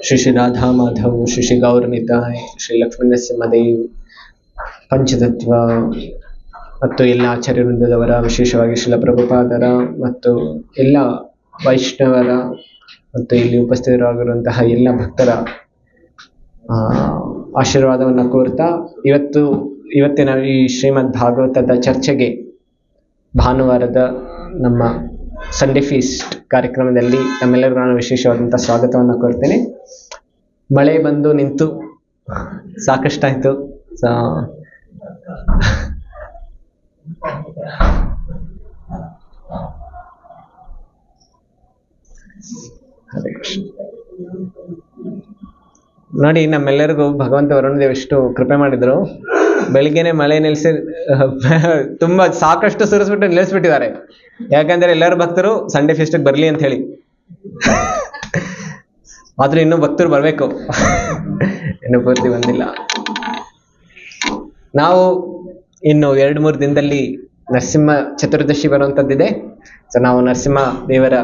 ಶ್ರೀ ಶ್ರೀ ರಾಧಾ ಮಾಧವ್, ಶ್ರೀ ಶ್ರೀ ಗೌರ ನಿತಾಯ್, ಶ್ರೀ ಲಕ್ಷ್ಮೀ ನರಸಿಂಹದೇವ್, ಪಂಚತತ್ವ ಮತ್ತು ಎಲ್ಲ ಆಚಾರ್ಯವೃಂದದವರ, ವಿಶೇಷವಾಗಿ ಶ್ರೀಲ ಪ್ರಭುಪಾದರ ಮತ್ತು ಎಲ್ಲ ವೈಷ್ಣವರ ಮತ್ತು ಇಲ್ಲಿ ಉಪಸ್ಥಿತರಾಗಿರುವಂತಹ ಎಲ್ಲ ಭಕ್ತರ ಆಶೀರ್ವಾದವನ್ನು ಕೋರ್ತಾ ಇವತ್ತಿನ ಈ ಶ್ರೀಮದ್ ಭಾಗವತದ ಚರ್ಚೆಗೆ ಭಾನುವಾರದ ನಮ್ಮ ಸಂಡೇ ಫೀಸ್ಟ್ ಕಾರ್ಯಕ್ರಮದಲ್ಲಿ ನಮ್ಮೆಲ್ಲರಿಗೂ ನಾನು ವಿಶೇಷವಾದಂಥ ಸ್ವಾಗತವನ್ನು ಕೋರ್ತೇನೆ. ಮಳೆ ಬಂದು ನಿಂತು ಸಾಕಷ್ಟಾಯಿತು. ಹರೇ ಕೃಷ್ಣ. ನೋಡಿ, ನಮ್ಮೆಲ್ಲರಿಗೂ ಭಗವಂತ ವರುಣದೇವ್ ಎಷ್ಟು ಕೃಪೆ ಮಾಡಿದ್ರು. ಬೆಳಿಗ್ಗೆನೆ ಮಳೆ ನಿಲ್ಲಿಸಿ ತುಂಬಾ ಸಾಕಷ್ಟು ಸುರಿಸ್ಬಿಟ್ಟು ನಿಲ್ಲಿಸ್ಬಿಟ್ಟಿದ್ದಾರೆ. ಯಾಕಂದ್ರೆ ಎಲ್ಲರೂ ಭಕ್ತರು ಸಂಡೇ ಫೀಸ್ಟಿಗೆ ಬರ್ಲಿ ಅಂತ ಹೇಳಿ. ಆದ್ರೂ ಇನ್ನೂ ಭಕ್ತರು ಬರ್ಬೇಕು, ಇನ್ನು ಪೂರ್ತಿ ಬಂದಿಲ್ಲ. ನಾವು ಇನ್ನು 2-3 ದಿನದಲ್ಲಿ ನರಸಿಂಹ ಚತುರ್ದಶಿ ಬರುವಂಥದ್ದಿದೆ. ಸೊ ನಾವು ನರಸಿಂಹ ದೇವರ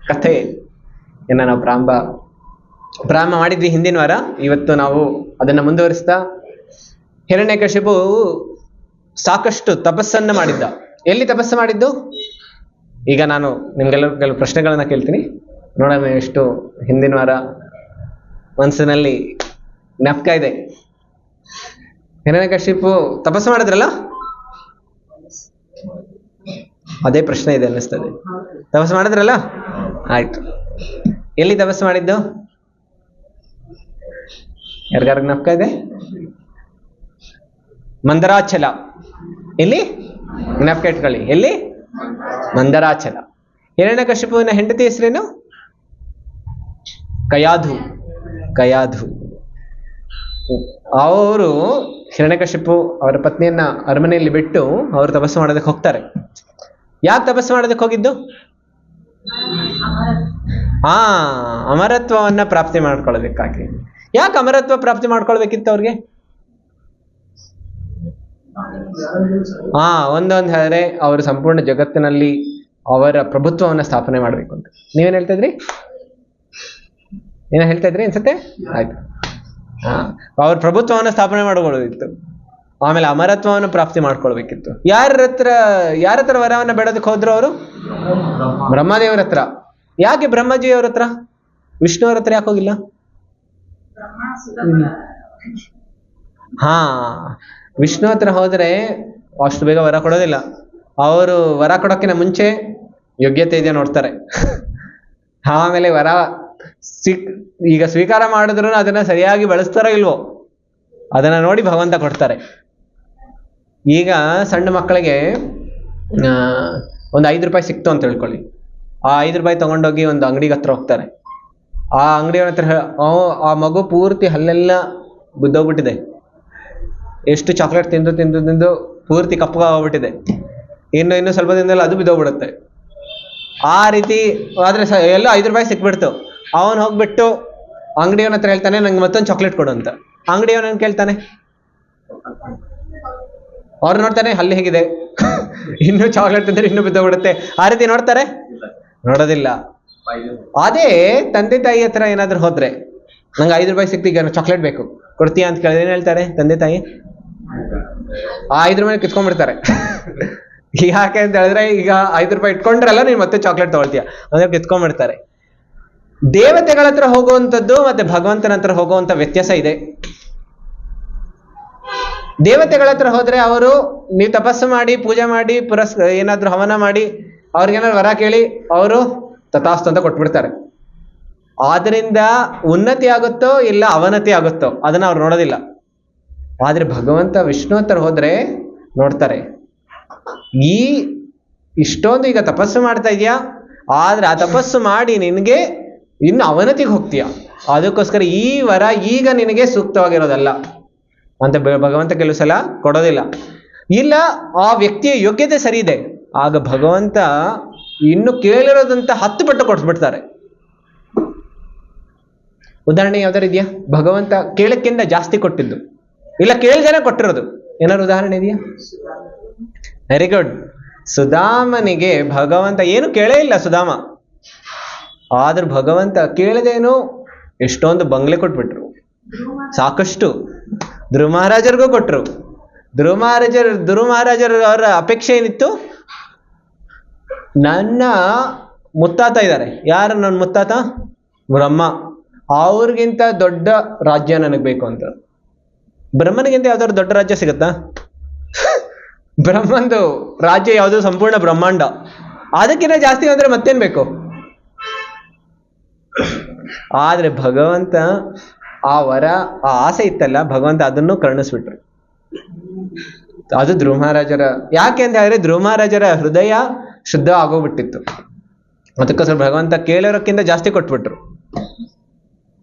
ಕಥೆಯನ್ನು ನಾವು ಪ್ರಾರಂಭ ಮಾಡಿದ್ವಿ ಹಿಂದಿನ ವಾರ. ಇವತ್ತು ನಾವು ಅದನ್ನು ಮುಂದುವರಿಸ್ತಾ, ಹಿರಣ್ಯಕಶಿಪು ಸಾಕಷ್ಟು ತಪಸ್ಸನ್ನು ಮಾಡಿದ್ದ. ಎಲ್ಲಿ ತಪಸ್ಸು ಮಾಡಿದ್ದು? ಈಗ ನಾನು ನಿಮ್ಗೆಲ್ಲರೂ ಕೆಲವು ಪ್ರಶ್ನೆಗಳನ್ನ ಕೇಳ್ತೀನಿ, ನೋಡೋಣ ಎಷ್ಟು ಹಿಂದಿನ ವಾರ ಮನಸ್ಸಿನಲ್ಲಿ ಜ್ಞಾಪಕ ಇದೆ. ಹಿರಣ್ಯಕಶಿಪು ತಪಸ್ಸು ಮಾಡಿದ್ರಲ್ಲ, ಅದೇ ಪ್ರಶ್ನೆ ಇದೆ ಅನ್ನಿಸ್ತದೆ. ತಪಸ್ಸು ಮಾಡಿದ್ರಲ್ಲ, ಆಯ್ತು. ಎಲ್ಲಿ ತಪಸ್ಸು ಮಾಡಿದ್ದು? ಯಾರಿಗಾರ ಜ್ಞಾಪಕ ಇದೆ? ಮಂದರಾಚಲ. ಎಲ್ಲಿ? ಜ್ಞಾಪಕ ಇಟ್ಕೊಳ್ಳಿ. ಎಲ್ಲಿ? ಮಂದರಾಚಲ. ಹಿರಣ್ಯಕಶಿಪುವಿನ ಹೆಂಡತಿ ಹೆಸರೇನು? ಕಯಾಧು. ಅವರು ಹಿರಣ್ಯಕಶಿಪು ಅವರ ಪತ್ನಿಯನ್ನ ಅರಮನೆಯಲ್ಲಿ ಬಿಟ್ಟು ಅವರು ತಪಸ್ಸು ಮಾಡೋದಕ್ಕೆ ಹೋಗ್ತಾರೆ. ಯಾಕೆ ತಪಸ್ಸು ಮಾಡೋದಕ್ಕೆ ಹೋಗಿದ್ದು? ಅಮರತ್ವವನ್ನ ಪ್ರಾಪ್ತಿ ಮಾಡ್ಕೊಳ್ಳೋದಕ್ಕಾಗಿ. ಯಾಕೆ ಅಮರತ್ವ ಪ್ರಾಪ್ತಿ ಮಾಡ್ಕೊಳ್ಬೇಕಿತ್ತು ಅವ್ರಿಗೆ? ಒಂದೊಂದು ಹೇಳಿದ್ರೆ ಅವರು ಸಂಪೂರ್ಣ ಜಗತ್ತಿನಲ್ಲಿ ಅವರ ಪ್ರಭುತ್ವವನ್ನು ಸ್ಥಾಪನೆ ಮಾಡ್ಬೇಕು ಅಂತ. ನೀವೇನ್ ಹೇಳ್ತಾ ಇದ್ರಿ? ಏನ ಹೇಳ್ತಾ ಇದ್ರಿ ಅನ್ಸತ್ತೆ? ಆಯ್ತು. ಅವ್ರ ಪ್ರಭುತ್ವವನ್ನು ಸ್ಥಾಪನೆ ಮಾಡ್ಕೊಳ್ಳೋದಿತ್ತು. ಆಮೇಲೆ ಅಮರತ್ವವನ್ನು ಪ್ರಾಪ್ತಿ ಮಾಡ್ಕೊಳ್ಬೇಕಿತ್ತು. ಯಾರ ಹತ್ರ ವರವನ್ನ ಬೇಡೋದಕ್ಕೆ ಹೋದ್ರು ಅವರು? ಬ್ರಹ್ಮದೇವರ ಹತ್ರ. ಯಾಕೆ ಬ್ರಹ್ಮಜಿಯವ್ರ ಹತ್ರ? ವಿಷ್ಣುವ್ರ ಹತ್ರ ಯಾಕೆ ಹೋಗಿಲ್ಲ? ವಿಷ್ಣು ಹತ್ರ ಹೋದ್ರೆ ಅಷ್ಟು ಬೇಗ ವರ ಕೊಡೋದಿಲ್ಲ. ಅವರು ವರ ಕೊಡೋಕ್ಕಿಂತ ಮುಂಚೆ ಯೋಗ್ಯತೆ ಇದೆಯಾ ನೋಡ್ತಾರೆ. ಆಮೇಲೆ ವರ ಈಗ ಸ್ವೀಕಾರ ಮಾಡಿದ್ರು ಅದನ್ನ ಸರಿಯಾಗಿ ಬಳಸ್ತಾರೋ ಇಲ್ವೋ ಅದನ್ನ ನೋಡಿ ಭಗವಂತ ಕೊಡ್ತಾರೆ. ಈಗ ಸಣ್ಣ ಮಕ್ಕಳಿಗೆ ಒಂದು 5 ರೂಪಾಯಿ ಸಿಕ್ತು ಅಂತ ಹೇಳ್ಕೊಳ್ಳಿ. ಆ 5 ರೂಪಾಯಿ ತಗೊಂಡೋಗಿ ಒಂದು ಅಂಗಡಿಗೆ ಹತ್ರ ಹೋಗ್ತಾರೆ. ಆ ಅಂಗಡಿಯವನ ಹತ್ರ ಆ ಮಗು ಪೂರ್ತಿ ಹಲ್ಲೆಲ್ಲ ಬಿದ್ದೋಗ್ಬಿಟ್ಟಿದೆ. ಎಷ್ಟು ಚಾಕ್ಲೇಟ್ ತಿಂದು ಪೂರ್ತಿ ಕಪ್ಪಗಾಗ್ಬಿಟ್ಟಿದೆ. ಇನ್ನು ಸ್ವಲ್ಪ ದಿನದಲ್ಲಿ ಅದು ಬಿದ್ದೋಗ್ಬಿಡುತ್ತೆ. ಆ ರೀತಿ ಆದ್ರೆ ಎಲ್ಲ 5 ರೂಪಾಯಿ ಸಿಕ್ಬಿಡ್ತು. ಅವನು ಹೋಗ್ಬಿಟ್ಟು ಅಂಗಡಿಯವನ ಹತ್ರ ಹೇಳ್ತಾನೆ, ನಂಗೆ ಮತ್ತೊಂದು ಚಾಕ್ಲೇಟ್ ಕೊಡು ಅಂತ. ಅಂಗಡಿಯವನ ಕೇಳ್ತಾನೆ, ಅವ್ರು ನೋಡ್ತಾನೆ ಹಲ್ಲಿ ಹೇಗಿದೆ, ಇನ್ನೂ ಚಾಕ್ಲೇಟ್ ತಿಂದ್ರೆ ಇನ್ನೂ ಬಿದ್ದೋಗ್ಬಿಡುತ್ತೆ. ಆ ರೀತಿ ನೋಡ್ತಾರೆ? ನೋಡೋದಿಲ್ಲ. ಅದೇ ತಂದೆ ತಾಯಿ ಹತ್ರ ಏನಾದ್ರು ಹೋದ್ರೆ, ನಂಗೆ 5 ರೂಪಾಯಿ ಸಿಕ್ತು, ಈಗ ಚಾಕ್ಲೇಟ್ ಬೇಕು, ಕೊಡ್ತೀಯಾ ಅಂತ ಕೇಳಿದ್ರೆ ಏನ್ ಹೇಳ್ತಾರೆ ತಂದೆ ತಾಯಿ? ಆ 5 ರೂಪಾಯಿ ಕಿತ್ಕೊಂಡ್ಬಿಡ್ತಾರೆ. ಯಾಕೆ ಅಂತ ಹೇಳಿದ್ರೆ, ಈಗ 5 ರೂಪಾಯಿ ಇಟ್ಕೊಂಡ್ರಲ್ಲ ನೀನ್ ಮತ್ತೆ ಚಾಕ್ಲೇಟ್ ತಗೊಳ್ತೀಯ ಅಂದ್ರೆ ಕಿತ್ಕೊಂಡ್ಬಿಡ್ತಾರೆ. ದೇವತೆಗಳ ಹತ್ರ ಹೋಗುವಂಥದ್ದು ಮತ್ತೆ ಭಗವಂತನ ಹತ್ರ ಹೋಗುವಂತ ವ್ಯತ್ಯಾಸ ಇದೆ. ದೇವತೆಗಳ ಹತ್ರ ಹೋದ್ರೆ ಅವರು ನೀವು ತಪಸ್ಸು ಮಾಡಿ, ಪೂಜೆ ಮಾಡಿ, ಏನಾದ್ರು ಹವನ ಮಾಡಿ, ಅವ್ರಿಗೇನಾದ್ರು ವರ ಕೇಳಿ ಅವರು ತಥಾಸ್ತು ಅಂತ ಕೊಟ್ಬಿಡ್ತಾರೆ. ಆದ್ರಿಂದ ಉನ್ನತಿ ಆಗುತ್ತೋ ಇಲ್ಲ ಅವನತಿ ಆಗುತ್ತೋ ಅದನ್ನ ಅವ್ರು ನೋಡೋದಿಲ್ಲ. ಆದ್ರೆ ಭಗವಂತ ವಿಷ್ಣು ಹತ್ರ ಹೋದ್ರೆ ನೋಡ್ತಾರೆ. ಇಷ್ಟೊಂದು ಈಗ ತಪಸ್ಸು ಮಾಡ್ತಾ ಇದೆಯಾ, ಆದ್ರೆ ಆ ತಪಸ್ಸು ಮಾಡಿ ನಿನಗೆ ಇನ್ನು ಅವನತಿಗೆ ಹೋಗ್ತೀಯ, ಅದಕ್ಕೋಸ್ಕರ ಈ ವರ ಈಗ ನಿನಗೆ ಸೂಕ್ತವಾಗಿರೋದಲ್ಲ ಅಂತ ಭಗವಂತ ಕೆಲವು ಸಲ ಕೊಡೋದಿಲ್ಲ. ಇಲ್ಲ ಆ ವ್ಯಕ್ತಿಯ ಯೋಗ್ಯತೆ ಸರಿ ಇದೆ, ಆಗ ಭಗವಂತ ಇನ್ನು ಕೇಳಿರೋದಂತ 10 ಪಟ್ಟು ಕೊಟ್ಬಿಡ್ತಾರೆ. ಉದಾಹರಣೆ ಯಾವ್ದಾರು ಇದೆಯಾ? ಭಗವಂತ ಕೇಳಕ್ಕಿಂತ ಜಾಸ್ತಿ ಕೊಟ್ಟಿದ್ದು, ಇಲ್ಲ ಕೇಳ್ದೇನೆ ಕೊಟ್ಟಿರೋದು ಏನಾದ್ರು ಉದಾಹರಣೆ ಇದೆಯಾ? Very good. ಸುಧಾಮನಿಗೆ ಭಗವಂತ ಏನು ಕೇಳೇ ಇಲ್ಲ. ಸುಧಾಮ ಆದ್ರೆ ಭಗವಂತ ಕೇಳದೇನು ಎಷ್ಟೊಂದು ಬಂಗ್ಲೆ ಕೊಟ್ಬಿಟ್ರು, ಸಾಕಷ್ಟು. ಧ್ರುವ ಮಹಾರಾಜರಿಗೂ ಕೊಟ್ರು. ಧ್ರುವ ಮಹಾರಾಜರ ಅವರ ಅಪೇಕ್ಷೆ ಏನಿತ್ತು? ನನ್ನ ಮುತ್ತಾತ ಇದ್ದಾರೆ, ಯಾರು ನನ್ನ ಮುತ್ತಾತ? ಬ್ರಹ್ಮ. ಅವ್ರಿಗಿಂತ ದೊಡ್ಡ ರಾಜ್ಯ ನನಗೆ ಬೇಕು ಅಂತ. ಬ್ರಹ್ಮನಿಗಿಂತ ಯಾವ್ದಾದ್ರು ದೊಡ್ಡ ರಾಜ್ಯ ಸಿಗತ್ತಾ? ಬ್ರಹ್ಮಂದು ರಾಜ್ಯ ಯಾವುದು? ಸಂಪೂರ್ಣ ಬ್ರಹ್ಮಾಂಡ. ಅದಕ್ಕಿಂತ ಜಾಸ್ತಿ ಅಂದ್ರೆ ಮತ್ತೇನ್ ಬೇಕು? ಆದ್ರೆ ಭಗವಂತ ಆ ವರ, ಆ ಆಸೆ ಇತ್ತಲ್ಲ, ಭಗವಂತ ಅದನ್ನು ಕರುಣಿಸ್ಬಿಟ್ರು. ಅದು ಧ್ರುವ ಮಹಾರಾಜರ, ಯಾಕೆ ಅಂತ ಹೇಳಿದ್ರೆ ಧ್ರುವ ಮಹಾರಾಜರ ಹೃದಯ ಶುದ್ಧ ಆಗೋಗ್ಬಿಟ್ಟಿತ್ತು. ಅದಕ್ಕೋಸ್ಕರ ಭಗವಂತ ಕೇಳೋರಕ್ಕಿಂತ ಜಾಸ್ತಿ ಕೊಟ್ಬಿಟ್ರು.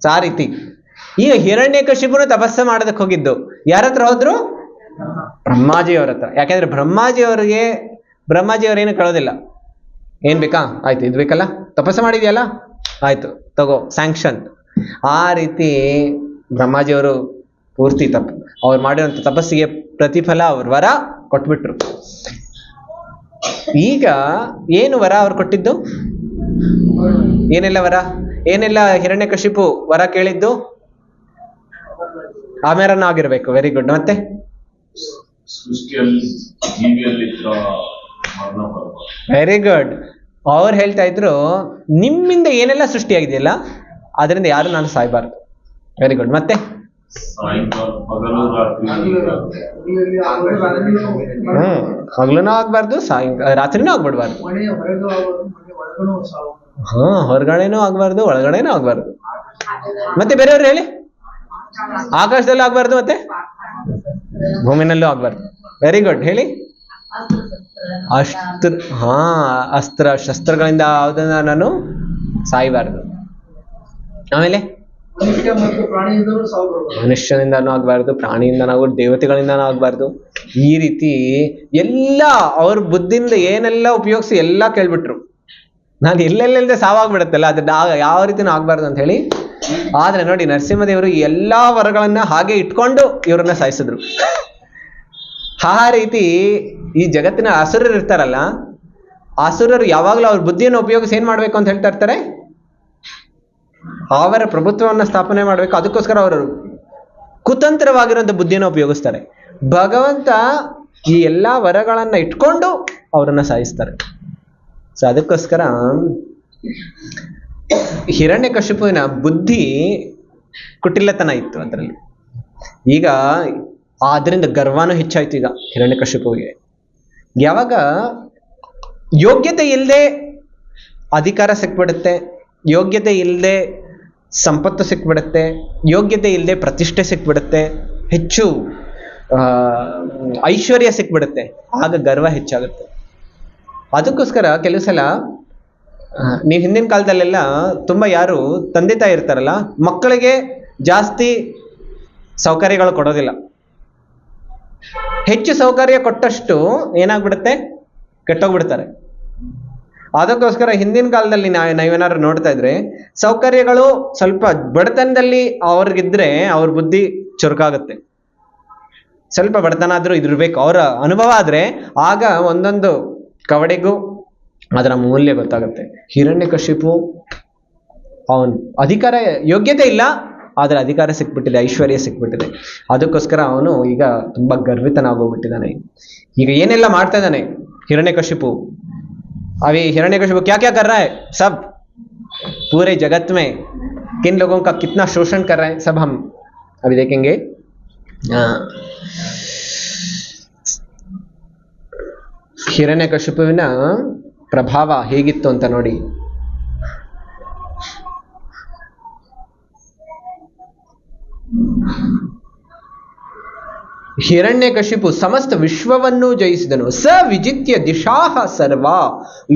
ಆ ರೀತಿ ಈಗ ಹಿರಣ್ಯಕಶಿಪುನು ತಪಸ್ಸು ಮಾಡೋದಕ್ಕೆ ಹೋಗಿದ್ದು ಯಾರ ಹತ್ರ ಹೋದ್ರು? ಬ್ರಹ್ಮಾಜಿಯವ್ರ ಹತ್ರ. ಯಾಕೆಂದ್ರೆ ಬ್ರಹ್ಮಾಜಿಯವ್ರೇನು ಕಳೋದಿಲ್ಲ. ಏನ್ ಬೇಕಾ? ಆಯ್ತು, ಇದು ಬೇಕಲ್ಲ, ತಪಸ್ಸು ಮಾಡಿದ್ಯಲ್ಲ, ಆಯ್ತು ತಗೋ, ಸ್ಯಾಂಕ್ಷನ್. ಆ ರೀತಿ ಬ್ರಹ್ಮಾಜಿಯವರು ಪೂರ್ತಿ ಅವ್ರು ಮಾಡಿರೋಂಥ ತಪಸ್ಸಿಗೆ ಪ್ರತಿಫಲ ಅವ್ರ ವರ ಕೊಟ್ಬಿಟ್ರು. ಈಗ ಏನು ವರ ಅವ್ರು ಕೊಟ್ಟಿದ್ದು? ಏನೆಲ್ಲ ವರ, ಏನೆಲ್ಲ ಹಿರಣ್ಯಕಶಿಪು ವರ ಕೇಳಿದ್ದು? ಆಮೇರನ್ನ ಆಗಿರ್ಬೇಕು. Very good. ಮತ್ತೆ ವೆರಿ ಗುಡ್. ಅವ್ರು ಹೇಳ್ತಾ ಇದ್ರು, ನಿಮ್ಮಿಂದ ಏನೆಲ್ಲ ಸೃಷ್ಟಿಯಾಗಿದೆಯಲ್ಲ ಅದರಿಂದ ಯಾರು ನಾನು ಸಾಯ್ಬಾರ್ದು. Very good. ಮತ್ತೆ ಹಗಲೂ ಆಗ್ಬಾರ್ದು, ರಾತ್ರಿನೂ ಆಗ್ಬಿಡ್ಬಾರ್ದು. ಹೊರಗಡೆನೂ ಆಗ್ಬಾರ್ದು, ಒಳಗಡೆನೂ ಆಗ್ಬಾರ್ದು. ಮತ್ತೆ ಬೇರೆಯವ್ರು ಹೇಳಿ, ಆಕಾಶದಲ್ಲೂ ಆಗ್ಬಾರ್ದು, ಮತ್ತೆ ಭೂಮಿನಲ್ಲೂ ಆಗ್ಬಾರ್ದು. Very good. ಹೇಳಿ. ಅಸ್ತ್ರ ಶಸ್ತ್ರಗಳಿಂದ ಯಾವ್ದನ್ನ ನಾನು ಸಾಯಬಾರ್ದು. ಆಮೇಲೆ ಮನುಷ್ಯನಿಂದನೂ ಆಗ್ಬಾರ್ದು, ಪ್ರಾಣಿಯಿಂದನೂ ಆಗ್ಬಾರ್ದು, ದೇವತೆಗಳಿಂದನೂ ಆಗ್ಬಾರ್ದು. ಈ ರೀತಿ ಎಲ್ಲ ಅವ್ರ ಬುದ್ಧಿಯಿಂದ ಏನೆಲ್ಲ ಉಪಯೋಗಿಸಿ ಎಲ್ಲ ಕೇಳ್ಬಿಟ್ರು. ನಾನು ಎಲ್ಲೆಲ್ಲದೆ ಸಾವಾಗ್ಬಿಡತ್ತಲ್ಲ, ಅದನ್ನ ಯಾವ ರೀತಿನೂ ಆಗ್ಬಾರ್ದು ಅಂತ ಹೇಳಿ. ಆದ್ರೆ ನೋಡಿ, ನರಸಿಂಹದೇವರು ಎಲ್ಲಾ ವರಗಳನ್ನ ಹಾಗೆ ಇಟ್ಕೊಂಡು ಇವ್ರನ್ನ ಸಾಯಿಸಿದ್ರು. ಆ ರೀತಿ ಈ ಜಗತ್ತಿನ ಅಸುರರು ಇರ್ತಾರಲ್ಲ, ಅಸುರರು ಯಾವಾಗಲೂ ಅವ್ರ ಬುದ್ಧಿಯನ್ನು ಉಪಯೋಗಿಸಿ ಏನ್ ಮಾಡ್ಬೇಕು ಅಂತ ಹೇಳ್ತಾ ಇರ್ತಾರೆ? ಅವರ ಪ್ರಭುತ್ವವನ್ನು ಸ್ಥಾಪನೆ ಮಾಡ್ಬೇಕು. ಅದಕ್ಕೋಸ್ಕರ ಅವರು ಕುತಂತ್ರವಾಗಿರುವಂತ ಬುದ್ಧಿಯನ್ನು ಉಪಯೋಗಿಸ್ತಾರೆ. ಭಗವಂತ ಈ ಎಲ್ಲಾ ವರಗಳನ್ನ ಇಟ್ಕೊಂಡು ಅವರನ್ನ ಸಾಯಿಸ್ತಾರೆ. ಸೊ ಅದಕ್ಕೋಸ್ಕರ ಹಿರಣ್ಯಕಶಿಪುವಿನ ಬುದ್ಧಿ ಕುಟಿಲತನ ಇತ್ತು ಅದರಲ್ಲಿ. ಈಗ ಆದ್ರಿಂದ ಗರ್ವನೂ ಹೆಚ್ಚಾಯ್ತು. ಈಗ ಹಿರಣ್ಯಕಶಿಪುವಿಗೆ ಯಾವಾಗ ಯೋಗ್ಯತೆ ಇಲ್ಲದೆ ಅಧಿಕಾರ ಸಿಕ್ಬಿಡುತ್ತೆ, ಯೋಗ್ಯತೆ ಇಲ್ಲದೆ ಸಂಪತ್ತು ಸಿಕ್ಬಿಡುತ್ತೆ, ಯೋಗ್ಯತೆ ಇಲ್ಲದೆ ಪ್ರತಿಷ್ಠೆ ಸಿಕ್ಬಿಡುತ್ತೆ, ಹೆಚ್ಚು ಐಶ್ವರ್ಯ ಸಿಕ್ಬಿಡುತ್ತೆ, ಆಗ ಗರ್ವ ಹೆಚ್ಚಾಗುತ್ತೆ. ಅದಕ್ಕೋಸ್ಕರ ಕೆಲವು ಸಲ ನೀವು ಹಿಂದಿನ ಕಾಲದಲ್ಲೆಲ್ಲ ತುಂಬ ಯಾರು ತಂದೆ ತಾಯಿ ಇರ್ತಾರಲ್ಲ, ಮಕ್ಕಳಿಗೆ ಜಾಸ್ತಿ ಸೌಕರ್ಯಗಳು ಕೊಡೋದಿಲ್ಲ. ಹೆಚ್ಚು ಸೌಕರ್ಯ ಕೊಟ್ಟಷ್ಟು ಏನಾಗ್ಬಿಡುತ್ತೆ? ಕೆಟ್ಟೋಗ್ಬಿಡ್ತಾರೆ. ಅದಕ್ಕೋಸ್ಕರ ಹಿಂದಿನ ಕಾಲದಲ್ಲಿ ನಾವೇನಾದ್ರು ನೋಡ್ತಾ ಇದ್ರೆ, ಸೌಕರ್ಯಗಳು ಸ್ವಲ್ಪ ಬಡತನದಲ್ಲಿ ಅವ್ರಿಗಿದ್ರೆ ಅವ್ರ ಬುದ್ಧಿ ಚುರುಕಾಗುತ್ತೆ. ಸ್ವಲ್ಪ ಬಡತನ ಆದ್ರೂ ಇದಿರ್ಬೇಕು, ಅವರ ಅನುಭವ ಆದ್ರೆ ಆಗ ಒಂದೊಂದು ಕವಡೆಗೂ ಅದರ ಮೂಲ್ಯ ಗೊತ್ತಾಗುತ್ತೆ. ಹಿರಣ್ಯಕಶಿಪು ಅವನ್ ಅಧಿಕಾರ ಯೋಗ್ಯತೆ ಇಲ್ಲ, ಆದ್ರೆ ಅಧಿಕಾರ ಸಿಕ್ಬಿಟ್ಟಿದೆ, ಐಶ್ವರ್ಯ ಸಿಕ್ಬಿಟ್ಟಿದೆ. ಅದಕ್ಕೋಸ್ಕರ ಅವನು ಈಗ ತುಂಬಾ ಗರ್ವಿತನಾಗೋಗ್ಬಿಟ್ಟಿದ್ದಾನೆ. ಈಗ ಏನೆಲ್ಲ ಮಾಡ್ತಾ ಇದ್ದಾನೆ ಹಿರಣ್ಯಕಶಿಪು. अभी हिरण्यकशिपु क्या क्या कर रहा है? सब पूरे जगत में किन लोगों का कितना शोषण कर रहा है, सब हम अभी देखेंगे. ಹಿರಣ್ಯಕಶಿಪುವಿನ ಪ್ರಭಾವ ಹೇಗಿತ್ತು ಅಂತ ನೋಡಿ. ಹಿರಣ್ಯಕಶಿಪು ಸಮಸ್ತ ವಿಶ್ವವನ್ನು ಜಯಿಸಿದನು. ಸ ವಿಜಿತ್ಯ ದಿಶಾಹ ಸರ್ವ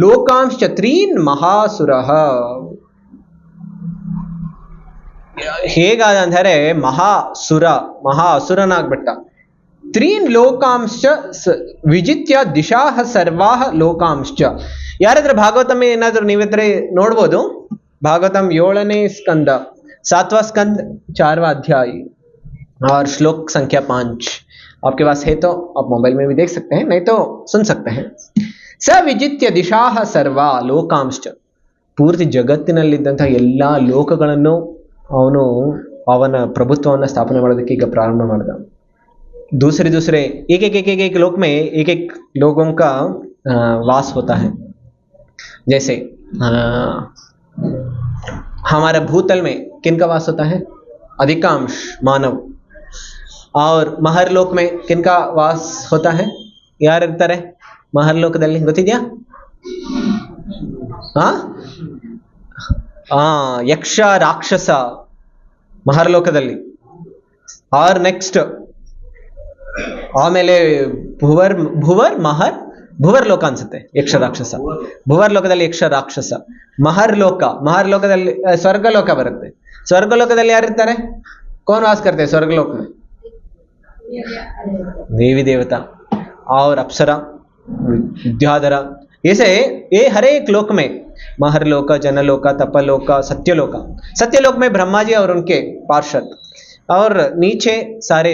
ಲೋಕಾಂಶ ತ್ರೀನ್ ಮಹಾಸುರಃ. ಹೇಗಾದ ಅಂದರೆ ಮಹಾ ಅಸುರನಾಗ್ಬಿಟ್ಟ. ತ್ರೀನ್ ಲೋಕಾಂಶ ವಿಜಿತ್ಯ ದಿಶಾಹ ಸರ್ವಾಹ ಲೋಕಾಂಶ. ಯಾರಾದ್ರೂ ಭಾಗವತಂ ಏನಾದ್ರೂ ನೀವಿದ್ರೆ ನೋಡ್ಬೋದು. ಭಾಗವತಂ 7ನೇ ಸ್ಕಂದ 7वां स्कंद 4वां अध्याय और श्लोक संख्या 5 आपके पास है तो आप मोबाइल में भी देख सकते हैं, नहीं तो सुन सकते हैं. स विजित्य दिशाह सर्वा लोकांश्च. ಪೂರ್ತಿ ಜಗತ್ತಿನಲ್ಲಿದ್ದಂತಹ ಎಲ್ಲ ಲೋಕಗಳನ್ನು ಅವನ ಪ್ರಭುತ್ವವನ್ನು ಸ್ಥಾಪನೆ ಮಾಡೋದಕ್ಕೆ ಈಗ ಪ್ರಾರಂಭ ಮಾಡಿದ. दूसरे एक लोक में एक लोगों का वास होता है. जैसे हमारे भूतल में किनका वास होता है? अधिकांश मानव. और महरलोक में किनका वास होता है? ಯಾರು ಇರ್ತಾರೆ ಮಹರ್ಲೋಕದಲ್ಲಿ? ಗೊತ್ತಿದ್ಯಾ? ಯಕ್ಷ ರಾಕ್ಷಸ ಮಹರ್ಲೋಕದಲ್ಲಿ. ಆರ್ ನೆಕ್ಸ್ಟ್ ಆಮೇಲೆ ಭುವರ್ ಲೋಕ ಅನ್ಸುತ್ತೆ. ಯಕ್ಷ ರಾಕ್ಷಸ ಭುವರ್ ಲೋಕದಲ್ಲಿ ಯಕ್ಷ ರಾಕ್ಷಸ. ಮಹರ್ಲೋಕದಲ್ಲಿ ಸ್ವರ್ಗಲೋಕ ಬರುತ್ತೆ. ಸ್ವರ್ಗಲೋಕದಲ್ಲಿ ಯಾರಿರ್ತಾರೆ? कौन वास करते हैं स्वर्गलोक में? देवी देवता और अप्सरा विद्याधरा. ऐसे ये हर एक लोक में महरलोक, जनलोक, तपलोक, सत्यलोक में ब्रह्मा जी और उनके पार्षद, और नीचे सारे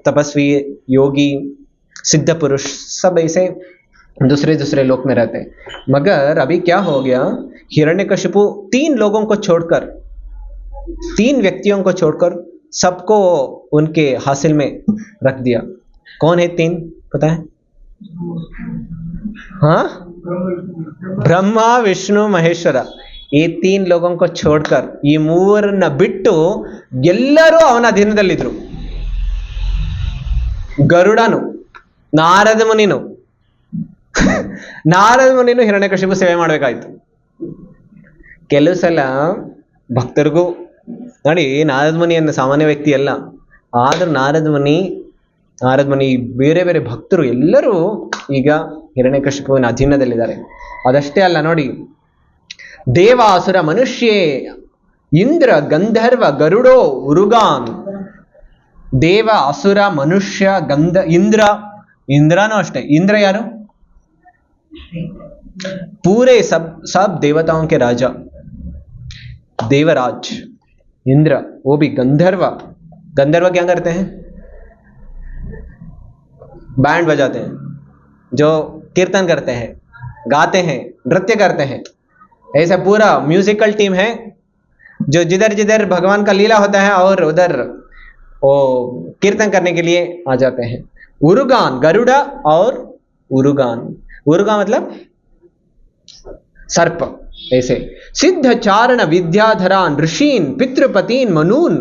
तपस्वी, योगी, सिद्ध पुरुष सब ऐसे दूसरे लोक में रहते हैं. मगर अभी क्या हो गया, हिरण्यकशिपु 3 लोगों को छोड़कर, 3 व्यक्तियों को छोड़कर सबको उनके हासिल में रख दिया. कौन है 3 पता है? हाँ, ब्रह्मा, विष्णु, महेश्वर. ಈ 3 लोगों को छोड़कर ಈ ಮೂವರನ್ನ ಬಿಟ್ಟು ಎಲ್ಲರೂ ಅವನ ಅಧೀನದಲ್ಲಿದ್ರು. ಗರುಡನು, ನಾರದ ಮುನಿನು ಹಿರಣ್ಯಕಶಿಪು ಸೇವೆ ಮಾಡಬೇಕಾಯ್ತು. ಕೆಲವು ಸಲ ಭಕ್ತರಿಗೂ ನೋಡಿ, ನಾರದ ಮುನಿ ಅನ್ನೋ ಸಾಮಾನ್ಯ ವ್ಯಕ್ತಿ ಅಲ್ಲ. ಆದ್ರೂ ನಾರದ ಮುನಿ ಬೇರೆ ಬೇರೆ ಭಕ್ತರು ಎಲ್ಲರೂ ಈಗ ಹಿರಣ್ಯಕಶಿಪುವಿನ ಅಧೀನದಲ್ಲಿದ್ದಾರೆ. ಅದಷ್ಟೇ ಅಲ್ಲ ನೋಡಿ, ದೇವಾಸುರ ಮನುಷ್ಯೇ ಇಂದ್ರ ಗಂಧರ್ವ ಗರುಡೋ ಉರುಗಾನ್. ದೇವ, ಅಸುರ, ಮನುಷ್ಯ, ಇಂದ್ರನೂ ಅಷ್ಟೇ. ಇಂದ್ರ ಯಾರು? पूरे सब देवताओं के राजा, देवराज इंद्र. वो भी गंधर्व क्या करते हैं? बैंड बजाते हैं, जो कीर्तन करते हैं, गाते हैं, नृत्य करते हैं. ऐसा पूरा म्यूजिकल टीम है जो जिधर भगवान का लीला होता है और उधर वो कीर्तन करने के लिए आ जाते हैं. उरुगान, गरुड़ा और उरुगान मतलब सर्प. ऐसे सिद्ध चारण विद्याधरान ऋषीन पितृपतीन मनून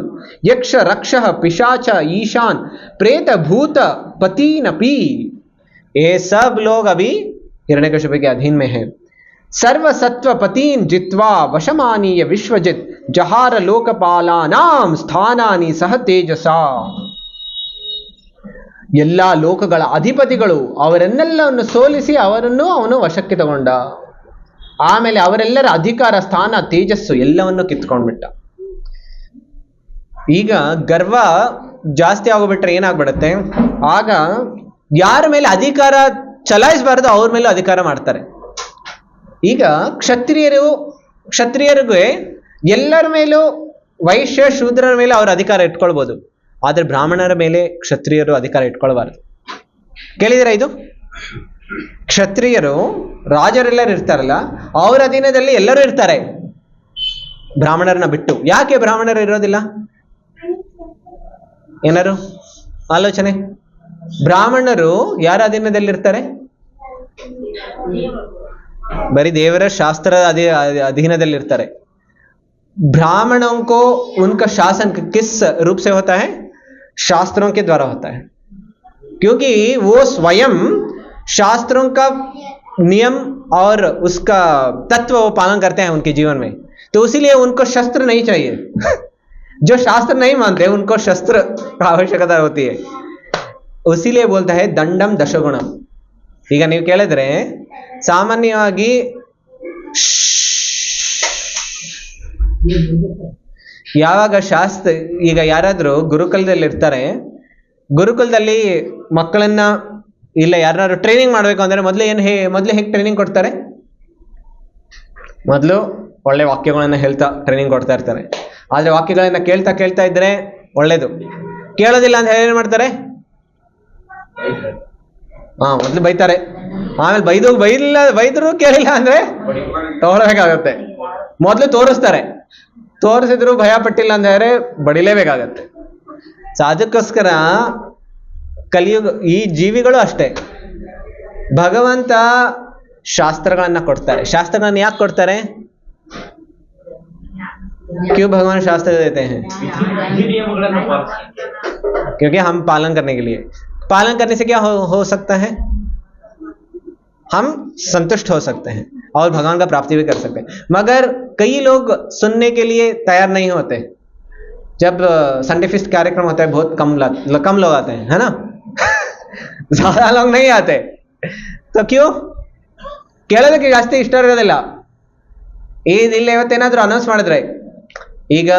यक्ष रक्ष पिशाच ईशान प्रेत भूत पतीन अपी. ये सब लोग अभी हिरण्यकशिपु के अधीन में हैं. सर्व सत्व पतीन जित्वा वशमानीय विश्वजित जहार लोकपालानां स्थानानि सह तेजसा. ಎಲ್ಲ ಲೋಕಗಳ ಅಧಿಪತಿಗಳು ಅವರನ್ನೆಲ್ಲವನ್ನು ಸೋಲಿಸಿ ಅವನು ವಶಕ್ಕೆ ತಗೊಂಡ. ಆಮೇಲೆ ಅವರೆಲ್ಲರ ಅಧಿಕಾರ, ಸ್ಥಾನ, ತೇಜಸ್ಸು ಎಲ್ಲವನ್ನು ಕಿತ್ಕೊಂಡ್ಬಿಟ್ಟ. ಈಗ ಗರ್ವ ಜಾಸ್ತಿ ಆಗೋಗ್ಬಿಟ್ರೆ ಏನಾಗ್ಬಿಡತ್ತೆ, ಆಗ ಯಾರ ಮೇಲೆ ಅಧಿಕಾರ ಚಲಾಯಿಸಬಾರ್ದು ಅವ್ರ ಮೇಲೂ ಅಧಿಕಾರ ಮಾಡ್ತಾರೆ. ಈಗ ಕ್ಷತ್ರಿಯರಿಗೂ ಎಲ್ಲರ ಮೇಲೂ, ವೈಶ್ಯ ಶೂದ್ರರ ಮೇಲೆ ಅವ್ರ ಅಧಿಕಾರ ಇಟ್ಕೊಳ್ಬೋದು. ಆದ್ರೆ ಬ್ರಾಹ್ಮಣರ ಮೇಲೆ ಕ್ಷತ್ರಿಯರು ಅಧಿಕಾರ ಇಟ್ಕೊಳ್ಬಾರ್ದು. ಕೇಳಿದಿರ ಇದು? ಕ್ಷತ್ರಿಯರು, ರಾಜರೆಲ್ಲರೂ ಇರ್ತಾರಲ್ಲ, ಅವರ ಅಧೀನದಲ್ಲಿ ಎಲ್ಲರೂ ಇರ್ತಾರೆ ಬ್ರಾಹ್ಮಣರನ್ನ ಬಿಟ್ಟು. ಯಾಕೆ ಬ್ರಾಹ್ಮಣರು ಇರೋದಿಲ್ಲ? ಏನಾರು ಆಲೋಚನೆ? ಬ್ರಾಹ್ಮಣರು ಯಾರ ಅಧೀನದಲ್ಲಿರ್ತಾರೆ? ಬರೀ ದೇವರ ಶಾಸ್ತ್ರದ अधीनदಲ್ಲಿರ್ತಾರೆ. ब्राह्मणों को उनका शासन किस रूप से होता है? शास्त्रों के द्वारा होता है, क्योंकि वो स्वयं शास्त्रों का नियम और उसका तत्व वो पालन करते हैं उनके जीवन में. तो इसीलिए उनको शस्त्र नहीं चाहिए. जो शास्त्र नहीं मानते उनको शस्त्र का आवश्यकता होती है. इसीलिए बोलता है ದಂಡಂ ದಶಗುಣಂ. ಈಗ ನೀವು ಕೇಳಿದ್ರೆ ಸಾಮಾನ್ಯವಾಗಿ ಯಾವಾಗ ಶಾಸ್ತ್ರ, ಈಗ ಯಾರಾದ್ರೂ ಗುರುಕುಲದಲ್ಲಿ ಇರ್ತಾರೆ, ಗುರುಕುಲದಲ್ಲಿ ಮಕ್ಕಳನ್ನ ಇಲ್ಲ ಯಾರನ್ನಾದ್ರು ಟ್ರೈನಿಂಗ್ ಮಾಡ್ಬೇಕು ಅಂದ್ರೆ ಮೊದಲು ಹೇಗೆ ಟ್ರೈನಿಂಗ್ ಕೊಡ್ತಾರೆ? ಮೊದಲು ಒಳ್ಳೆ ವಾಕ್ಯಗಳನ್ನ ಹೇಳ್ತಾ ಟ್ರೈನಿಂಗ್ ಕೊಡ್ತಾ ಇರ್ತಾರೆ. ಆದ್ರೆ ವಾಕ್ಯಗಳನ್ನ ಕೇಳ್ತಾ ಇದ್ರೆ ಒಳ್ಳೇದು. ಕೇಳೋದಿಲ್ಲ ಅಂತ ಏನ್ ಮಾಡ್ತಾರೆ? ಮೊದಲು ಬೈತಾರೆ. ಆಮೇಲೆ ಬೈದ್ರು ಕೇಳಿಲ್ಲ ಅಂದ್ರೆ ತಗೊಳ್ಬೇಕಾಗತ್ತೆ. ಮೊದಲು ತೋರಿಸ್ತಾರೆ, ತೋರಿಸಿದ್ರು ಭಯ ಪಟ್ಟಿಲ್ಲ ಅಂದ್ರೆ ಬಡಿಲೇಬೇಕಾಗತ್ತೆ. ಸೊ ಅದಕ್ಕೋಸ್ಕರ ಕಲಿಯುಗ ಈ ಜೀವಿಗಳು ಅಷ್ಟೇ. ಭಗವಂತ ಶಾಸ್ತ್ರಗಳನ್ನ ಕೊಡ್ತಾರೆ. ಶಾಸ್ತ್ರಗಳನ್ನ ಯಾಕೆ ಕೊಡ್ತಾರೆ? क्यों भगवान शास्त्र देते हैं? क्योंकि हम पालन करने के लिए। पालन करने से क्या हो सकता है? हम संतुष्ट हो सकते हैं और भगवान का प्राप्ति भी कर सकते हैं. मगर कई लोग सुनने के लिए तैयार नहीं होते. जब संडे फीस्ट कार्यक्रम होता है बहुत कम लोग आते हैं, है ना? ज्यादा लोग नहीं आते. तो क्यों? ಕೇಳೋದಕ್ಕೆ ಜಾಸ್ತಿ ಇಷ್ಟ ಇರೋದಿಲ್ಲ. ಇಲ್ಲ ಇವತ್ತೇನಾದ್ರೂ ಅನೌನ್ಸ್ ಮಾಡಿದ್ರೆ, ಈಗ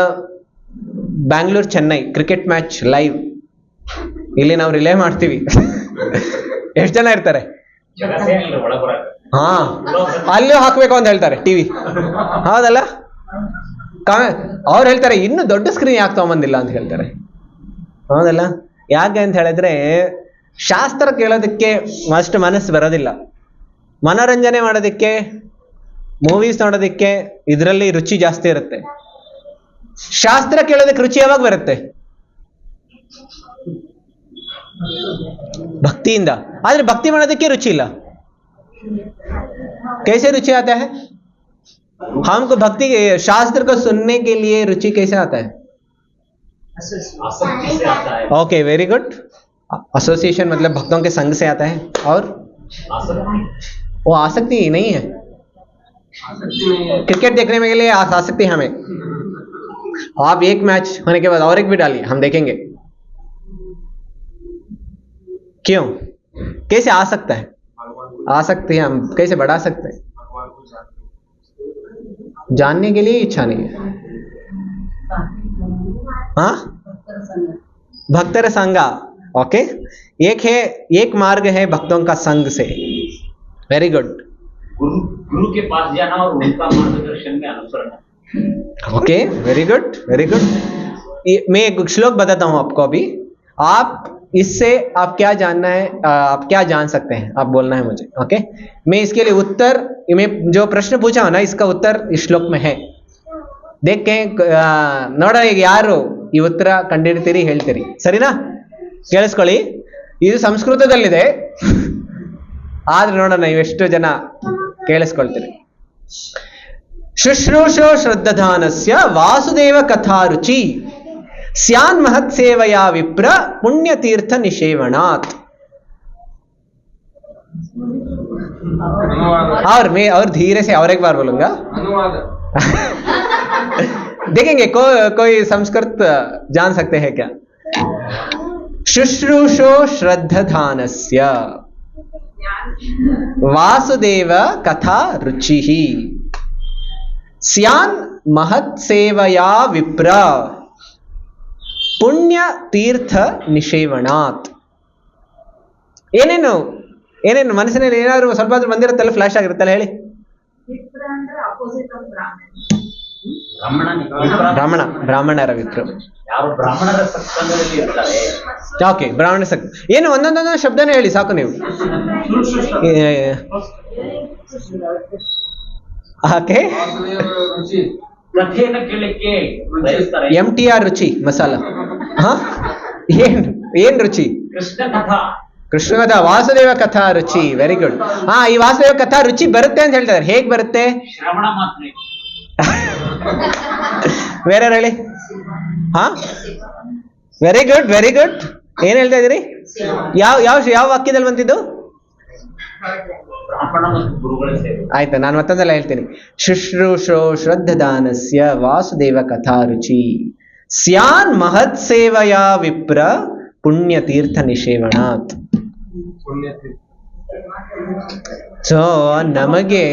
Bangalore Chennai cricket match live ಇಲ್ಲಿ ನಾವು ರಿಲೇ ಮಾಡ್ತೀವಿ. ಎಷ್ಟು ಜನ ಇರ್ತಾರೆ? ಹಾ, ಅಲ್ಲೂ ಹಾಕ್ಬೇಕು ಅಂತ ಹೇಳ್ತಾರೆ ಟಿವಿ, ಹೌದಲ್ಲ? ಅವ್ರು ಹೇಳ್ತಾರೆ ಇನ್ನು ದೊಡ್ಡ ಸ್ಕ್ರೀನ್ ಯಾಕೆ ತಗೊಂಬಂದಿಲ್ಲ ಅಂತ ಹೇಳ್ತಾರೆ, ಹೌದಲ್ಲ? ಯಾಕೆ ಅಂತ ಹೇಳಿದ್ರೆ ಶಾಸ್ತ್ರ ಕೇಳೋದಕ್ಕೆ ಅಷ್ಟು ಮನಸ್ಸು ಬರೋದಿಲ್ಲ. ಮನೋರಂಜನೆ ಮಾಡೋದಕ್ಕೆ, ಮೂವೀಸ್ ನೋಡೋದಕ್ಕೆ ಇದರಲ್ಲಿ ರುಚಿ ಜಾಸ್ತಿ ಇರುತ್ತೆ. ಶಾಸ್ತ್ರ ಕೇಳೋದಕ್ಕೆ ರುಚಿ ಯಾವಾಗ ಬರುತ್ತೆ? ಭಕ್ತಿಯಿಂದ. ಆದ್ರೆ ಭಕ್ತಿ ಮಾಡೋದಕ್ಕೆ ರುಚಿ ಇಲ್ಲ. कैसे रुचि आता है? हमको भक्ति शास्त्र को सुनने के लिए रुचि कैसे आता है? Okay, very good. एसोसिएशन मतलब भक्तों के संग से आता है. और वो आसक्ति नहीं है. क्रिकेट देखने के लिए आसक्ति हमें. आप एक मैच होने के बाद और एक भी डालिए, हम देखेंगे. क्यों? कैसे आ सकता है? आ सकते हैं हम कैसे बढ़ा सकते हैं? जानने के लिए इच्छा नहीं है. हाँ, भक्तर संगा. ओके, एक मार्ग है भक्तों का संग से. Very good. गुरु के पास जाना और उनका मार्गदर्शन में अनुसरण. Okay, very good, very good. मैं एक श्लोक बताता हूं आपको अभी. आप इससे आप क्या जानना है, आप क्या जान सकते हैं, आप बोलना है मुझे. ओके, मैं इसके लिए उत्तर, मैं जो प्रश्न पूछा हूं ना, इसका उत्तर इस श्लोक में है. देख के ನೋಡ, ಈಗ ಯಾರು ಈ ಉತ್ತರ ಕಂಡಿಡ್ತೀರಿ ಹೇಳ್ತೀರಿ, ಸರಿನಾ? ಕೇಳಿಸ್ಕೊಳ್ಳಿ, ಇದು ಸಂಸ್ಕೃತದಲ್ಲಿದೆ. ಆದ್ರೆ ನೋಡೋಣ ನೀವು ಎಷ್ಟು ಜನ ಕೇಳಿಸ್ಕೊಳ್ತೀರಿ. ಶುಶ್ರೂಷೋ ಶ್ರದ್ಧಾನಸ್ಯ ವಾಸುದೇವ ಕಥಾ ರುಚಿ स्यान् महत् सेवया विप्र पुण्य तीर्थ निषेवणात्. और धीरे से और एक बार बोलूंगा. देखेंगे कोई संस्कृत जान सकते हैं क्या? शुश्रूषो श्रद्धानस्य वासुदेव कथा रुचिः स्यान् महत् सेवया विप्र ಪುಣ್ಯ ತೀರ್ಥ ನಿಷೇವಣಾತ್. ಏನೇನು ಮನಸ್ಸಿನಲ್ಲಿ ಏನಾದ್ರು ಸ್ವಲ್ಪ ಬಂದಿರುತ್ತಲ್ಲ, ಫ್ಲಾಶ್ ಆಗಿರುತ್ತಲ್ಲ, ಹೇಳಿ. ಬ್ರಾಹ್ಮಣರ ವಿಪ್ರ. ಓಕೆ, ಬ್ರಾಹ್ಮಣ ಸಕ್. ಏನು ಒಂದೊಂದೊಂದು ಶಬ್ದನೇ ಹೇಳಿ ಸಾಕು ನೀವು. ಓಕೆ, MTR ರುಚಿ ಮಸಾಲ. ಏನ್ ರುಚಿ? ಕೃಷ್ಣ ಕಥಾ, ವಾಸುದೇವ ಕಥಾ ರುಚಿ. Very good. ಈ ವಾಸುದೇವ ಕಥಾ ರುಚಿ ಬರುತ್ತೆ ಅಂತ ಹೇಳ್ತಾರೆ. ಹೇಗ್ ಬರುತ್ತೆ? ಬೇರೆ ಹೇಳಿ. Very good, very good. ಏನ್ ಹೇಳ್ತಾ ಇದೀರಿ? ಯಾವ ವಾಕ್ಯದಲ್ಲಿ ಬಂತಿದ್ದು? ಆಯ್ತಾ, ನಾನು ಮತ್ತೊಂದೆಲ್ಲ ಹೇಳ್ತೀನಿ. ಶುಶ್ರೂಷೋ ಶ್ರದ್ಧಾನಸ್ಯ ವಾಸುದೇವ ಕಥಾ ರುಚಿ ಸ್ಯಾನ್ ಮಹತ್ ಸೇವಯಾ ವಿಪ್ರ ಪುಣ್ಯ ತೀರ್ಥ ನಿಷೇವಣಾತ್. ಸೊ ನಮಗೆ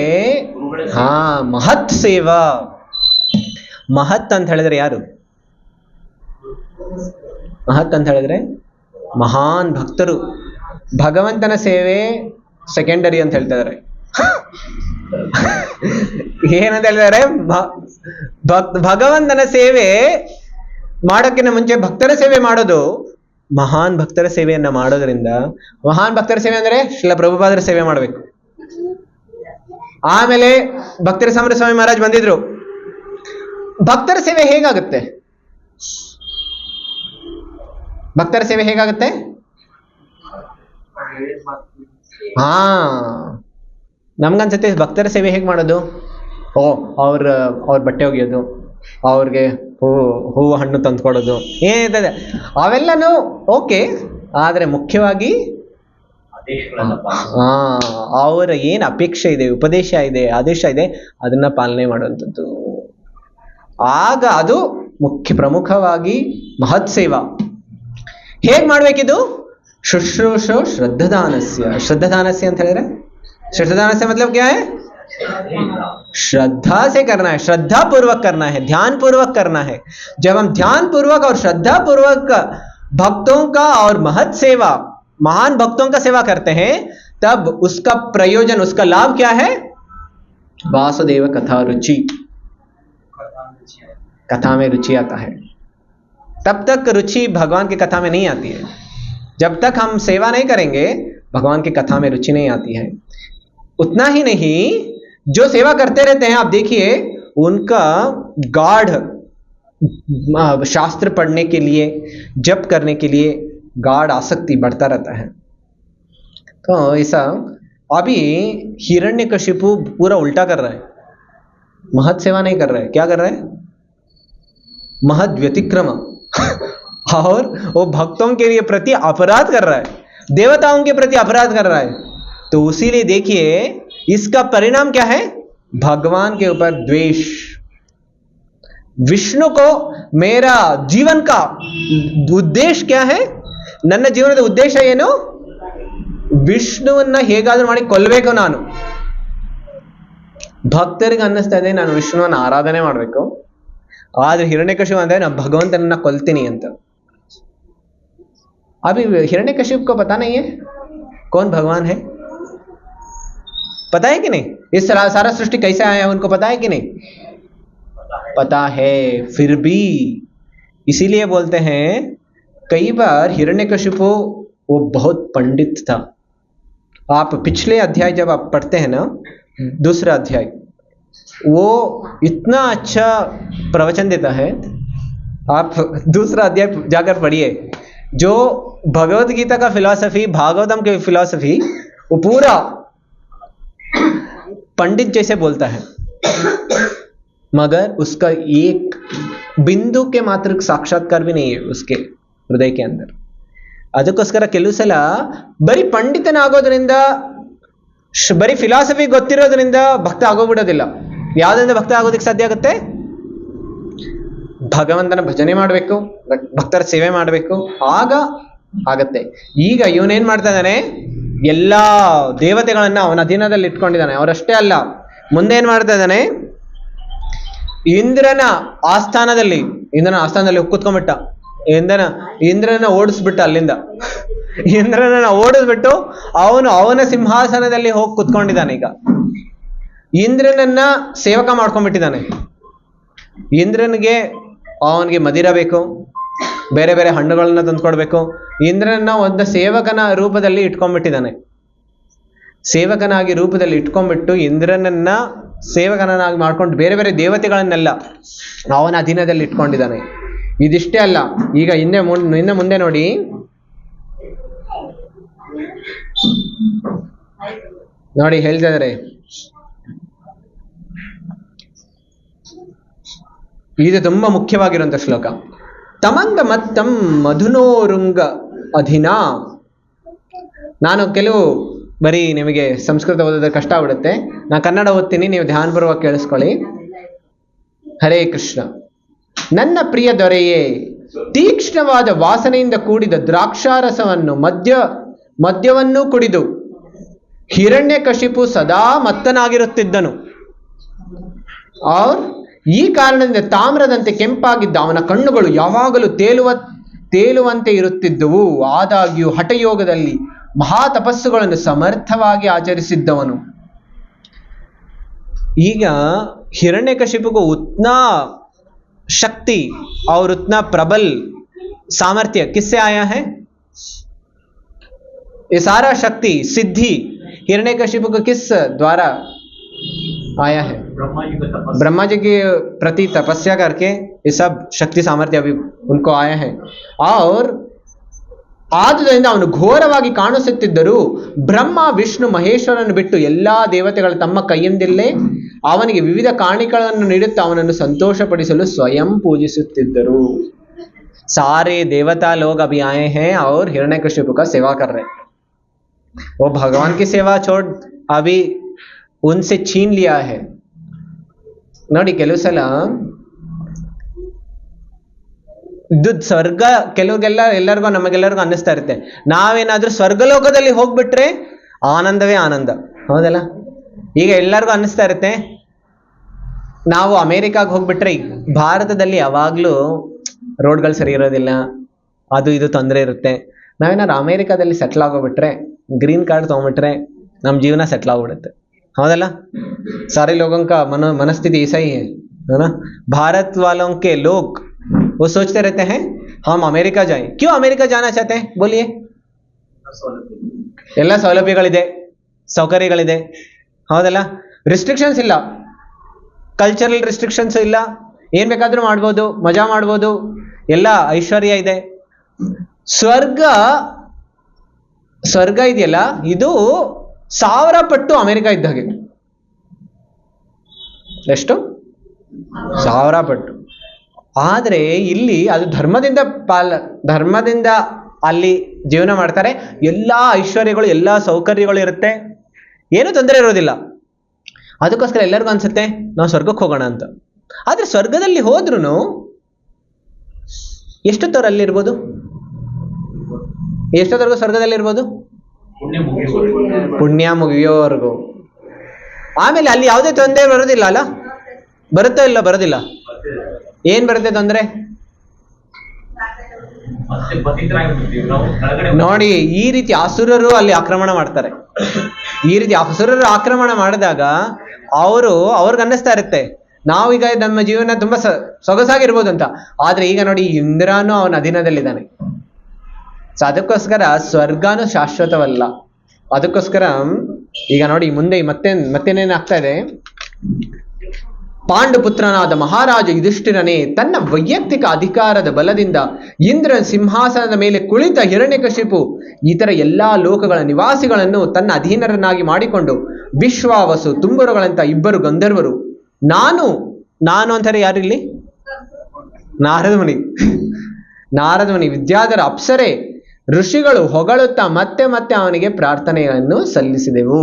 ಮಹತ್ ಸೇವಾ. ಮಹತ್ ಅಂತ ಹೇಳಿದ್ರೆ ಯಾರು? ಮಹತ್ ಅಂತ ಹೇಳಿದ್ರೆ ಮಹಾನ್ ಭಕ್ತರು. ಭಗವಂತನ ಸೇವೆ ಸೆಕೆಂಡರಿ ಅಂತ ಹೇಳ್ತಾ ಇದಾರೆ. ಏನಂತ ಹೇಳಿದಾರೆ? ಭಗವಂತನ ಸೇವೆ ಮಾಡೋಕ್ಕಿಂತ ಮುಂಚೆ ಭಕ್ತರ ಸೇವೆ ಮಾಡೋದು ಮಹಾನ್ ಭಕ್ತರ ಸೇವೆಯನ್ನ ಮಾಡೋದ್ರಿಂದ, ಮಹಾನ್ ಭಕ್ತರ ಸೇವೆ ಅಂದ್ರೆ ಶ್ರೀಲ ಪ್ರಭುಪಾದರ ಸೇವೆ ಮಾಡಬೇಕು. ಆಮೇಲೆ ಭಕ್ತರ ಸಮರ ಸ್ವಾಮಿ ಮಹಾರಾಜ್ ಬಂದಿದ್ರು. ಭಕ್ತರ ಸೇವೆ ಹೇಗಾಗುತ್ತೆ? ಭಕ್ತರ ಸೇವೆ ಹೇಗಾಗುತ್ತೆ? ಹಾ, ನಮ್ಗನ್ಸುತ್ತೆ ಭಕ್ತರ ಸೇವೆ ಹೇಗೆ ಮಾಡೋದು? ಅವ್ರ ಬಟ್ಟೆ ಒಗೆಯೋದು, ಅವ್ರಿಗೆ ಹೂವು ಹಣ್ಣು ತಂದ್ಕೊಡೋದು, ಏನಿದೆ ಅವೆಲ್ಲನೂ ಓಕೆ. ಆದ್ರೆ ಮುಖ್ಯವಾಗಿ ಅವರ ಏನ್ ಅಪೇಕ್ಷೆ ಇದೆ, ಉಪದೇಶ ಇದೆ, ಆದೇಶ ಇದೆ, ಅದನ್ನ ಪಾಲನೆ ಮಾಡುವಂಥದ್ದು. ಆಗ ಅದು ಪ್ರಮುಖವಾಗಿ ಮಹತ್ ಸೇವಾ. ಹೇಗ್ ಮಾಡ್ಬೇಕಿದು? ಶುಶ್ರೂಷೋ ಶ್ರದ್ಧಾದಾನಸ್ಯ. ಶ್ರದ್ಧಾದಾನಸ್ಯ ಅಂತ ಹೇಳಿದ್ರೆ, श्रद्धादान से मतलब क्या है? श्रद्धा से करना है, श्रद्धा पूर्वक करना है, ध्यान पूर्वक करना है. जब हम ध्यान पूर्वक और श्रद्धा पूर्वक भक्तों का और महत सेवा, महान भक्तों का सेवा करते हैं, तब उसका प्रयोजन, उसका लाभ क्या है? वासुदेव कथा रुचि, कथा में रुचि आता है. तब तक रुचि भगवान की कथा में नहीं आती है. जब तक हम सेवा नहीं करेंगे, भगवान की कथा में रुचि नहीं आती है. उतना ही नहीं, जो सेवा करते रहते हैं, आप देखिए उनका गाढ़ शास्त्र पढ़ने के लिए, जप करने के लिए गाढ़ आसक्ति बढ़ता रहता है. तो ऐसा अभी हिरण्यकशिपु पूरा उल्टा कर रहा है, महत सेवा नहीं कर रहा है. क्या कर रहा है? महद व्यतिक्रम और वो भक्तों के लिए प्रति अपराध कर रहा है, देवताओं के प्रति अपराध कर रहा है. तो उसीलिए देखिए इसका परिणाम क्या है? भगवान के ऊपर द्वेष. विष्णु को मेरा जीवन का उद्देश्य क्या है? ನನ್ನ ಜೀವನದ ಉದ್ದೇಶ ಏನು? ವಿಷ್ಣುವನ್ನ ಹೇಗಾದ್ರೂ ಮಾಡಿ ಕೊಲ್ಲಬೇಕು ನಾನು. ಭಕ್ತರಿಗೆ ಅನ್ನಿಸ್ತಾ ಇದೆ ನಾನು ವಿಷ್ಣುವನ್ನ ಆರಾಧನೆ ಮಾಡಬೇಕು, ಆದ್ರೆ ಹಿರಣ್ಯಕಶಿಪು ಅಂದ್ರೆ ನಾನು ಭಗವಂತನನ್ನ ಕೊಲ್ತೀನಿ ಅಂತ. अभी हिरण्यकशिपु को पता नहीं है कौन भगवान है? पता है कि नहीं? इस सारा सृष्टि कैसे आया है उनको पता है कि नहीं? पता है. फिर भी इसीलिए बोलते हैं कई बार हिरण्यकशिपु वो बहुत पंडित था. आप पिछले अध्याय जब आप पढ़ते हैं ना, दूसरा अध्याय, वो इतना अच्छा प्रवचन देता है. आप दूसरा अध्याय जाकर पढ़िए. जो भगवत गीता का फिलॉसफी, भागवतम की फिलॉसफी, वो पूरा पंडित जैसे बोलता है, मगर उसका एक बिंदु के मात्र साक्षात्कार भी नहीं है उसके हृदय के अंदर. ಅದಕ್ಕೋಸ್ಕರ ಕೆಲವು ಸಲ ಬರೀ ಪಂಡಿತನಾಗೋದ್ರಿಂದ, ಬರೀ ಫಿಲಾಸಫಿ ಗೊತ್ತಿರೋದ್ರಿಂದ ಭಕ್ತ ಆಗೋಗ್ಬಿಡೋದಿಲ್ಲ. ಯಾವ್ದ್ರಿಂದ ಭಕ್ತ ಆಗೋದಕ್ಕೆ ಸಾಧ್ಯ ಆಗುತ್ತೆ? ಭಗವಂತನ ಭಜನೆ ಮಾಡಬೇಕು, ಭಕ್ತರ ಸೇವೆ ಮಾಡಬೇಕು, ಆಗ ಆಗತ್ತೆ. ಈಗ ಇವನೇನ್ ಮಾಡ್ತಾ ಇದ್ದಾನೆ? ಎಲ್ಲಾ ದೇವತೆಗಳನ್ನ ಅವನ ಅಧೀನದಲ್ಲಿ ಇಟ್ಕೊಂಡಿದ್ದಾನೆ. ಅವರಷ್ಟೇ ಅಲ್ಲ, ಮುಂದೆ ಏನ್ ಮಾಡ್ತಾ ಇದ್ದಾನೆ? ಇಂದ್ರನ ಆಸ್ಥಾನದಲ್ಲಿ ಕುತ್ಕೊಂಡ್ಬಿಟ್ಟ. ಇಂದ್ರನ ಓಡಿಸ್ಬಿಟ್ಟ ಅಲ್ಲಿಂದ. ಇಂದ್ರನ ಓಡಿಸ್ಬಿಟ್ಟು ಅವನ ಸಿಂಹಾಸನದಲ್ಲಿ ಹೋಗಿ ಕುತ್ಕೊಂಡಿದ್ದಾನೆ. ಈಗ ಇಂದ್ರನನ್ನ ಸೇವಕ ಮಾಡ್ಕೊಂಡ್ಬಿಟ್ಟಿದ್ದಾನೆ. ಇಂದ್ರನಿಗೆ ಅವನಿಗೆ ಮದಿರ ಬೇಕು, ಬೇರೆ ಬೇರೆ ಹಣ್ಣುಗಳನ್ನ ತಂದ್ಕೊಡ್ಬೇಕು. ಇಂದ್ರನನ್ನ ಒಂದು ಸೇವಕನ ರೂಪದಲ್ಲಿ ಇಟ್ಕೊಂಡ್ಬಿಟ್ಟಿದ್ದಾನೆ. ಸೇವಕನಾಗಿ ರೂಪದಲ್ಲಿ ಇಟ್ಕೊಂಡ್ಬಿಟ್ಟು ಇಂದ್ರನನ್ನ ಸೇವಕನಾಗಿ ಮಾಡ್ಕೊಂಡು ಬೇರೆ ಬೇರೆ ದೇವತೆಗಳನ್ನೆಲ್ಲ ಅವನ ಅಧೀನದಲ್ಲಿ ಇಟ್ಕೊಂಡಿದ್ದಾನೆ. ಇದಿಷ್ಟೇ ಅಲ್ಲ, ಈಗ ಇನ್ನು ಮುಂದೆ ನೋಡಿ, ಹೇಳ್ತಾ ಇದಾರೆ, ಇದು ತುಂಬಾ ಮುಖ್ಯವಾಗಿರುವಂತ ಶ್ಲೋಕ. ತಮಂಗ ಮತ್ತಂ ಮಧುನೋರುಂಗ ಅಧಿನ. ನಾನು ಕೆಲವು ಬರೀ ನಿಮಗೆ ಸಂಸ್ಕೃತ ಓದೋದಕ್ಕೆ ಕಷ್ಟ ಆಗ್ಬಿಡುತ್ತೆ, ನಾನು ಕನ್ನಡ ಓದ್ತೀನಿ, ನೀವು ಧ್ಯಾನಪೂರ್ವಕ ಕೇಳಿಸ್ಕೊಳ್ಳಿ. ಹರೇ ಕೃಷ್ಣ. ನನ್ನ ಪ್ರಿಯ ದೊರೆಯೇ, ತೀಕ್ಷ್ಣವಾದ ವಾಸನೆಯಿಂದ ಕೂಡಿದ ದ್ರಾಕ್ಷಾರಸವನ್ನು ಮದ್ಯವನ್ನು ಕುಡಿದು ಹಿರಣ್ಯಕಶಿಪು ಸದಾ ಮತ್ತನಾಗಿರುತ್ತಿದ್ದನು. ಈ ಕಾರಣದಿಂದ ತಾಮ್ರದಂತೆ ಕೆಂಪಾಗಿದ್ದ ಅವನ ಕಣ್ಣುಗಳು ಯಾವಾಗಲೂ ತೇಲುವಂತೆ ಇರುತ್ತಿದ್ದವು. ಆದಾಗ್ಯೂ ಹಠಯೋಗದಲ್ಲಿ ಮಹಾ ತಪಸ್ಸುಗಳನ್ನು ಸಮರ್ಥವಾಗಿ ಆಚರಿಸಿದ್ದವನು. ಈಗ हिरण्यकशिपु को उतना शक्ति और उतना प्रबल सामर्थ्य किससे आया है? ये सारा शक्ति सिद्धि हिरण्यकशिपु को किस द्वारा आया है? ब्रह्मा जी का तपस्या, ब्रह्मा जी के प्रति तपस्या करके ये सब शक्ति सामर्थ्य अभी उनको आया है. और ಆದುದರಿಂದ ಅವನು ಘೋರವಾಗಿ ಕಾಣಿಸುತ್ತಿದ್ದರೂ ಬ್ರಹ್ಮ ವಿಷ್ಣು ಮಹೇಶ್ವರನ್ನು ಬಿಟ್ಟು ಎಲ್ಲಾ ದೇವತೆಗಳು ತಮ್ಮ ಕೈಯಿಂದಲೇ ಅವನಿಗೆ ವಿವಿಧ ಕಾಣಿಕೆಗಳನ್ನು ನೀಡುತ್ತಾ ಅವನನ್ನು ಸಂತೋಷಪಡಿಸಲು ಸ್ವಯಂ ಪೂಜಿಸುತ್ತಿದ್ದರು. सारे देवता लोग अभी आए हैं और हिरण्यकशिपु का सेवा कर रहे हैं. वो भगवान की सेवा छोड़ अभी उनसे छीन लिया है. ನೋಡಿ ಕೆಲವು ಸಲ ಇದು ಸ್ವರ್ಗ ಕೆಲವ್ರಿಗೆಲ್ಲ ಎಲ್ಲರಿಗೂ ನಮಗೆಲ್ಲರಿಗೂ ಅನ್ನಿಸ್ತಾ ಇರುತ್ತೆ, ನಾವೇನಾದ್ರೂ ಸ್ವರ್ಗಲೋಕದಲ್ಲಿ ಹೋಗ್ಬಿಟ್ರೆ ಆನಂದವೇ ಆನಂದ, ಹೌದಲ್ಲ? ಈಗ ಎಲ್ಲರಿಗೂ ಅನ್ನಿಸ್ತಾ ಇರುತ್ತೆ ನಾವು ಅಮೇರಿಕಾಗೆ ಹೋಗ್ಬಿಟ್ರೆ ಭಾರತದಲ್ಲಿ ಯಾವಾಗ್ಲೂ ರೋಡ್ಗಳು ಸರಿ ಇರೋದಿಲ್ಲ, ಅದು ಇದು ತೊಂದರೆ ಇರುತ್ತೆ. ನಾವೇನಾದ್ರು ಅಮೇರಿಕಾದಲ್ಲಿ ಸೆಟ್ಲ್ ಆಗೋಗ್ಬಿಟ್ರೆ, ಗ್ರೀನ್ ಕಾರ್ಡ್ ತೊಗೊಂಬಿಟ್ರೆ ನಮ್ಮ ಜೀವನ ಸೆಟ್ಲ್ ಆಗ್ಬಿಡುತ್ತೆ, ಹೌದಲ್ಲ? सारे लोगों का मनस्थिति ऐसा ही है ना? भारत वालों के लोग वो सोचते रहते हैं हम अमेरिका जाएं. क्यों अमेरिका जाना चाहते हैं बोलिए? ಎಲ್ಲ ಸೌಲಭ್ಯಗಳಿದೆ, ಸೌಕರ್ಯಗಳಿದೆ, ಹೌದಲ್ಲ? ರಿಸ್ಟ್ರಿಕ್ಷನ್ಸ್ ಇಲ್ಲ, ಕಲ್ಚರಲ್ ರಿಸ್ಟ್ರಿಕ್ಷನ್ಸ್ ಇಲ್ಲ, ಏನ್ ಬೇಕಾದ್ರೂ ಮಾಡ್ಬೋದು, ಮಜಾ ಮಾಡ್ಬೋದು, ಎಲ್ಲ ಐಶ್ವರ್ಯ ಇದೆ. ಸ್ವರ್ಗ ಇದೆಯಲ್ಲ, ಇದು 1000 ಪಟ್ಟು ಅಮೆರಿಕ ಇದ್ದ ಹಾಗೆ. ಎಷ್ಟು? 1000 ಪಟ್ಟು. ಆದ್ರೆ ಇಲ್ಲಿ ಅದು ಧರ್ಮದಿಂದ ಅಲ್ಲಿ ಜೀವನ ಮಾಡ್ತಾರೆ, ಎಲ್ಲಾ ಐಶ್ವರ್ಯಗಳು ಎಲ್ಲಾ ಸೌಕರ್ಯಗಳು ಇರುತ್ತೆ, ಏನೂ ತೊಂದರೆ ಇರೋದಿಲ್ಲ. ಅದಕ್ಕೋಸ್ಕರ ಎಲ್ಲರಿಗೂ ಅನ್ಸುತ್ತೆ ನಾವು ಸ್ವರ್ಗಕ್ಕೆ ಹೋಗೋಣ ಅಂತ. ಆದ್ರೆ ಸ್ವರ್ಗದಲ್ಲಿ ಹೋದ್ರೂ ಎಷ್ಟೊತ್ತವ್ರು ಅಲ್ಲಿರ್ಬೋದು? ಎಷ್ಟೊತ್ತವರೆಗೂ ಸ್ವರ್ಗದಲ್ಲಿ ಇರ್ಬೋದು? ಪುಣ್ಯ ಮುಗಿಯೋವರೆಗೂ. ಆಮೇಲೆ ಅಲ್ಲಿ ಯಾವುದೇ ತೊಂದರೆ ಬರೋದಿಲ್ಲ ಅಲ್ಲ? ಬರುತ್ತೋ ಇಲ್ಲ? ಬರೋದಿಲ್ಲ. ಏನ್ ಬರುತ್ತೆ ತೊಂದರೆ? ನೋಡಿ, ಈ ರೀತಿ ಅಸುರರು ಅಲ್ಲಿ ಆಕ್ರಮಣ ಮಾಡ್ತಾರೆ. ಈ ರೀತಿ ಅಸುರರು ಆಕ್ರಮಣ ಮಾಡಿದಾಗ ಅವ್ರಿಗೆ ಅನ್ನಿಸ್ತಾ ಇರುತ್ತೆ ನಾವೀಗ ನಮ್ಮ ಜೀವನ ತುಂಬಾ ಸೊಗಸಾಗಿರ್ಬೋದು ಅಂತ. ಆದ್ರೆ ಈಗ ನೋಡಿ, ಇಂದ್ರನು ಅವನ ಅಧೀನದಲ್ಲಿದ್ದಾನೆ. ಸೊ ಅದಕ್ಕೋಸ್ಕರ ಸ್ವರ್ಗನೂ ಶಾಶ್ವತವಲ್ಲ. ಅದಕ್ಕೋಸ್ಕರ ಈಗ ನೋಡಿ ಮುಂದೆ ಮತ್ತೇನೇನಾಗ್ತಾ ಇದೆ, ಪಾಂಡುಪುತ್ರನಾದ ಮಹಾರಾಜ ಯುಧಿಷ್ಠಿರನೇ ತನ್ನ ವೈಯಕ್ತಿಕ ಅಧಿಕಾರದ ಬಲದಿಂದ ಇಂದ್ರನ ಸಿಂಹಾಸನದ ಮೇಲೆ ಕುಳಿತ ಹಿರಣ್ಯಕಶಿಪು ಇತರ ಎಲ್ಲಾ ಲೋಕಗಳ ನಿವಾಸಿಗಳನ್ನು ತನ್ನ ಅಧೀನರನ್ನಾಗಿ ಮಾಡಿಕೊಂಡು ವಿಶ್ವಾವಸು ತುಂಬುರುಗಳಂತ 2 ಗಂಧರ್ವರು, ನಾನು ಅಂತಾರೆ ಯಾರು ಇಲ್ಲಿ? ನಾರದ ಮುನಿ, ವಿದ್ಯಾಧರ, ಅಪ್ಸರೆ, ಋಷಿಗಳು ಹೊಗಳುತ್ತಾ ಮತ್ತೆ ಮತ್ತೆ ಅವನಿಗೆ ಪ್ರಾರ್ಥನೆಯನ್ನು ಸಲ್ಲಿಸಿದೆವು.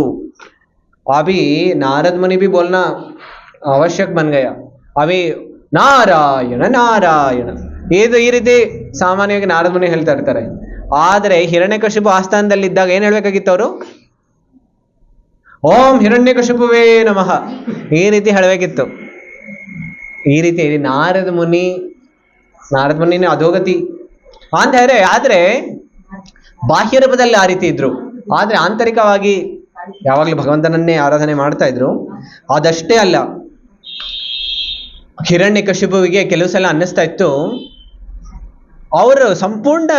ಅಭಿ ನಾರದ ಮುನಿ ಬಿ ಬೋಲ್ನಾ ಅವಶ್ಯಕ ಬನ್ ಗಯಾ. ಅಭಿ ನಾರಾಯಣ ನಾರಾಯಣ ಇದು ಈ ರೀತಿ ಸಾಮಾನ್ಯವಾಗಿ ನಾರದ ಮುನಿ ಹೇಳ್ತಾ ಇರ್ತಾರೆ. ಆದ್ರೆ ಹಿರಣ್ಯಕಶಿಪು ಆಸ್ಥಾನದಲ್ಲಿದ್ದಾಗ ಏನ್ ಹೇಳ್ಬೇಕಾಗಿತ್ತು ಅವರು? ಓಂ ಹಿರಣ್ಯಕಶಿಪುವೇ ನಮಃ ಈ ರೀತಿ ಹೇಳಬೇಕಿತ್ತು. ಈ ರೀತಿ ನಾರದ ಮುನಿನ ಅಧೋಗತಿ ಅಂತಾರೆ. ಆದ್ರೆ ಬಾಹ್ಯ ರೂಪದಲ್ಲಿ ಆ ರೀತಿ ಇದ್ರು, ಆದ್ರೆ ಆಂತರಿಕವಾಗಿ ಯಾವಾಗ್ಲೂ ಭಗವಂತನನ್ನೇ ಆರಾಧನೆ ಮಾಡ್ತಾ ಇದ್ರು. ಅದಷ್ಟೇ ಅಲ್ಲ, ಹಿರಣ್ಯಕಶಿಪುವಿಗೆ ಕೆಲವು ಸಲ ಅನ್ನಿಸ್ತಾ ಇತ್ತು ಅವರು ಸಂಪೂರ್ಣ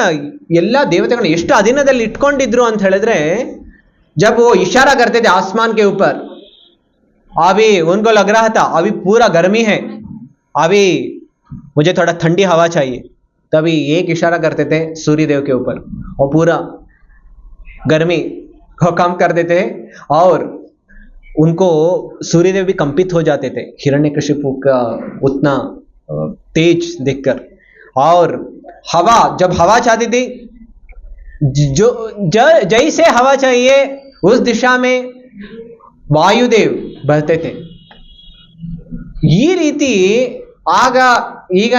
ಎಲ್ಲಾ ದೇವತೆಗಳನ್ನ ಎಷ್ಟು ಅಧೀನದಲ್ಲಿ ಇಟ್ಕೊಂಡಿದ್ರು ಅಂತ ಹೇಳಿದ್ರೆ, जब वो इशारा करते थे आसमान के ऊपर, अभी उनको लग रहा था अभी पूरा गर्मी है, अभी मुझे थोड़ा ठंडी हवा चाहिए, तभी एक इशारा करते थे सूर्यदेव के ऊपर और पूरा गर्मी को कम कर देते और उनको सूर्यदेव भी कंपित हो जाते थे हिरण्यकशिपु का उतना तेज देखकर. और हवा, जब हवा चाहती थी, जो जैसे हवा चाहिए उस दिशा में वायुदेव बहते थे. ಈ ರೀತಿ ಈಗ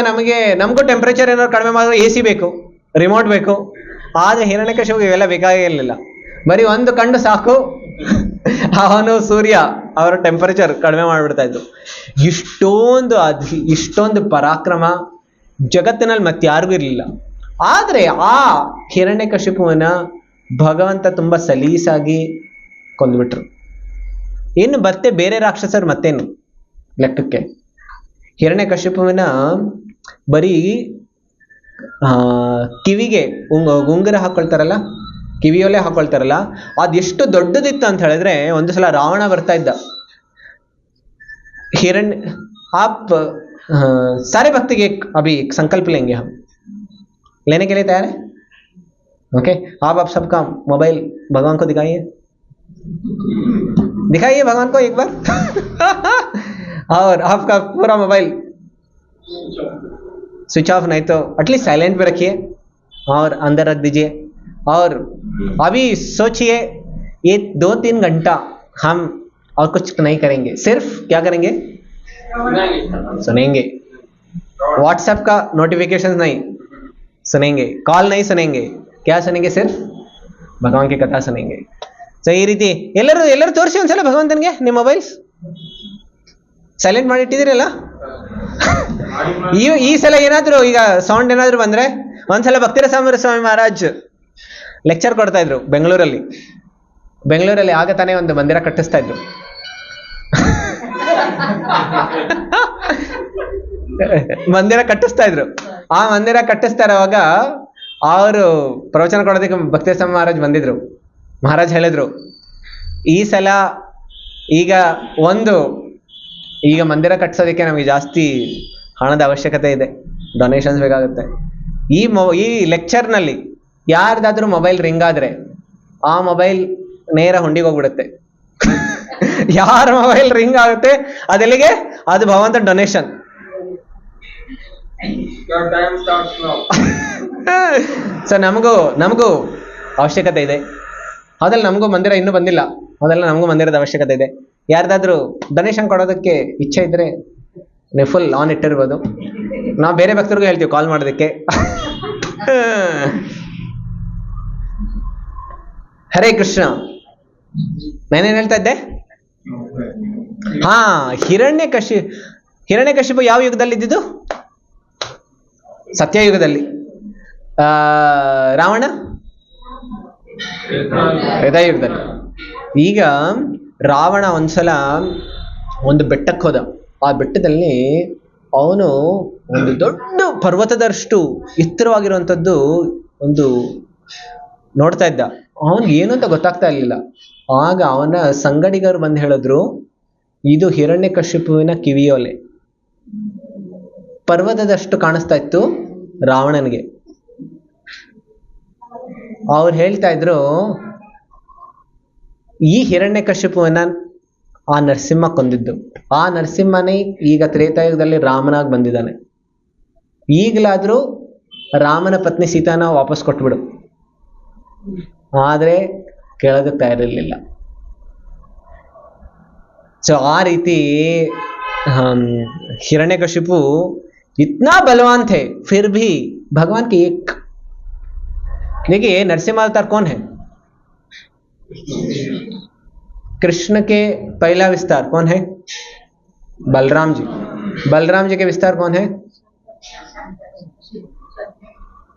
ನಮಗೂ ಟೆಂಪರೇಚರ್ ಏನಾದ್ರು ಕಡಿಮೆ ಮಾಡಿದ್ರೆ AC ಬೇಕು, ರಿಮೋಟ್ ಬೇಕು. ಆದ್ರೆ ಹಿರಣ್ಯಕಶಿಪುಗೆ ಇವೆಲ್ಲ ಬೇಕಾಗಿರಲಿಲ್ಲ. ಬರೀ ಒಂದು ಕಂಡು ಸಾಕು, ಅವನು ಸೂರ್ಯ ಅವರ ಟೆಂಪರೇಚರ್ ಕಡಿಮೆ ಮಾಡಿಬಿಡ್ತಾ ಇದ್ರು. ಇಷ್ಟೊಂದು ಪರಾಕ್ರಮ ಜಗತ್ತಿನಲ್ಲಿ ಮತ್ತೆ ಯಾರಿಗೂ ಇರಲಿಲ್ಲ. ಆದ್ರೆ ಆ ಹಿರಣ್ಯಕಶಿಪುವನ್ನ ಭಗವಂತ ತುಂಬಾ ಸಲೀಸಾಗಿ ಕೊಂದ್ಬಿಟ್ರು. ಇನ್ನು ಬೇರೆ ರಾಕ್ಷಸರು ಮತ್ತೇನು ಲೆಕ್ಕಕ್ಕೆ? ಹಿರಣ್ಯಕಶಿಪುವನ್ನ ಬರೀ ಕಿವಿಗೆ ಉಂಗುರ ಹಾಕೊಳ್ತಾರಲ್ಲ, ಕಿವಿಯಲ್ಲೇ ಹಾಕೊಳ್ತಾರಲ್ಲ, ಅದೆಷ್ಟು ದೊಡ್ಡದಿತ್ತು ಅಂತ ಹೇಳಿದ್ರೆ ಒಂದು ಸಲ ರಾವಣ ಬರ್ತಾ ಇದ್ದ. हिरण्य आप सारे भक्ति के अभी एक संकल्प लेंगे हम, लेने के लिए तैयार है? ओके, आप सबका मोबाइल भगवान को दिखाइए, दिखाइए भगवान को एक बार और आपका पूरा मोबाइल स्विच ऑफ नहीं तो एटलीस्ट साइलेंट पे रखिए और अंदर रख दीजिए. और अभी सोचिए ये 2-3 घंटा हम और कुछ नहीं करेंगे, सिर्फ क्या करेंगे? सुनेंगे. व्हाट्सएप का नोटिफिकेशन नहीं सुनेंगे, कॉल नहीं सुनेंगे, क्या सुनेंगे? सिर्फ भगवान की कथा सुनेंगे. ಸೊ ಈ ರೀತಿ ಎಲ್ಲರೂ ತೋರಿಸಿ ಒಂದ್ಸಲ ಭಗವಂತನಿಗೆ ನಿಮ್ಮ ಮೊಬೈಲ್ಸ್ ಸೈಲೆಂಟ್ ಮಾಡಿ ಇಟ್ಟಿದ್ದೀರಲ್ಲ. ಈ ಸಲ ಏನಾದ್ರು ಈಗ ಸೌಂಡ್ ಏನಾದ್ರು ಬಂದ್ರೆ, ಒಂದ್ಸಲ ಭಕ್ತಿರಸಾಮರ ಸ್ವಾಮಿ ಮಹಾರಾಜ್ ಲೆಕ್ಚರ್ ಕೊಡ್ತಾ ಇದ್ರು ಬೆಂಗಳೂರಲ್ಲಿ ಆಗ ತಾನೇ ಒಂದು ಮಂದಿರ ಕಟ್ಟಿಸ್ತಾ ಇದ್ರು. ಮಂದಿರ ಕಟ್ಟಿಸ್ತಾ ಇದ್ರು. ಆ ಮಂದಿರ ಕಟ್ಟಿಸ್ತಾ ಇರುವಾಗ ಅವರು ಪ್ರವಚನ ಕೊಡೋದಕ್ಕೆ ಭಕ್ತಿರಸಾಮ ಮಹಾರಾಜ್ ಬಂದಿದ್ರು. ಮಹಾರಾಜ್ ಹೇಳಿದ್ರು, ಈ ಸಲ ಈಗ ಮಂದಿರ ಕಟ್ಟಿಸೋದಕ್ಕೆ ನಮಗೆ ಜಾಸ್ತಿ ಹಣದ ಅವಶ್ಯಕತೆ ಇದೆ, ಡೊನೇಷನ್ಸ್ ಬೇಕಾಗುತ್ತೆ. ಈ ಲೆಕ್ಚರ್ನಲ್ಲಿ ಯಾರ್ದಾದ್ರೂ ಮೊಬೈಲ್ ರಿಂಗ್ ಆದ್ರೆ ಆ ಮೊಬೈಲ್ ನೇರ ಹುಂಡಿಗೆ ಹೋಗ್ಬಿಡುತ್ತೆ. ಯಾರ ಮೊಬೈಲ್ ರಿಂಗ್ ಆಗುತ್ತೆ ಅದೆಲ್ಲಿಗೆ? ಅದು ಭಗವಂತ ಡೊನೇಷನ್. ಸೊ ನಮಗೂ ಅವಶ್ಯಕತೆ ಇದೆ. ಅದೆಲ್ಲ ನಮಗೂ ಮಂದಿರ ಇನ್ನೂ ಬಂದಿಲ್ಲ, ಅದೆಲ್ಲ ನಮಗೂ ಮಂದಿರದ ಅವಶ್ಯಕತೆ ಇದೆ. ಯಾರ್ದಾದ್ರೂ ಡೊನೇಷನ್ ಕೊಡೋದಕ್ಕೆ ಇಚ್ಛೆ ಇದ್ರೆ ನೀವು ಫುಲ್ ಆನ್ ಇಟ್ಟಿರ್ಬೋದು. ನಾವು ಬೇರೆ ಭಕ್ತರಿಗೂ ಹೇಳ್ತೀವಿ ಕಾಲ್ ಮಾಡೋದಕ್ಕೆ. ಹರೇ ಕೃಷ್ಣ. ನಾನೇನ್ ಹೇಳ್ತಾ ಇದ್ದೆ? ಹಿರಣ್ಯಕಶಿಪು ಯಾವ ಯುಗದಲ್ಲಿ ಇದ್ದಿದ್ದು? ಸತ್ಯಯುಗದಲ್ಲಿ. ರಾವಣ ತ್ರೇತಾಯುಗದಲ್ಲಿ. ಈಗ ರಾವಣ ಒಂದ್ಸಲ ಒಂದು ಬೆಟ್ಟಕ್ಕೆ ಹೋದ. ಆ ಬೆಟ್ಟದಲ್ಲಿ ಅವನು ಒಂದು ದೊಡ್ಡ ಪರ್ವತದಷ್ಟು ಎತ್ತರವಾಗಿರುವಂಥದ್ದು ಒಂದು ನೋಡ್ತಾ ಇದ್ದ. ಅವನಿಗೆ ಏನು ಅಂತ ಗೊತ್ತಾಗ್ತಾ ಇರಲಿಲ್ಲ. ಆಗ ಅವನ ಸಂಗಡಿಗರು ಬಂದು ಹೇಳಿದ್ರು, ಇದು ಹಿರಣ್ಯಕಶಿಪುವಿನ ಕಿವಿಯೋಲೆ. ಪರ್ವತದಷ್ಟು ಕಾಣಿಸ್ತಾ ಇತ್ತು ರಾವಣನಿಗೆ. ಅವ್ರು ಹೇಳ್ತಾ ಇದ್ರು, ಈ ಹಿರಣ್ಯಕಶಿಪುವನ್ನ ಆ ನರಸಿಂಹ ಕೊಂದಿದ್ದು. ಆ ನರಸಿಂಹನೇ ಈಗ ತ್ರೇತಾಯುಗದಲ್ಲಿ ರಾಮನಾಗಿ ಬಂದಿದ್ದಾನೆ. ಈಗಲಾದ್ರೂ ರಾಮನ ಪತ್ನಿ ಸೀತಾನ ವಾಪಸ್ ಕೊಟ್ಬಿಡು. ಆದ್ರೆ ಕೇಳೋದಕ್ಕೆ ತಯಾರಿರ್ಲಿಲ್ಲ. ಸೊ ಆ ರೀತಿ हिरण्यकशिपु इतना बलवान थे, फिर भी भगवान के एक, देखिए नरसिंह अवतार कौन है? कृष्ण के पहला विस्तार कौन है? बलराम जी. बलराम जी के विस्तार कौन है?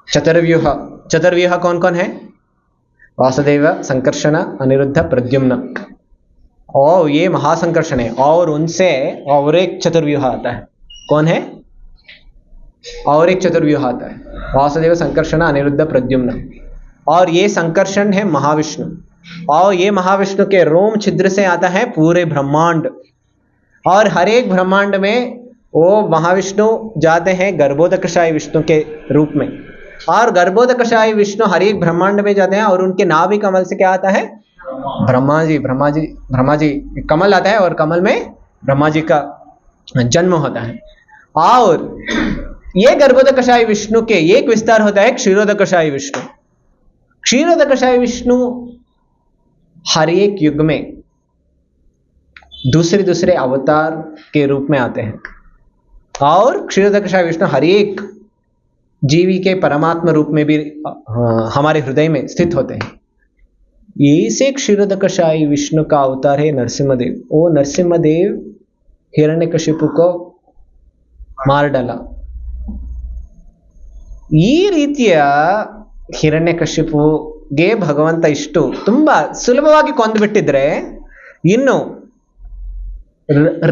चतुर्व्यूह. चतुर्व्यूह कौन कौन है? वासुदेव, संकर्षण, अनिरुद्ध, प्रद्युम्न. और ये महासंकर्षण है. और उनसे और एक चतुर्व्यूह आता है. कौन है? और एक चतुर्व्यूह आता है. वासुदेव, संकर्षण, अनिरुद्ध, प्रद्युम्न. और ये संकर्षण है महाविष्णु. और ये महाविष्णु के रोम छिद्र से आता है पूरे ब्रह्मांड. और हर एक ब्रह्मांड में वो महाविष्णु जाते हैं गर्भोदकशाही विष्णु के रूप में. और गर्भोदकशाही विष्णु हर एक ब्रह्मांड में जाते हैं. और उनके नाभि कमल से क्या आता है? ब्रह्मा जी कमल आता है. और कमल में ब्रह्मा जी का जन्म होता है. और ये गर्भोदकशाही विष्णु के एक विस्तार होता है क्षीरोदकशाही विष्णु. क्षीरोदकशाही विष्णु हर एक युग में दूसरे अवतार के रूप में आते हैं. और क्षीरोदकशाही विष्णु हर एक जीवी के परमात्मा रूप में भी हमारे हृदय में स्थित होते हैं. ऐसे क्षीरोदकशाही विष्णु का अवतार है नरसिम्हदेव. वो नरसिम्हदेव हिरण्यकशिपु को मार डाला. ಈ ರೀತಿಯ ಹಿರಣ್ಯಕಶಿಪುಗೆ ಭಗವಂತ ಇಷ್ಟು ತುಂಬಾ ಸುಲಭವಾಗಿ ಕೊಂದುಬಿಟ್ಟಿದ್ರೆ ಇನ್ನು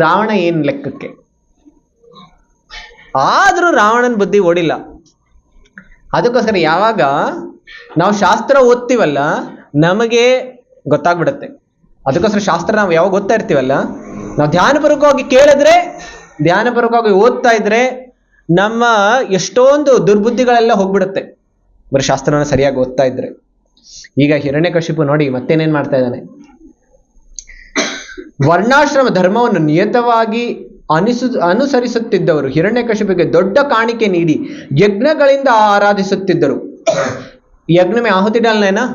ರಾವಣ ಏನ್ ಲೆಕ್ಕಕ್ಕೆ? ಆದ್ರೂ ರಾವಣನ ಬುದ್ಧಿ ಓಡಿಲ್ಲ. ಅದಕ್ಕೋಸ್ಕರ ಯಾವಾಗ ನಾವು ಶಾಸ್ತ್ರ ಓದ್ತೀವಲ್ಲ ನಮಗೆ ಗೊತ್ತಾಗ್ಬಿಡುತ್ತೆ. ಅದಕ್ಕೋಸ್ಕರ ಶಾಸ್ತ್ರ ನಾವು ಯಾವಾಗ ಓದ್ತಾ ಇರ್ತೀವಲ್ಲ, ನಾವು ಧ್ಯಾನಪೂರ್ವಕವಾಗಿ ಕೇಳಿದ್ರೆ, ಧ್ಯಾನಪೂರ್ವಕವಾಗಿ ಓದ್ತಾ ಇದ್ರೆ ನಮ್ಮ ಎಷ್ಟೊಂದು ದುರ್ಬುದ್ಧಿಗಳೆಲ್ಲ ಹೋಗ್ಬಿಡುತ್ತೆ, ಬರೀ ಶಾಸ್ತ್ರವನ್ನು ಸರಿಯಾಗಿ ಓದ್ತಾ ಇದ್ರೆ. ಈಗ ಹಿರಣ್ಯಕಶಿಪು ನೋಡಿ ಮತ್ತೇನೇನ್ ಮಾಡ್ತಾ ಇದ್ದಾನೆ. ವರ್ಣಾಶ್ರಮ ಧರ್ಮವನ್ನು ನಿಯತವಾಗಿ ಅನುಸರಿಸುತ್ತಿದ್ದವರು ಹಿರಣ್ಯಕಶಿಪಿಗೆ ದೊಡ್ಡ ಕಾಣಿಕೆ ನೀಡಿ ಯಜ್ಞಗಳಿಂದ ಆರಾಧಿಸುತ್ತಿದ್ದರು. ಯಜ್ಞ ಮೇ ಆಹುತಿ ಡಾಲ್ನೇನಾ,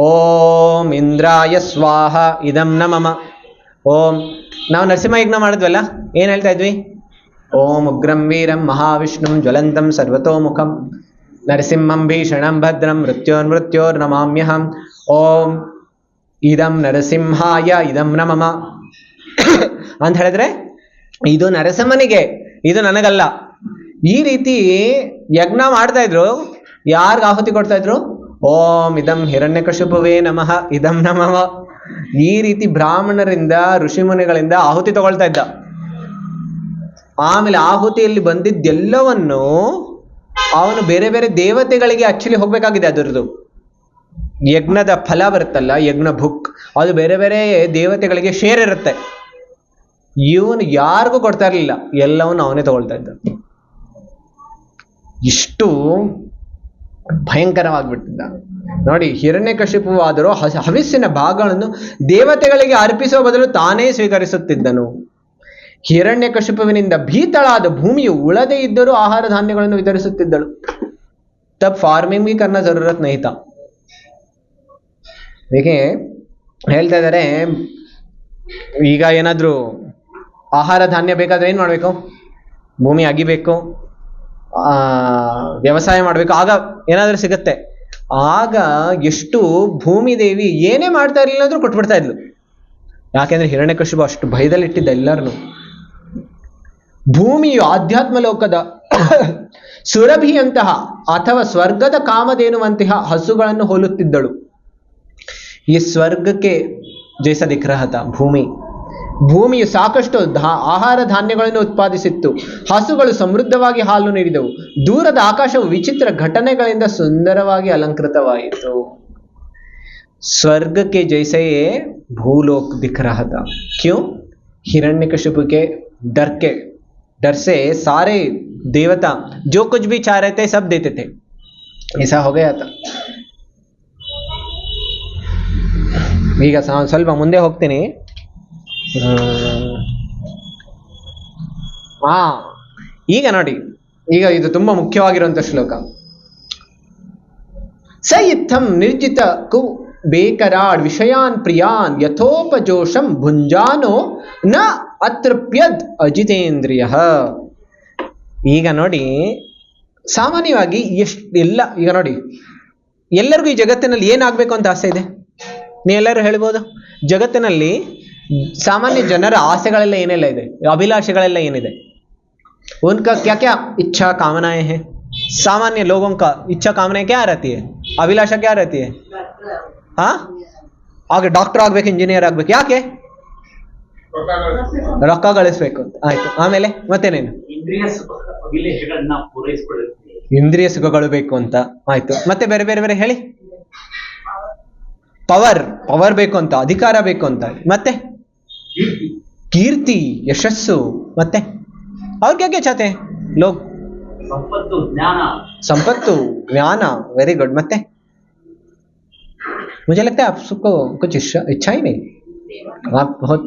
ಓಂ ಇಂದ್ರಾಯ ಸ್ವಾಹ ಇದಂ ನಮಮ. ಓಂ ನಾವು ನರಸಿಂಹ ಯಜ್ಞ ಮಾಡಿದ್ವಲ್ಲ, ಏನ್ ಹೇಳ್ತಾ ಇದ್ವಿ? ಓಂ ಉಗ್ರಂ ವೀರಂ ಮಹಾವಿಷ್ಣುಂ ಜ್ವಲಂತಂ ಸರ್ವತೋಮುಖಂ ನರಸಿಂಹಂ ಭೀಷಣಂ ಭದ್ರಂ ಮೃತ್ಯೋರ್ ನಮಾಮ್ಯಹಂ. ಓಂ ಇದಂ ನರಸಿಂಹಾಯ ಇದಂ ನಮಮ ಅಂತ ಹೇಳಿದ್ರೆ ಇದು ನರಸಿಂಹನಿಗೆ, ಇದು ನನಗಲ್ಲ. ಈ ರೀತಿ ಯಜ್ಞ ಮಾಡ್ತಾ ಇದ್ರು. ಯಾರ್ಗ ಆಹುತಿ ಕೊಡ್ತಾ ಇದ್ರು? ಓಂ ಇದಂ ಹಿರಣ್ಯಕಶಿಪುವೇ ನಮಃ ಇದಂ ನಮಃ. ಈ ರೀತಿ ಬ್ರಾಹ್ಮಣರಿಂದ ಋಷಿಮುನಿಗಳಿಂದ ಆಹುತಿ ತಗೊಳ್ತಾ ಇದ್ದ. ಆಮೇಲೆ ಆಹುತಿಯಲ್ಲಿ ಬಂದಿದ್ದೆಲ್ಲವನ್ನು ಅವನು ಬೇರೆ ಬೇರೆ ದೇವತೆಗಳಿಗೆ ಆಕ್ಚುಲಿ ಹೋಗ್ಬೇಕಾಗಿದೆ. ಅದರದ್ದು ಯಜ್ಞದ ಫಲ ಬರುತ್ತಲ್ಲ, ಯಜ್ಞ ಭುಕ್, ಅದು ಬೇರೆ ಬೇರೆ ದೇವತೆಗಳಿಗೆ ಶೇರ್ ಇರುತ್ತೆ. ಇವನು ಯಾರಿಗೂ ಕೊಡ್ತಾ ಇರಲಿಲ್ಲ, ಎಲ್ಲವನ್ನು ಅವನೇ ತಗೊಳ್ತಾ ಇದ್ದ. ಇಷ್ಟು ಭಯಂಕರವಾಗಿಬಿಟ್ಟಿದ್ದ ನೋಡಿ. ಹಿರಣ್ಯಕಶಿಪು ಆದರೂ ಹವಿಸ್ಸಿನ ಭಾಗಗಳನ್ನು ದೇವತೆಗಳಿಗೆ ಅರ್ಪಿಸುವ ಬದಲು ತಾನೇ ಸ್ವೀಕರಿಸುತ್ತಿದ್ದನು. ಹಿರಣ್ಯಕಶಿಪುವಿನಿಂದ ಭೀತಳಾದ ಭೂಮಿಯು ಉಳದೇ ಇದ್ದರೂ ಆಹಾರ ಧಾನ್ಯಗಳನ್ನು ವಿತರಿಸುತ್ತಿದ್ದಳು. ತಬ್ ಫಾರ್ಮಿಂಗ್ भी करना जरूरत नहीं था. ಏಕೆ ಹೇಳ್ತಾ ಇದ್ದಾರೆ, ಈಗ ಏನಾದ್ರೂ ಆಹಾರ ಧಾನ್ಯ ಬೇಕಾದ್ರೆ ಏನ್ ಮಾಡ್ಬೇಕು? ಭೂಮಿ ಅಗಿಬೇಕು, ವ್ಯವಸಾಯ ಮಾಡ್ಬೇಕು, ಆಗ ಏನಾದ್ರೂ ಸಿಗತ್ತೆ. ಆಗ ಎಷ್ಟು ಭೂಮಿ ದೇವಿ ಏನೇ ಮಾಡ್ತಾ ಇರಲಿಲ್ಲ ಅಂದ್ರೂ ಕೊಟ್ಬಿಡ್ತಾ ಇದ್ಲು. ಯಾಕೆಂದ್ರೆ ಹಿರಣ್ಯಕಶಿಪು ಅಷ್ಟು ಭಯದಲ್ಲಿಟ್ಟಿದ್ದ ಎಲ್ಲರನ್ನು. ಭೂಮಿಯು ಆಧ್ಯಾತ್ಮ ಲೋಕದ ಸುರಭಿಯಂತಹ ಅಥವಾ ಸ್ವರ್ಗದ ಕಾಮಧೇನುವಂತಹ ಹಸುಗಳನ್ನು ಹೋಲುತ್ತಿದ್ದಳು. ಈ ಸ್ವರ್ಗಕ್ಕೆ ಜೈಸ ದಿಖ ರಹಾ ಥಾ ಭೂಮಿ. ಭೂಮಿಯು ಸಾಕಷ್ಟು ಆಹಾರ ಧಾನ್ಯಗಳನ್ನು ಉತ್ಪಾದಿಸಿತ್ತು. ಹಸುಗಳು ಸಮೃದ್ಧವಾಗಿ ಹಾಲು ನೀಡಿದವು. ದೂರದ ಆಕಾಶವು ವಿಚಿತ್ರ ಘಟನೆಗಳಿಂದ ಸುಂದರವಾಗಿ ಅಲಂಕೃತವಾಯಿತು. स्वर्ग के जैसे ये भूलोक दिख रहा था. क्यों? हिरण्यकशिपु के डर से सारे देवता जो कुछ भी चाह रहे थे सब देते थे. ऐसा हो गया था. ಈಗ ಸ್ವಲ್ಪ ಮುಂದೆ ಹೋಗ್ತೀನಿ. ಈಗ ನೋಡಿ, ಈಗ ಇದು ತುಂಬಾ ಮುಖ್ಯವಾಗಿರುವಂತ ಶ್ಲೋಕ. ಸ ಇತ್ತಂ ನಿರ್ಜಿತಕು ಬೇಕರಾಡ್ ವಿಷಯಾನ್ ಪ್ರಿಯಾನ್ ಯಥೋಪಜೋಷಂ ಭುಂಜಾನೋ ನ ಅತೃಪ್ಯದ್ ಅಜಿತೇಂದ್ರಿಯ. ಈಗ ನೋಡಿ, ಸಾಮಾನ್ಯವಾಗಿ ಈಗ ನೋಡಿ, ಎಲ್ಲರಿಗೂ ಈ ಜಗತ್ತಿನಲ್ಲಿ ಏನಾಗಬೇಕು ಅಂತ ಆಸೆ ಇದೆ? ನೀವೆಲ್ಲರೂ ಹೇಳ್ಬೋದು. ಜಗತ್ತಿನಲ್ಲಿ ಸಾಮಾನ್ಯ ಜನರ ಆಸೆಗಳೆಲ್ಲ ಏನೆಲ್ಲ ಇದೆ, ಅಭಿಲಾಷೆಗಳೆಲ್ಲ ಏನಿದೆ? उनका क्या क्या इच्छा कामनाएं हैं? सामान्य लोगों का इच्छा कामनाएं क्या रहती है, अभिलाषा क्या रहती है? हाँ, आगे डॉक्टर ಆಗ್ಬೇಕು, ಇಂಜಿನಿಯರ್ ಆಗ್ಬೇಕು. ಯಾಕೆ? ರೊಕ್ಕ ಗಳಿಸ್ಬೇಕು. ಆಯ್ತು, ಆಮೇಲೆ ಮತ್ತೇನೇನು? ಇಂದ್ರಿಯ ಸುಖಗಳು ಬೇಕು ಅಂತ. ಆಯ್ತು, ಮತ್ತೆ ಬೇರೆ ಬೇರೆ ಬೇರೆ ಹೇಳಿ. ಪವರ್ ಬೇಕು ಅಂತ, ಅಧಿಕಾರ ಬೇಕು ಅಂತ, ಮತ್ತೆ ಕೀರ್ತಿ, ಯಶಸ್ಸು, ಮತ್ತೆ और क्या क्या चाहते हैं लोग? संपत्तु, ज्ञान. Very good. मत मुझे लगता है आप सबको कुछ इच्छा ही नहीं. आप बहुत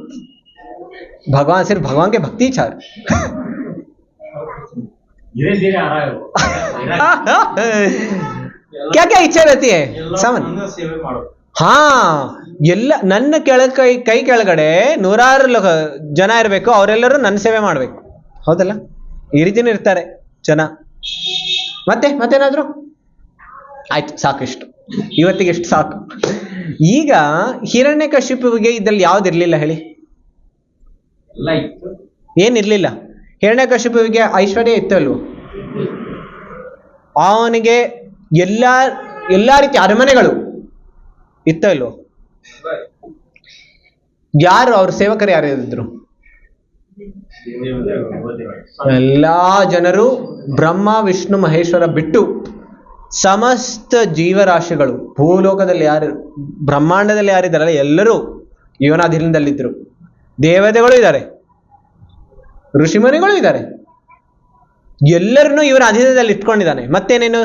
सिर्फ भगवान के भक्ति चाह धीरे-धीरे आ रहा है वो. क्या क्या इच्छा रहती है? सामान ಹಾ, ಎಲ್ಲ ನನ್ನ ಕೈ ಕೆಳಗಡೆ 100 ಜನ ಇರಬೇಕು, ಅವರೆಲ್ಲರೂ ನನ್ನ ಸೇವೆ ಮಾಡ್ಬೇಕು. ಹೌದಲ್ಲ? ಈ ರೀತಿನೂ ಇರ್ತಾರೆ ಜನ. ಮತ್ತೇನಾದ್ರು? ಆಯ್ತು, ಸಾಕಿಷ್ಟು, ಇವತ್ತಿಗೆ ಎಷ್ಟು ಸಾಕು. ಈಗ ಹಿರಣ್ಯಕಶಿಪುವಿಗೆ ಇದ್ರಲ್ಲಿ ಯಾವ್ದಿರ್ಲಿಲ್ಲ ಹೇಳಿ? ಏನಿರ್ಲಿಲ್ಲ. ಹಿರಣ್ಯಕಶಿಪುವಿಗೆ ಐಶ್ವರ್ಯ ಇತ್ತು ಅಲ್ವ? ಅವನಿಗೆ ಎಲ್ಲಾ ರೀತಿಯ ಅರಮನೆಗಳು ಇತ್ತು ಅಲ್ವ? ಯಾರು ಅವ್ರ ಸೇವಕರು ಯಾರು ಇದ್ರು? ಎಲ್ಲಾ ಜನರು ಬ್ರಹ್ಮ ವಿಷ್ಣು ಮಹೇಶ್ವರ ಬಿಟ್ಟು ಸಮಸ್ತ ಜೀವರಾಶಿಗಳು ಭೂಲೋಕದಲ್ಲಿ ಯಾರು ಬ್ರಹ್ಮಾಂಡದಲ್ಲಿ ಯಾರಿದ್ದಾರಲ್ಲ ಎಲ್ಲರೂ ಇವನ ಅಧೀನದಲ್ಲಿದ್ದರು. ದೇವತೆಗಳು ಇದ್ದಾರೆ, ಋಷಿಮುನಿಗಳು ಇದ್ದಾರೆ, ಎಲ್ಲರನ್ನೂ ಇವನ ಅಧೀನದಲ್ಲಿ ಇಟ್ಕೊಂಡಿದ್ದಾನೆ. ಮತ್ತೇನೇನು?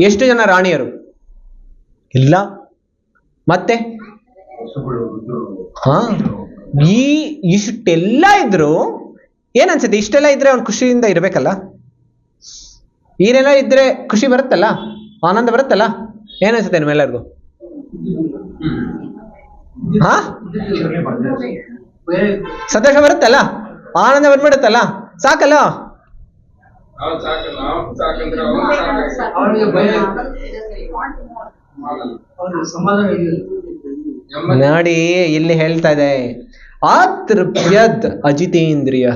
ಎಷ್ಟು ಜನ ರಾಣಿಯರು ಇಲ್ಲ. ಮತ್ತೆ ಹಾ, ಈ ಇಷ್ಟೆಲ್ಲ ಇದ್ರು ಏನನ್ಸುತ್ತೆ? ಇಷ್ಟೆಲ್ಲ ಇದ್ರೆ ಅವ್ನು ಖುಷಿಯಿಂದ ಇರ್ಬೇಕಲ್ಲ. ಏನೆಲ್ಲ ಇದ್ರೆ ಖುಷಿ ಬರುತ್ತಲ್ಲ, ಆನಂದ ಬರುತ್ತಲ್ಲ. ಏನನ್ಸುತ್ತೆ ನಿಮ್ಮೆಲ್ಲರಿಗೂ? ಹಾ, ಸಂತೋಷ ಬರುತ್ತಲ್ಲ, ಆನಂದ ಬಂದ್ಬಿಡುತ್ತಲ್ಲ, ಸಾಕಲ್ಲ. ನೋಡಿ ಇಲ್ಲಿ ಹೇಳ್ತಾ ಇದೆ, ಆತೃಪ್ಯದ್ ಅಜಿತೇಂದ್ರಿಯ.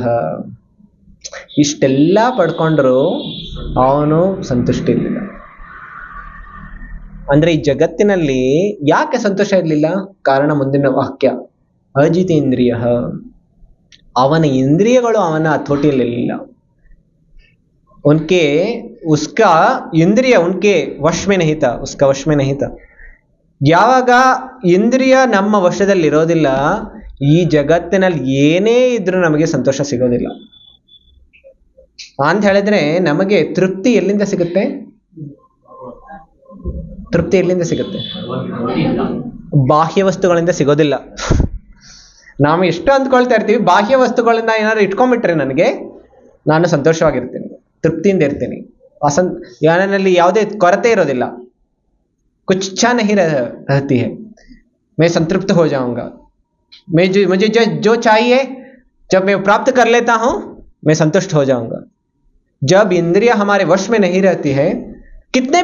ಇಷ್ಟೆಲ್ಲ ಪಡ್ಕೊಂಡ್ರು ಅವನು ಸಂತುಷ್ಟ ಇರಲಿಲ್ಲ. ಅಂದ್ರೆ ಈ ಜಗತ್ತಿನಲ್ಲಿ ಯಾಕೆ ಸಂತೋಷ ಇರಲಿಲ್ಲ? ಕಾರಣ ಮುಂದಿನ ವಾಕ್ಯ, ಅಜಿತೇಂದ್ರಿಯ. ಅವನ ಇಂದ್ರಿಯಗಳು ಅವನ ಹತೋಟಿಯಲ್ಲಿರಲಿಲ್ಲ. उनके उसका इंद्रिय उनके वश में नहीं था, उसका वश में नहीं था. ಯಾವಾಗ ಇಂದ್ರಿಯ ನಮ್ಮ ವಶದಲ್ಲಿರೋದಿಲ್ಲ, ಈ ಜಗತ್ತಿನಲ್ಲಿ ಏನೇ ಇದ್ರೂ ನಮಗೆ ಸಂತೋಷ ಸಿಗೋದಿಲ್ಲ. ಅಂತ ಹೇಳಿದ್ರೆ ನಮಗೆ ತೃಪ್ತಿ ಎಲ್ಲಿಂದ ಸಿಗುತ್ತೆ? ತೃಪ್ತಿ ಎಲ್ಲಿಂದ ಸಿಗುತ್ತೆ? ಬಾಹ್ಯ ವಸ್ತುಗಳಿಂದ ಸಿಗೋದಿಲ್ಲ. ನಾವು ಎಷ್ಟು ಅಂದ್ಕೊಳ್ತಾ ಇರ್ತೀವಿ, ಬಾಹ್ಯ ವಸ್ತುಗಳನ್ನ ಏನಾದ್ರು ಇಟ್ಕೊಂಡ್ಬಿಟ್ರೆ ನನಗೆ ನಾನು ಸಂತೋಷವಾಗಿರ್ತೀನಿ, ತೃಪ್ತಿಯಿಂದ ಇರ್ತೀನಿ, ನನ್ನಲ್ಲಿ ಯಾವುದೇ ಕೊರತೆ ಇರೋದಿಲ್ಲ. कुछ इच्छा नहीं रहती है, मैं संतृप्त हो जाऊंगा. मुझे जो चाहिए जब मैं प्राप्त कर लेता हूं मैं संतुष्ट हो जाऊंगा. जब इंद्रिया हमारे वश में नहीं रहती है, कितना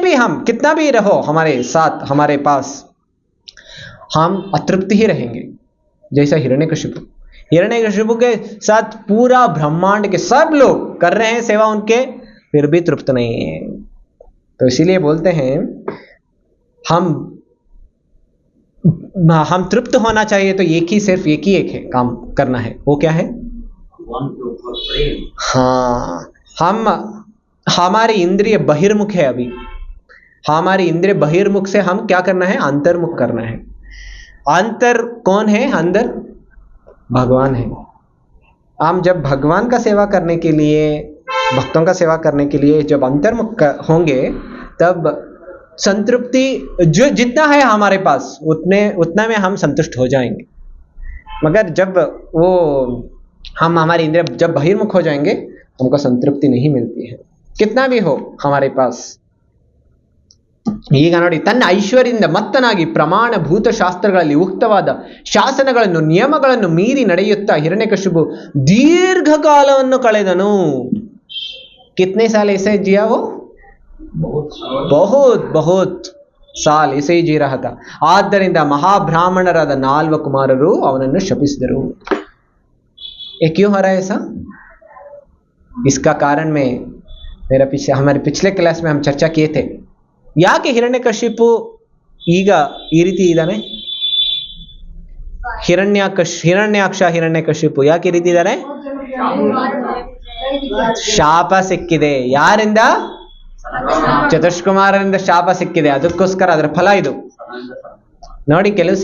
भी रहो हमारे साथ, हमारे पास, हम अतृप्त ही रहेंगे. जैसा हिरण्यकशिपु के साथ पूरा ब्रह्मांड के सब लोग कर रहे हैं सेवा उनके, फिर भी तृप्त नहीं है. तो इसीलिए बोलते हैं हम तृप्त होना चाहिए तो सिर्फ एक ही है काम करना है. वो क्या है? हाँ, हमारी इंद्रिय बहिर्मुख है. अभी हमारी इंद्रिय बहिर्मुख से हम क्या करना है? अंतर्मुख करना है. अंतर कौन है? अंदर भगवान है. हम जब भगवान का सेवा करने के लिए, भक्तों का सेवा करने के लिए जब अंतर्मुख होंगे, तब संतृप्ति जो जितना है हमारे पास उतना में हम संतुष्ट हो जाएंगे. मगर जब वो हमारे इंद्रिय जब बहिर्मुख हो जाएंगे, हमको संतृप्ति नहीं मिलती है, कितना भी हो हमारे पास. ಈಗ ನೋಡಿ, ತನ್ನ ಐಶ್ವರ್ಯದಿಂದ ಮತ್ತನಾಗಿ ಪ್ರಮಾಣಭೂತ ಶಾಸ್ತ್ರಗಳಲ್ಲಿ ಉಕ್ತವಾದ ಶಾಸನಗಳನ್ನು ನಿಯಮಗಳನ್ನು ಮೀರಿ ನಡೆಯುತ್ತಾ ಹಿರಣ್ಯಕಶಿಪು ದೀರ್ಘಕಾಲವನ್ನು ಕಳೆದನು. कितने साल ऐसे जिया वो? बहुत साल ऐसे ही जी रहा था. ಆದ್ದರಿಂದ ಮಹಾಬ್ರಾಹ್ಮಣರಾದ 4 ಕುಮಾರರು ಅವನನ್ನು ಶಪಿಸಿದರು. क्यों हो रहा है ऐसा? इसका कारण में हमारे पिछले क्लास में हम चर्चा किए थे. ಯಾಕೆ ಹಿರಣ್ಯಕಶಿಪು ಈಗ ಈ ರೀತಿ ಇದ್ದಾನೆ? ಹಿರಣ್ಯಾಕ್ಷ ಯಾಕೆ ಈ ರೀತಿ ಇದ್ದಾರೆ? ಶಾಪ ಸಿಕ್ಕಿದೆ. ಯಾರಿಂದ? ಚತುಷ್ಕುಮಾರರಿಂದ ಶಾಪ ಸಿಕ್ಕಿದೆ. ಅದಕ್ಕೋಸ್ಕರ ಅದರ ಫಲ ಇದು ನೋಡಿ. ಕೆಲವು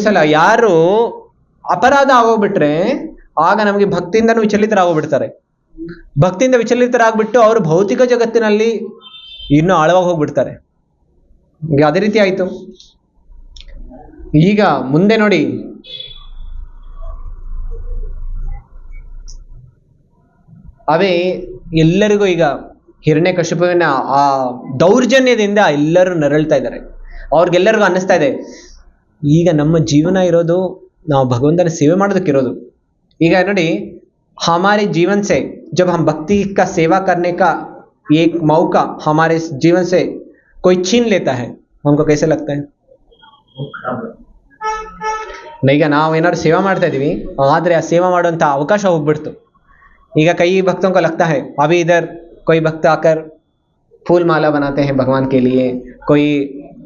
ಸಲ ಯಾರು ಅಪರಾಧ ಆಗೋಗ್ಬಿಟ್ರೆ ಆಗ ನಮಗೆ ಭಕ್ತಿಯಿಂದನೂ ವಿಚಲಿತರಾಗೋಗ್ಬಿಡ್ತಾರೆ. ಭಕ್ತಿಯಿಂದ ವಿಚಲಿತರಾಗ್ಬಿಟ್ಟು ಅವರು ಭೌತಿಕ ಜಗತ್ತಿನಲ್ಲಿ ಇನ್ನೂ ಆಳವಾಗಿ ಹೋಗ್ಬಿಡ್ತಾರೆ. ಈಗ ಅದೇ ರೀತಿ ಆಯ್ತು. ಈಗ ಮುಂದೆ ನೋಡಿ, ಅವೇ ಎಲ್ಲರಿಗೂ ಈಗ ಹಿರಣ್ಯಕಶಿಪುವಿನ ಆ ದೌರ್ಜನ್ಯದಿಂದ ಎಲ್ಲರೂ ನರಳ್ತಾ ಇದ್ದಾರೆ. ಅವ್ರಿಗೆಲ್ಲರಿಗೂ ಅನ್ನಿಸ್ತಾ ಇದೆ, ಈಗ ನಮ್ಮ ಜೀವನ ಇರೋದು ನಾವು ಭಗವಂತನ ಸೇವೆ ಮಾಡೋದಕ್ಕಿರೋದು. ಈಗ ನೋಡಿ, हमारे जीवन से जब हम भक्ति का सेवा करने का एक मौका हमारे जीवन से कोई छीन लेता है, हमको कैसे लगता है? ಈಗ ನಾವು ಏನಾದ್ರು ಸೇವಾ ಮಾಡ್ತಾ ಇದೀವಿ, ಆದರೆ ಆ ಸೇವಾ ಮಾಡುವಂಥ ಅವಕಾಶ ಹೋಗ್ಬಿಡ್ತು. ಈಗ कई भक्तों को लगता है अभी इधर कोई भक्त आकर फूल माला बनाते हैं भगवान के लिए, कोई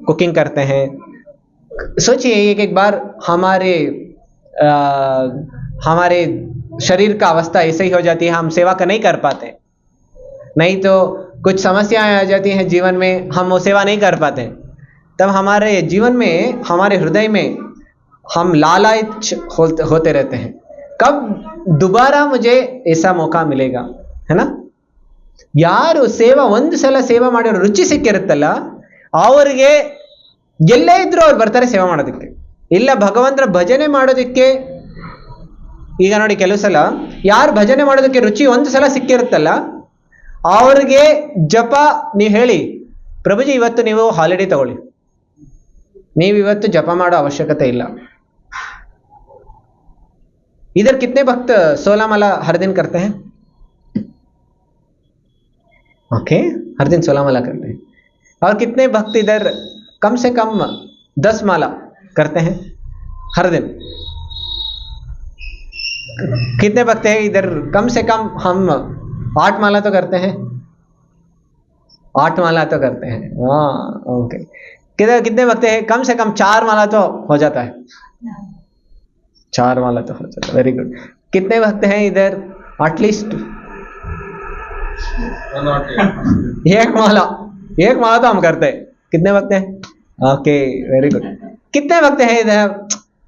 कुकिंग करते हैं. सोचिए एक बार हमारे शरीर का अवस्था ऐसे ही हो जाती है, हम सेवा का नहीं कर पाते, नहीं तो कुछ समस्याएं आ जाती हैं जीवन में, हम वो सेवा नहीं कर पाते, तब हमारे जीवन में, हमारे हृदय में हम लालच होते रहते हैं, कब दोबारा मुझे ऐसा मौका मिलेगा, है ना. ಯಾರು ಸೇವಾ ಒಂದು ಸಲ ಸೇವಾ ಮಾಡಿರೋ ರುಚಿ ಸಿಕ್ಕಿರುತ್ತಲ್ಲ, ಅವ್ರಿಗೆ ಎಲ್ಲೇ ಇದ್ರು ಅವ್ರು ಬರ್ತಾರೆ ಸೇವಾ ಮಾಡೋದಕ್ಕೆ. ಇಲ್ಲ ಭಗವಂತನ ಭಜನೆ ಮಾಡೋದಕ್ಕೆ, ಈಗ ನೋಡಿ ಕೆಲವು ಸಲ ಯಾರು ಭಜನೆ ಮಾಡೋದಕ್ಕೆ ರುಚಿ ಒಂದು ಸಲ ಸಿಕ್ಕಿರುತ್ತಲ್ಲ, ಅವ್ರಿಗೆ ಜಪ ನೀವು ಹೇಳಿ, ಪ್ರಭುಜಿ ಇವತ್ತು ನೀವು ಹಾಲಿಡೇ ತಗೊಳ್ಳಿ, ನೀವು ಇವತ್ತು ಜಪ ಮಾಡೋ ಅವಶ್ಯಕತೆ ಇಲ್ಲ. इधर कितने भक्त 16 माला हर दिन करते हैं? ओके, हर दिन 16 माला करते हैं. और कितने भक्त इधर कम से कम 10 माला करते हैं हर दिन? कितने भक्त हैं इधर कम से कम हम 8 माला तो करते हैं? 8 माला तो करते हैं. हाँ, ओके. कितने भक्त हैं कम से कम 4 माला तो हो जाता है? 4 माला तो हो जाता है. Very good. कितने भक्त हैं इधर एटलीस्ट 1 माला? 1 माला तो हम करते हैं. कितने भक्त हैं? Okay, very good. कितने भक्त हैं इधर?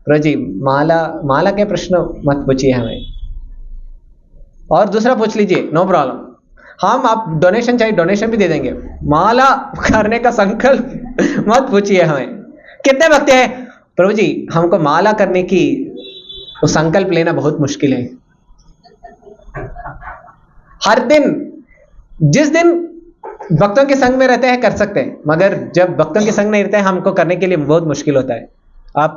प्रजी माला के प्रश्न मत पूछिए हमें, और दूसरा पूछ लीजिए, नो प्रॉब्लम. हम आप डोनेशन चाहिए डोनेशन भी दे देंगे, माला करने का संकल्प मत पूछिए हमें. कितने भक्त हैं? प्रभु जी हमको माला करने की वो संकल्प लेना बहुत मुश्किल है. हर दिन, जिस दिन भक्तों के संग में रहते हैं कर सकते हैं, मगर जब भक्तों के संग नहीं रहते हैं हमको करने के लिए बहुत मुश्किल होता है. आप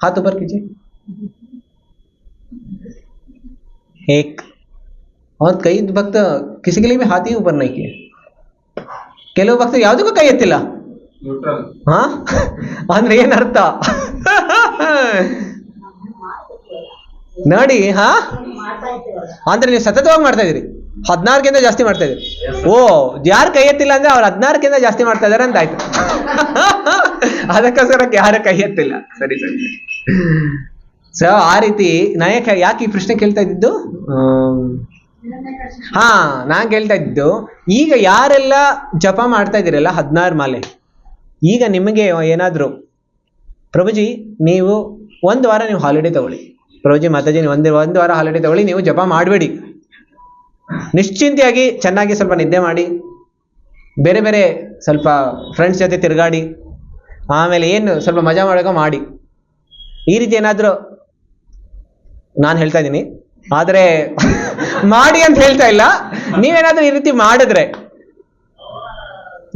हाथ ऊपर कीजिए. एक और कई भक्त किसी के लिए भी हाथ ही ऊपर नहीं किए. ಕೆಲವು ಭಕ್ತರು ಯಾವುದಕ್ಕೂ ಕೈ ಎತ್ತಿಲ್ಲ. ಹಾ ಅಂದ್ರೆ ಏನರ್ಥ ನೋಡಿ. ಹಾ ಅಂದ್ರೆ ನೀವು ಸತತವಾಗಿ ಮಾಡ್ತಾ ಇದೀರಿ, 16ಕ್ಕಿಂತ ಜಾಸ್ತಿ ಮಾಡ್ತಾ ಇದೀರಿ. ಓ, ಯಾರು ಕೈ ಎತ್ತಿಲ್ಲ ಅಂದ್ರೆ ಅವ್ರು 16ಕ್ಕಿಂತ ಜಾಸ್ತಿ ಮಾಡ್ತಾ ಇದಾರೆ ಅಂತ ಆಯ್ತು. ಅದಕ್ಕೋಸ್ಕರ ಯಾರು ಕೈ ಎತ್ತಿಲ್ಲ. ಸರಿ ಸರಿ. ಸೊ ಆ ರೀತಿ ಯಾಕೆ ಈ ಪ್ರಶ್ನೆ ಕೇಳ್ತಾ ಇದ್ದಿದ್ದು? ಹಾ, ನಾನ್ ಕೇಳ್ತಾ ಇದ್ದು, ಈಗ ಯಾರೆಲ್ಲ ಜಪ ಮಾಡ್ತಾ ಇದ್ದೀರಲ್ಲ 16 ಮಾಲೆ, ಈಗ ನಿಮಗೆ ಏನಾದ್ರು ಪ್ರಭುಜಿ ನೀವು 1 ವಾರ ನೀವು ಹಾಲಿಡೇ ತಗೊಳ್ಳಿ, ಪ್ರಭುಜಿ ಮಾತಾಜಿ ನೀವು ಒಂದು ವಾರ ಹಾಲಿಡೇ ತಗೊಳ್ಳಿ, ನೀವು ಜಪ ಮಾಡಬೇಡಿ, ನಿಶ್ಚಿಂತೆಯಾಗಿ ಚೆನ್ನಾಗಿ ಸ್ವಲ್ಪ ನಿದ್ದೆ ಮಾಡಿ, ಬೇರೆ ಬೇರೆ ಸ್ವಲ್ಪ ಫ್ರೆಂಡ್ಸ್ ಜೊತೆ ತಿರುಗಾಡಿ, ಆಮೇಲೆ ಏನು ಸ್ವಲ್ಪ ಮಜಾ ಮಾಡೋಕೆ ಮಾಡಿ. ಈ ರೀತಿ ಏನಾದರೂ ನಾನು ಹೇಳ್ತಾ ಇದ್ದೀನಿ, ಆದರೆ ಮಾಡಿ ಅಂತ ಹೇಳ್ತಾ ಇಲ್ಲ. ನೀವೇನಾದ್ರೂ ಈ ರೀತಿ ಮಾಡಿದ್ರೆ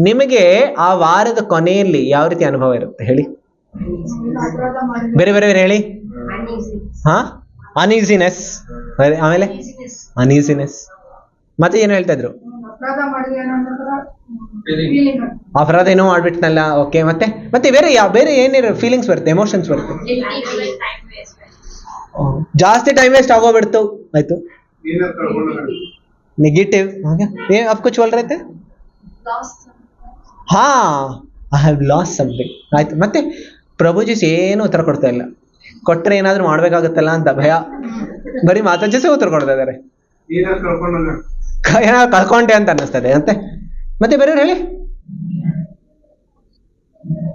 ನಿಮಗೆ ಆ ವಾರದ ಕೊನೆಯಲ್ಲಿ ಯಾವ ರೀತಿ ಅನುಭವ ಇರುತ್ತೆ ಹೇಳಿ? ಬೇರೆ ಬೇರೆ ಹೇಳಿ. ಹಾ, ಅನ್ಈಸಿನೆಸ್, ಆಮೇಲೆ ಅನ್ಈಸಿನೆಸ್, ಮತ್ತೆ ಏನು ಹೇಳ್ತಾ ಇದ್ರು? ಅಪರಾಧ ಏನೋ ಮಾಡ್ಬಿಟ್ನಲ್ಲ. ಓಕೆ, ಮತ್ತೆ ಮತ್ತೆ ಬೇರೆ ಏನಿರೋ ಫೀಲಿಂಗ್ಸ್ ಬರುತ್ತೆ, ಎಮೋಷನ್ಸ್ ಬರುತ್ತೆ. ಜಾಸ್ತಿ ಟೈಮ್ ವೇಸ್ಟ್ ಆಗೋಗ್ಬಿಡ್ತು, ಆಯ್ತು. नेगेटिव आप कुछ बोल रहे थे? हाँ, आई हैव लॉस्ट समथिंग. ಆಯ್ತು. ಮತ್ತೆ ಪ್ರಭುಜಿ ಏನು ಉತ್ತರ ಕೊಡ್ತಾ ಇಲ್ಲ, ಕೊಟ್ರೆ ಏನಾದ್ರೂ ಮಾಡ್ಬೇಕಾಗುತ್ತಲ್ಲ ಅಂತ ಭಯ, ಬರೀ ಮಾತಾಜಿಸೇ ಉತ್ತರ ಕೊಡ್ತಾ ಇದಾರೆ. ಏನಾದ್ರು ಕಳ್ಕೊಂಡೆ ಅಂತ ಅನ್ನಿಸ್ತದೆ ಅಂತೆ. ಮತ್ತೆ ಬೇರೆಯವ್ರು ಹೇಳಿ.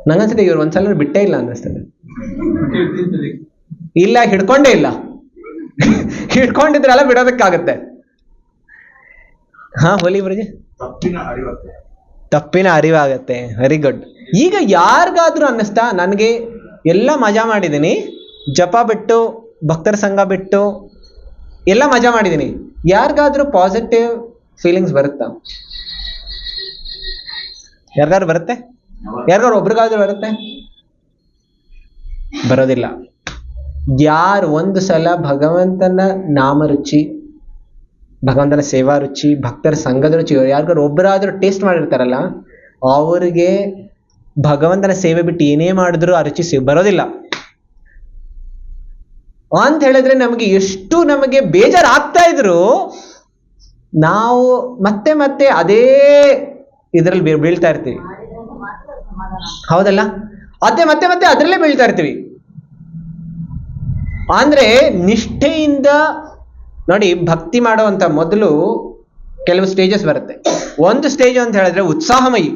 ನಂಗನ್ಸುತ್ತೆ ಇವ್ರು ಒಂದ್ಸಲ ಬಿಟ್ಟೇ ಇಲ್ಲ ಅನ್ನಿಸ್ತದೆ. ಇಲ್ಲ, ಹಿಡ್ಕೊಂಡೇ ಇಲ್ಲ. ಹಿಡ್ಕೊಂಡಿದ್ರಲ್ಲ ಬಿಡೋದಕ್ಕಾಗತ್ತೆ. ಹಾ, ಹೋಲಿ ಬ್ರಜಿ. ತಪ್ಪಿನ ಅರಿವಾಗತ್ತೆ. Very good. ಈಗ ಯಾರಿಗಾದ್ರೂ ಅನ್ನಿಸ್ತಾ ನನಗೆ ಎಲ್ಲ ಮಜಾ ಮಾಡಿದ್ದೀನಿ, ಜಪ ಬಿಟ್ಟು ಭಕ್ತರ ಸಂಘ ಬಿಟ್ಟು ಎಲ್ಲ ಮಜಾ ಮಾಡಿದ್ದೀನಿ, ಯಾರಿಗಾದ್ರೂ ಪಾಸಿಟಿವ್ ಫೀಲಿಂಗ್ಸ್ ಬರುತ್ತಾ? ಯಾರಿಗಾದ್ರು ಬರುತ್ತೆ? ಯಾರಿಗಾದ್ರು ಒಬ್ರಿಗಾದ್ರೂ ಬರುತ್ತೆ? ಬರೋದಿಲ್ಲ. ಯಾರು ಒಂದು ಸಲ ಭಗವಂತನ ನಾಮ ರುಚಿ, ಭಗವಂತನ ಸೇವಾ ರುಚಿ, ಭಕ್ತರ ಸಂಘದ ರುಚಿ ಯಾರಿಗಾದ್ರು ಒಬ್ಬರಾದ್ರೂ ಟೇಸ್ಟ್ ಮಾಡಿರ್ತಾರಲ್ಲ, ಅವ್ರಿಗೆ ಭಗವಂತನ ಸೇವೆ ಬಿಟ್ಟು ಏನೇ ಮಾಡಿದ್ರು ಆ ರುಚಿ ಬರೋದಿಲ್ಲ ಅಂತ ಹೇಳಿದ್ರೆ, ನಮಗೆ ಬೇಜಾರಾಗ್ತಾ ಇದ್ರು ನಾವು ಮತ್ತೆ ಮತ್ತೆ ಅದೇ ಇದರಲ್ಲಿ ಬೀಳ್ತಾ ಇರ್ತೀವಿ. ಹೌದಲ್ಲ? ಅದೇ ಮತ್ತೆ ಮತ್ತೆ ಅದರಲ್ಲೇ ಬೀಳ್ತಾ ಇರ್ತೀವಿ. ಅಂದ್ರೆ ನಿಷ್ಠೆಯಿಂದ ನೋಡಿ, ಭಕ್ತಿ ಮಾಡುವಂತ ಮೊದಲು ಕೆಲವು ಸ್ಟೇಜಸ್ ಬರುತ್ತೆ. ಒಂದು ಸ್ಟೇಜ್ ಅಂತ ಹೇಳಿದ್ರೆ ಉತ್ಸಾಹಮಯಿ.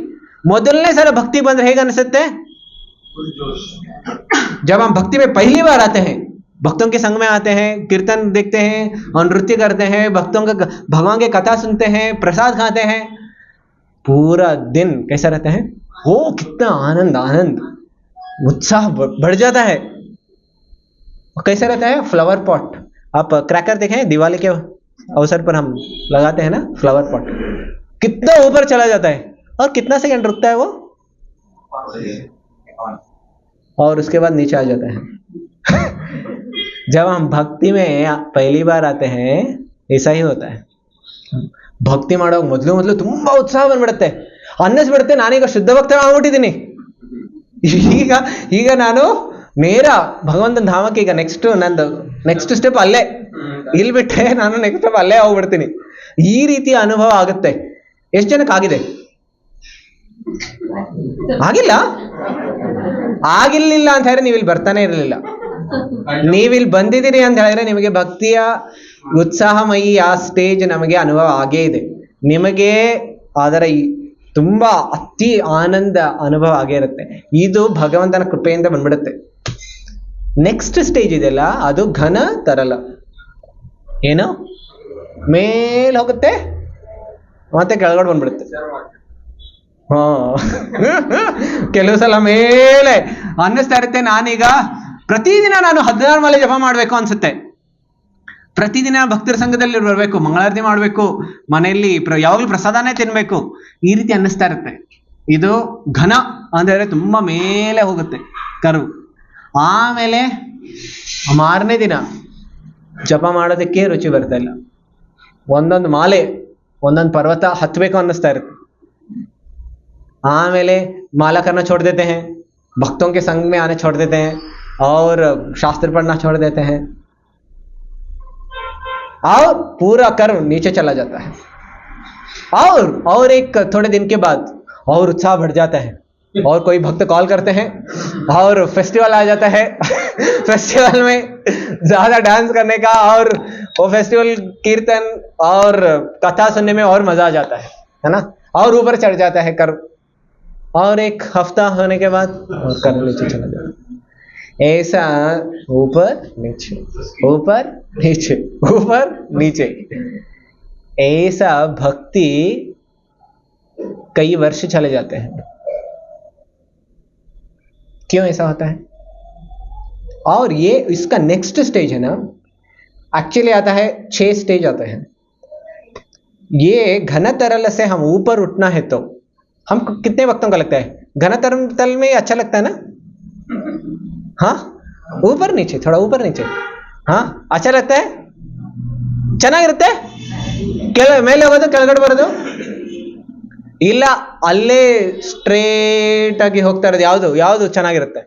ಮೊದಲನೇ सಲ भक्ति ಬಂದ್ರೆ ಹೇಗೆ अनिಸುತ್ತೆ? जब हम भक्ति में पहली बार आते हैं, भक्तों के संग में आते हैं, कीर्तन देखते हैं और नृत्य करते हैं, भक्तों का भगवान के कथा सुनते हैं, प्रसाद खाते हैं, पूरा दिन कैसा रहता है? वो कितना आनंद आनंद उत्साह बढ़ जाता है. कैसा रहता है? Flower pot. आप क्रैकर देखें, दिवाली के अवसर पर हम लगाते हैं ना फ्लावर पॉट, कितना ऊपर चला जाता है और कितना सेकंड रुकता है वो, और उसके बाद नीचे आ जाता है. जब हम भक्ति में पहली बार आते हैं ऐसा ही होता है. ಭಕ್ತಿ ಮಾಡೋ ಮೊದಲು ತುಂಬಾ ಉತ್ಸಾಹ ಬಂದ್ಬಿಡುತ್ತೆ, ಅನ್ನಿಸ್ಬಿಡುತ್ತೆ ನಾನೀಗ ಶುದ್ಧ ಭಕ್ತ ಆಗ್ಬಿಟ್ಟಿದ್ದೀನಿ. ಈಗ ನಾನು ನೇರ ಭಗವಂತನ ಧಾಮಕ್ಕೆ, ಈಗ ನೆಕ್ಸ್ಟ್ ಸ್ಟೆಪ್ ಅಲ್ಲೇ, ಇಲ್ಲಿ ಬಿಟ್ಟರೆ ನಾನು ನೆಕ್ಸ್ಟ್ ಸ್ಟೆಪ್ ಅಲ್ಲೇ ಹೋಗ್ಬಿಡ್ತೀನಿ. ಈ ರೀತಿಯ ಅನುಭವ ಆಗುತ್ತೆ. ಎಷ್ಟು ಜನಕ್ಕೆ ಆಗಿದೆ? ಆಗಿರ್ಲಿಲ್ಲ ಅಂತ ಹೇಳಿದ್ರೆ ನೀವು ಇಲ್ಲಿ ಬರ್ತಾನೆ ಇರಲಿಲ್ಲ. ನೀವಿಲ್ಲಿ ಬಂದಿದ್ದೀರಿ ಅಂತ ಹೇಳಿದ್ರೆ ನಿಮಗೆ ಭಕ್ತಿಯ ಉತ್ಸಾಹಮಯಿ ಆ ಸ್ಟೇಜ್ ನಮಗೆ ಅನುಭವ ಆಗೇ ಇದೆ. ನಿಮಗೆ ಅದರ ತುಂಬಾ ಅತಿ ಆನಂದ ಅನುಭವ ಆಗೇ ಇರುತ್ತೆ. ಇದು ಭಗವಂತನ ಕೃಪೆಯಿಂದ ಬಂದ್ಬಿಡುತ್ತೆ. ನೆಕ್ಸ್ಟ್ ಸ್ಟೇಜ್ ಇದೆಯಲ್ಲ, ಅದು ಘನ ತರಲ. ಏನು ಮೇಲ್ ಹೋಗುತ್ತೆ ಮತ್ತೆ ಕೆಳಗಡೆ ಬಂದ್ಬಿಡುತ್ತೆ. ಕೆಲವು ಸಲ ಮೇಲೆ ಅನ್ನಿಸ್ತಾ ಇರುತ್ತೆ, ನಾನೀಗ ಪ್ರತಿದಿನ ನಾನು 16 ಮಾಲೆ ಜಪ ಮಾಡ್ಬೇಕು ಅನ್ಸುತ್ತೆ, ಪ್ರತಿದಿನ ಭಕ್ತರ ಸಂಘದಲ್ಲಿ ಬರಬೇಕು, ಮಂಗಳಾರತಿ ಮಾಡ್ಬೇಕು, ಮನೆಯಲ್ಲಿ ಯಾವಾಗಲೂ ಪ್ರಸಾದನೇ ತಿನ್ಬೇಕು, ಈ ರೀತಿ ಅನ್ನಿಸ್ತಾ ಇರುತ್ತೆ. ಇದು ಘನ ಅಂದ್ರೆ ತುಂಬಾ ಮೇಲೆ ಹೋಗುತ್ತೆ ಕರ್ವ್. ಆಮೇಲೆ ಮಾರನೇ ದಿನ ಜಪ ಮಾಡೋದಕ್ಕೆ ರುಚಿ ಬರ್ತಾ ಇಲ್ಲ. ಒಂದೊಂದು ಮಾಲೆ ಒಂದೊಂದು ಪರ್ವತ ಹತ್ತಬೇಕು ಅನ್ನಿಸ್ತಾ ಇರುತ್ತೆ. आमेले माला करना छोड़ देते हैं, भक्तों के संग में आने छोड़ देते हैं और शास्त्र पढ़ना छोड़ देते हैं और पूरा कर्म नीचे चला जाता है. और एक थोड़े दिन के बाद और उत्साह बढ़ जाता है और कोई भक्त कॉल करते हैं और फेस्टिवल आ जाता है. फेस्टिवल में ज्यादा डांस करने का और वो फेस्टिवल कीर्तन और कथा सुनने में और मजा आ जाता है ना, और ऊपर चढ़ जाता है कर्म. और एक हफ्ता होने के बाद और कर्म नीचे चला जाता है. ऐसा ऊपर नीचे ऊपर नीचे ऊपर नीचे, ऐसा भक्ति कई वर्ष चले जाते हैं. क्यों ऐसा होता है? और ये इसका नेक्स्ट स्टेज है ना, एक्चुअली आता है 6 स्टेज आते हैं. ये घन तरल से हम ऊपर उठना है तो हम कितने वक्तों का लगता है? घन तरल में अच्छा लगता है ना? हाँ, ऊपर नीचे, थोड़ा ऊपर नीचे, हाँ अच्छा लगता है, ಚೆನ್ನಾಗಿರುತ್ತೆ. ಮೇಲೆ ಹೋಗೋದು ಕೆಳಗಡೆ ಬರೋದು ಇಲ್ಲ, ಅಲ್ಲೇ ಸ್ಟ್ರೇಟ್ ಆಗಿ ಹೋಗ್ತಾ ಇರೋದು ಯಾವುದು ಚೆನ್ನಾಗಿರುತ್ತೆ?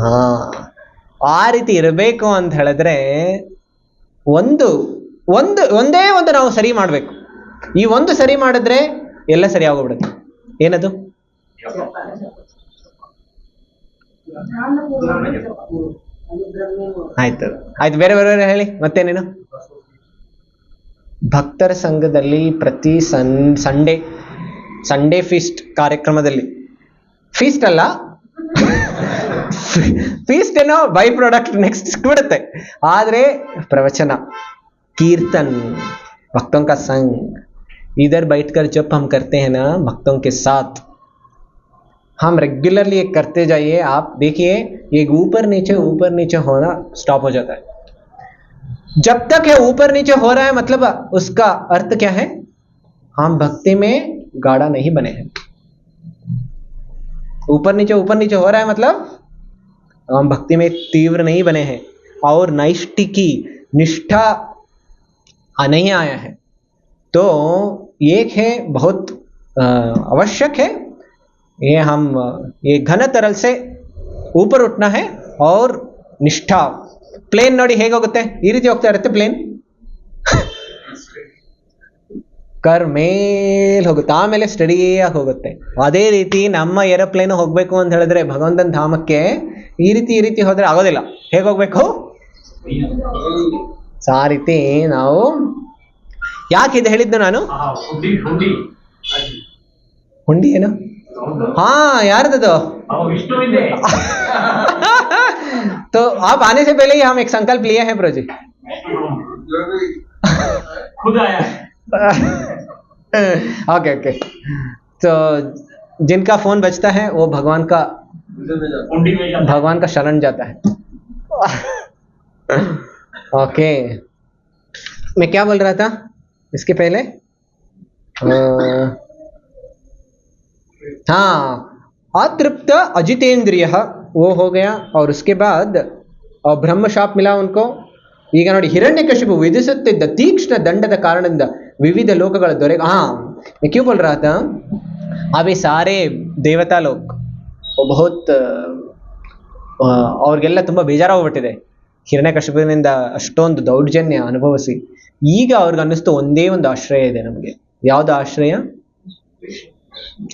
ಹಾ, ಆ ರೀತಿ ಇರಬೇಕು ಅಂತ ಹೇಳಿದ್ರೆ ಒಂದೇ ಒಂದು ನಾವು ಸರಿ ಮಾಡಬೇಕು. ಈ ಒಂದು ಸರಿ ಮಾಡಿದ್ರೆ ಎಲ್ಲ ಸರಿ ಆಗೋಗ್ಬಿಡುತ್ತೆ. ಏನದು? ಆಯ್ತು, ಬೇರೆ ಹೇಳಿ ಮತ್ತೇನೇನು? ಭಕ್ತರ ಸಂಘದಲ್ಲಿ ಪ್ರತಿ ಸಂಡೇ ಫೀಸ್ಟ್ ಕಾರ್ಯಕ್ರಮದಲ್ಲಿ, ಫೀಸ್ಟ್ ಅಲ್ಲ ಫೀಸ್ಟ್ ಏನೋ ಬೈ ಪ್ರಾಡಕ್ಟ್ ನೆಕ್ಸ್ಟ್ ಸಿಕ್ಬಿಡುತ್ತೆ, ಆದ್ರೆ ಪ್ರವಚನ, कीर्तन, भक्तों का संग, इधर बैठकर जब हम करते हैं ना भक्तों के साथ, हम रेगुलरली ये करते जाइए. आप देखिए ये ऊपर नीचे होना स्टॉप हो जाता है. जब तक ये ऊपर नीचे हो रहा है मतलब उसका अर्थ क्या है? हम भक्ति में गाढ़ा नहीं बने हैं. ऊपर नीचे हो रहा है मतलब हम भक्ति में तीव्र नहीं बने हैं और नैष्ठिकी निष्ठा नहीं आया है. तो एक है बहुत आवश्यक है, ये घन तरल से ऊपर उठना है और निष्ठा. प्लेन ನೋಡಿ ಹೇಗೆ ಹೋಗುತ್ತೆ? ಈ ರೀತಿ ಹೋಗ್ತಾ ಇರುತ್ತೆ ಪ್ಲೇನ್. ಕರ್ ಮೇಲ್ ಹೋಗುತ್ತೆ, ಆಮೇಲೆ ಸ್ಟಡಿಯಾಗಿ ಹೋಗುತ್ತೆ. ಅದೇ ರೀತಿ ನಮ್ಮ ಏರೋಪ್ಲೇನ್ ಹೋಗ್ಬೇಕು ಅಂತ ಹೇಳಿದ್ರೆ ಭಗವಂತನ ಧಾಮಕ್ಕೆ ಈ ರೀತಿ ಹೋದ್ರೆ ಆಗೋದಿಲ್ಲ. ಹೇಗೆ ಹೋಗ್ಬೇಕು? ಸೊ ಆ ರೀತಿ ನಾವು ಯಾಕೆ ಇದು ಹೇಳಿದ್ದು ನಾನು ಹುಂಡಿ ಹುಂಡಿ ಹುಂಡಿ ಏನು ಹಾ ಯಾರ್ದದು विष्णु ಇದೆ तो आप आने से पहले ही हम एक संकल्प लिए हैं ब्रो जी खुद आया ओके ओके तो जिनका फोन बजता है वो भगवान का हुंडी में जाता है। भगवान का शरण जाता है ओके मैं क्या बोल रहा था इसके पहले हाँ अतृप्त अजितेंद्रिय वो हो गया और उसके बाद और ब्रह्म शाप मिला उनको ಈಗ ನೋಡಿ ಹಿರಣ್ಯಕಶಿಪು ವಿಧಿಸುತ್ತಿದ್ದ ತೀಕ್ಷ್ಣ ದಂಡದ ಕಾರಣದಿಂದ ವಿವಿಧ ಲೋಕಗಳ ದೊರೆಗ हाँ मैं क्यों बोल रहा था अभी सारे देवता लोग वो बहुत ಅವ್ರಿಗೆಲ್ಲ ತುಂಬಾ ಬೇಜಾರಾಗ್ಬಿಟ್ಟಿದೆ ಹಿರಣ್ಯಕಶಿಪುವಿನಿಂದ ಅಷ್ಟೊಂದು ದೌರ್ಜನ್ಯ ಅನುಭವಿಸಿ ಈಗ ಅವ್ರಿಗೆ ಅನ್ನಿಸ್ತು ಒಂದೇ ಒಂದು ಆಶ್ರಯ ಇದೆ ನಮಗೆ ಯಾವ್ದು ಆಶ್ರಯ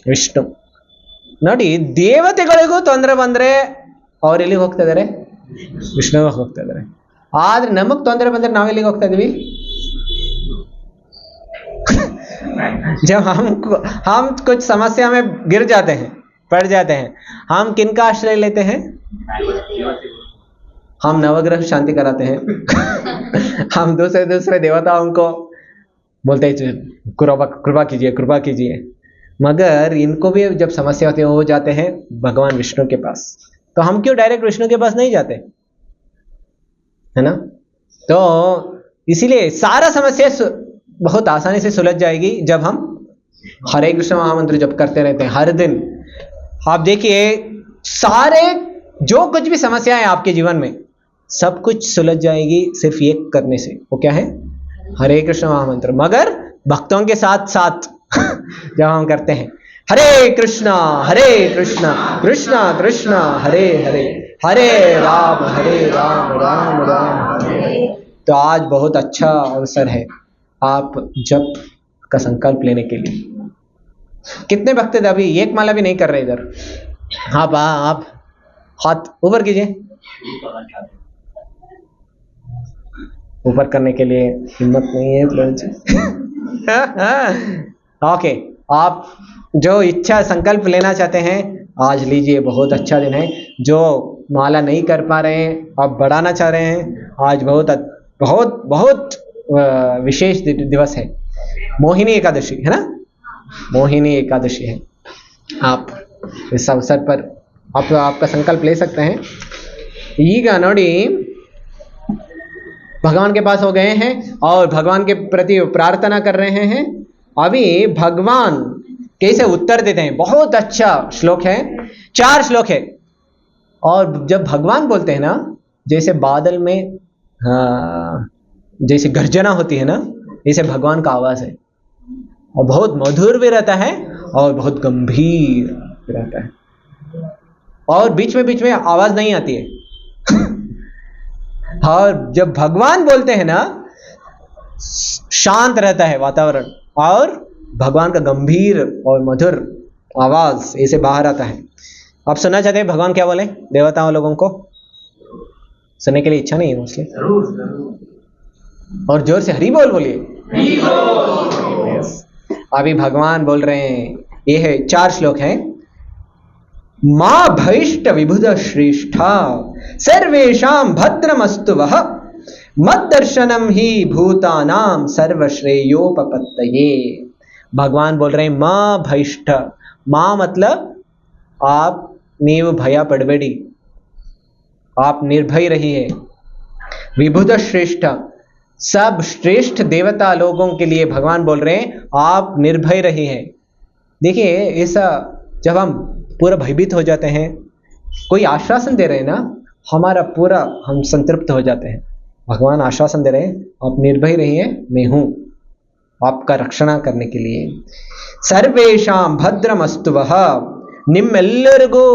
ವಿಷ್ಣು ನೋಡಿ ದೇವತೆಗಳಿಗೂ ತೊಂದರೆ ಬಂದ್ರೆ ಅವ್ರು ಎಲ್ಲಿಗೆ ಹೋಗ್ತಾ ಇದಾರೆ ವಿಷ್ಣುವಿಗೆ ಹೋಗ್ತಾ ಇದಾರೆ ಆದ್ರೆ ನಮಗ್ ತೊಂದರೆ ಬಂದ್ರೆ ನಾವೆಲ್ಲಿಗೆ ಹೋಗ್ತಾ ಇದೀವಿ जब हम कुछ समस्या में गिर जाते हैं पड़ जाते हैं हम किनका आश्रय लेते हैं हम नवग्रह शांति कराते हैं हम दूसरे देवताओं को बोलते हैं कृपा कीजिए मगर इनको भी जब समस्या होती है वो जाते हैं भगवान विष्णु के पास तो हम क्यों डायरेक्ट विष्णु के पास नहीं जाते है ना तो इसीलिए सारा समस्या बहुत आसानी से सुलझ जाएगी जब हम हरे कृष्ण महामंत्र जप करते रहते हैं हर दिन आप देखिए सारे जो कुछ भी समस्याएं हैं आपके जीवन में सब कुछ सुलझ जाएगी सिर्फ एक करने से वो क्या है हरे कृष्ण महामंत्र मगर भक्तों के साथ साथ जब हम करते हैं हरे कृष्णा कृष्णा कृष्णा हरे हरे हरे राम राम राम हरे। तो आज बहुत अच्छा अवसर है आप जप का संकल्प लेने के लिए कितने भक्त अभी एक माला भी नहीं कर रहे इधर आप हाथ ऊपर कीजिए ऊपर करने के लिए हिम्मत नहीं है ओके आप जो इच्छा संकल्प लेना चाहते हैं आज लीजिए बहुत अच्छा दिन है जो माला नहीं कर पा रहे हैं आप बढ़ाना चाह रहे हैं आज बहुत बहुत बहुत विशेष दिवस है मोहिनी एकादशी है ना मोहिनी एकादशी है आप इस अवसर पर आप आपका संकल्प ले सकते हैं ಈಗ ನೋಡಿ भगवान के पास हो गए हैं और भगवान के प्रति प्रार्थना कर रहे हैं अभी भगवान कैसे उत्तर देते हैं बहुत अच्छा श्लोक है 4 श्लोक है और जब भगवान बोलते हैं ना जैसे बादल में जैसे गर्जना होती है ना जैसे भगवान का आवाज है और बहुत मधुर भी रहता है और बहुत गंभीर भी रहता है और बीच में आवाज नहीं आती है और जब भगवान बोलते हैं ना शांत रहता है वातावरण और भगवान का गंभीर और मधुर आवाज ऐसे बाहर आता है आप सुनना चाहते हैं भगवान क्या बोले देवताओं लोगों को सुनने के लिए इच्छा नहीं है मोस्टली और जोर से हरि बोल बोलिए yes. अभी भगवान बोल रहे हैं ये है 4 श्लोक हैं मां भैष्ट विबुध श्रेष्ठा सर्वेषां भद्रमस्तु वः मद्दर्शनम ही भूतानां सर्वश्रेयोपपत्तये भगवान बोल रहे हैं मां भैष्ट मां मतलब आप नीव भया पड़बेड़ी आप निर्भय रहिए विबुध श्रेष्ठ सब श्रेष्ठ देवता लोगों के लिए भगवान बोल रहे हैं आप निर्भय रहिए हैं देखिए ऐसा जब हम पूरा भयभीत हो जाते हैं कोई आश्वासन दे रहे हैं ना हमारा पूरा हम संतृप्त हो जाते हैं भगवान आश्वासन दे रहे हैं आप निर्भय रहिए मैं हूं आपका रक्षणा करने के लिए सर्वेषां भद्रमस्तु वः ನಿಮ್ಮೆಲ್ಲರಿಗೂ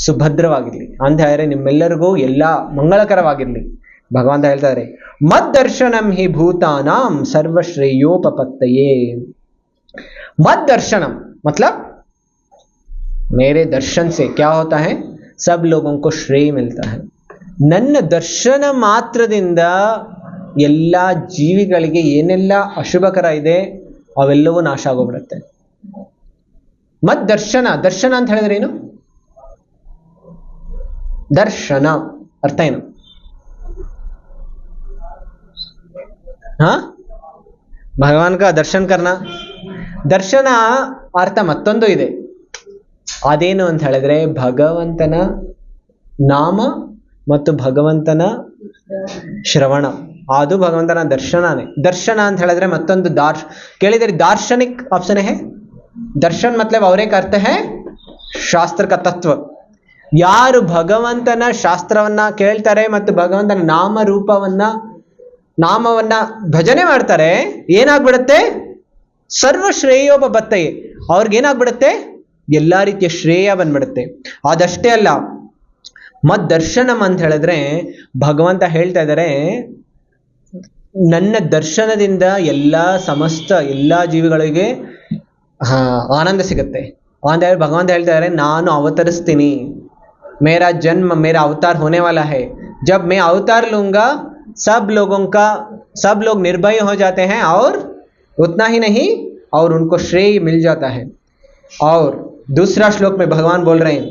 ಸುಭದ್ರವಾಗಿರಲಿ ಅಂತ ಹೇಳಿದ್ರೆ ನಿಮ್ಮೆಲ್ಲರಿಗೂ ಎಲ್ಲ ಮಂಗಳಕರವಾಗಿರಲಿ ಭಗವಂತ ಹೇಳ್ತಾ ಇದ್ದಾರೆ ಮದ್ದರ್ಶನಂ ಹಿ ಭೂತಾನಾಂ ಸರ್ವಶ್ರೇಯೋಪಪತ್ತಯೇ मद्दर्शनम मतलब मेरे दर्शन से क्या होता है सब लोगों को श्रेय मिलता है ನನ್ನ ದರ್ಶನ ಮಾತ್ರದಿಂದ ಎಲ್ಲ ಜೀವಿಗಳಿಗೆ ಏನೆಲ್ಲ ಅಶುಭಕರ ಇದೆ ಅವೆಲ್ಲವೂ ನಾಶ ಆಗೋಗ್ಬಿಡುತ್ತೆ. ಮತ್ ದರ್ಶನ, ದರ್ಶನ ಅಂತ ಹೇಳಿದ್ರೆ ಏನು? ದರ್ಶನ ಅರ್ಥ ಏನು? ಹಾ, ಭಗವಾನ್ ಕಾ ದರ್ಶನ್ ಕರ್ನ. ದರ್ಶನ ಅರ್ಥ ಮತ್ತೊಂದು ಇದೆ. ಅದೇನು ಅಂತ ಹೇಳಿದ್ರೆ ಭಗವಂತನ ನಾಮ ಮತ್ತು ಭಗವಂತನ ಶ್ರವಣ, ಅದು ಭಗವಂತನ ದರ್ಶನನೇ. ದರ್ಶನ ಅಂತ ಹೇಳಿದ್ರೆ ಮತ್ತೊಂದು ಕೇಳಿದ್ರೆ दार्शनिक ऑप्शन है. दर्शन मतलब और एक अर्थ है ಶಾಸ್ತ್ರ का ತತ್ವ. ಯಾರು ಭಗವಂತನ ಶಾಸ್ತ್ರವನ್ನ ಕೇಳ್ತಾರೆ ಮತ್ತು ಭಗವಂತನ ನಾಮವನ್ನ ಭಜನೆ ಮಾಡ್ತಾರೆ, ಏನಾಗ್ಬಿಡುತ್ತೆ? ಸರ್ವ ಶ್ರೇಯೋಪತ್ತಯೇ, ಅವ್ರಿಗೇನಾಗ್ಬಿಡುತ್ತೆ? ಎಲ್ಲಾ ರೀತಿಯ ಶ್ರೇಯ ಬಂದ್ಬಿಡುತ್ತೆ. ಅದಷ್ಟೇ ಅಲ್ಲ, ಮತ್ ದರ್ಶನಂ ಅಂತ ಹೇಳಿದ್ರೆ ಭಗವಂತ ಹೇಳ್ತಾ ಇದ್ದಾರೆ, ನನ್ನ ದರ್ಶನದಿಂದ ಸಮಸ್ತ ಎಲ್ಲಾ ಜೀವಿಗಳಿಗೆ ಆನಂದ ಸಿಗುತ್ತೆ ಅಂತ ಹೇಳಿ ಭಗವಂತ ಹೇಳ್ತಾ ಇದ್ದಾರೆ. ನಾನು ಅವತರಿಸ್ತೀನಿ, मेरा जन्म मेरा अवतार होने वाला है, जब मैं अवतार लूंगा सब लोग निर्भय हो जाते हैं, और उतना ही नहीं और उनको श्रेय मिल जाता है. और दूसरा श्लोक में भगवान बोल रहे हैं,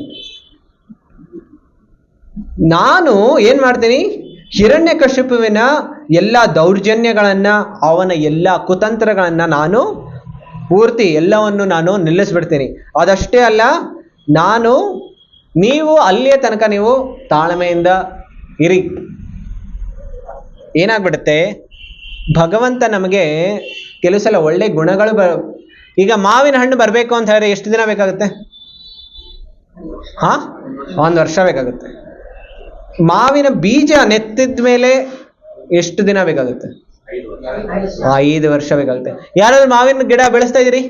ನಾನು ಏನ್ ಮಾಡ್ತೀನಿ, ಹಿರಣ್ಯಕಶಿಪುವಿನ ಎಲ್ಲ ದೌರ್ಜನ್ಯಗಳನ್ನ, ಅವನ ಎಲ್ಲ ಕುತಂತ್ರಗಳನ್ನ ನಾನು ಪೂರ್ತಿ ಎಲ್ಲವನ್ನು ನಾನು ನಿಲ್ಲಿಸ್ಬಿಡ್ತೀನಿ. ಅದಷ್ಟೇ ಅಲ್ಲ, ನೀವು ಅಲ್ಲಿಯ ತನಕ ನೀವು ತಾಳ್ಮೆಯಿಂದ ಇರಿ. ಏನಾಗ್ಬಿಡುತ್ತೆ, ಭಗವಂತ ನಮಗೆ ಕೆಲವು ಸಲ ಒಳ್ಳೆ ಗುಣಗಳು ಈಗ ಮಾವಿನ ಹಣ್ಣು ಬರಬೇಕು ಅಂತ ಹೇಳಿದ್ರೆ ಎಷ್ಟು ದಿನ ಬೇಕಾಗುತ್ತೆ? 1 ವರ್ಷ ಬೇಕಾಗುತ್ತೆ. ಮಾವಿನ ಬೀಜ ನೆತ್ತಿದ ಮೇಲೆ ಎಷ್ಟು ದಿನ ಬೇಕಾಗುತ್ತೆ? 5 ವರ್ಷ ಬೇಕಾಗುತ್ತೆ. ಯಾರಾದ್ರೂ ಮಾವಿನ ಗಿಡ ಬೆಳೆಸಿದಿರಿ?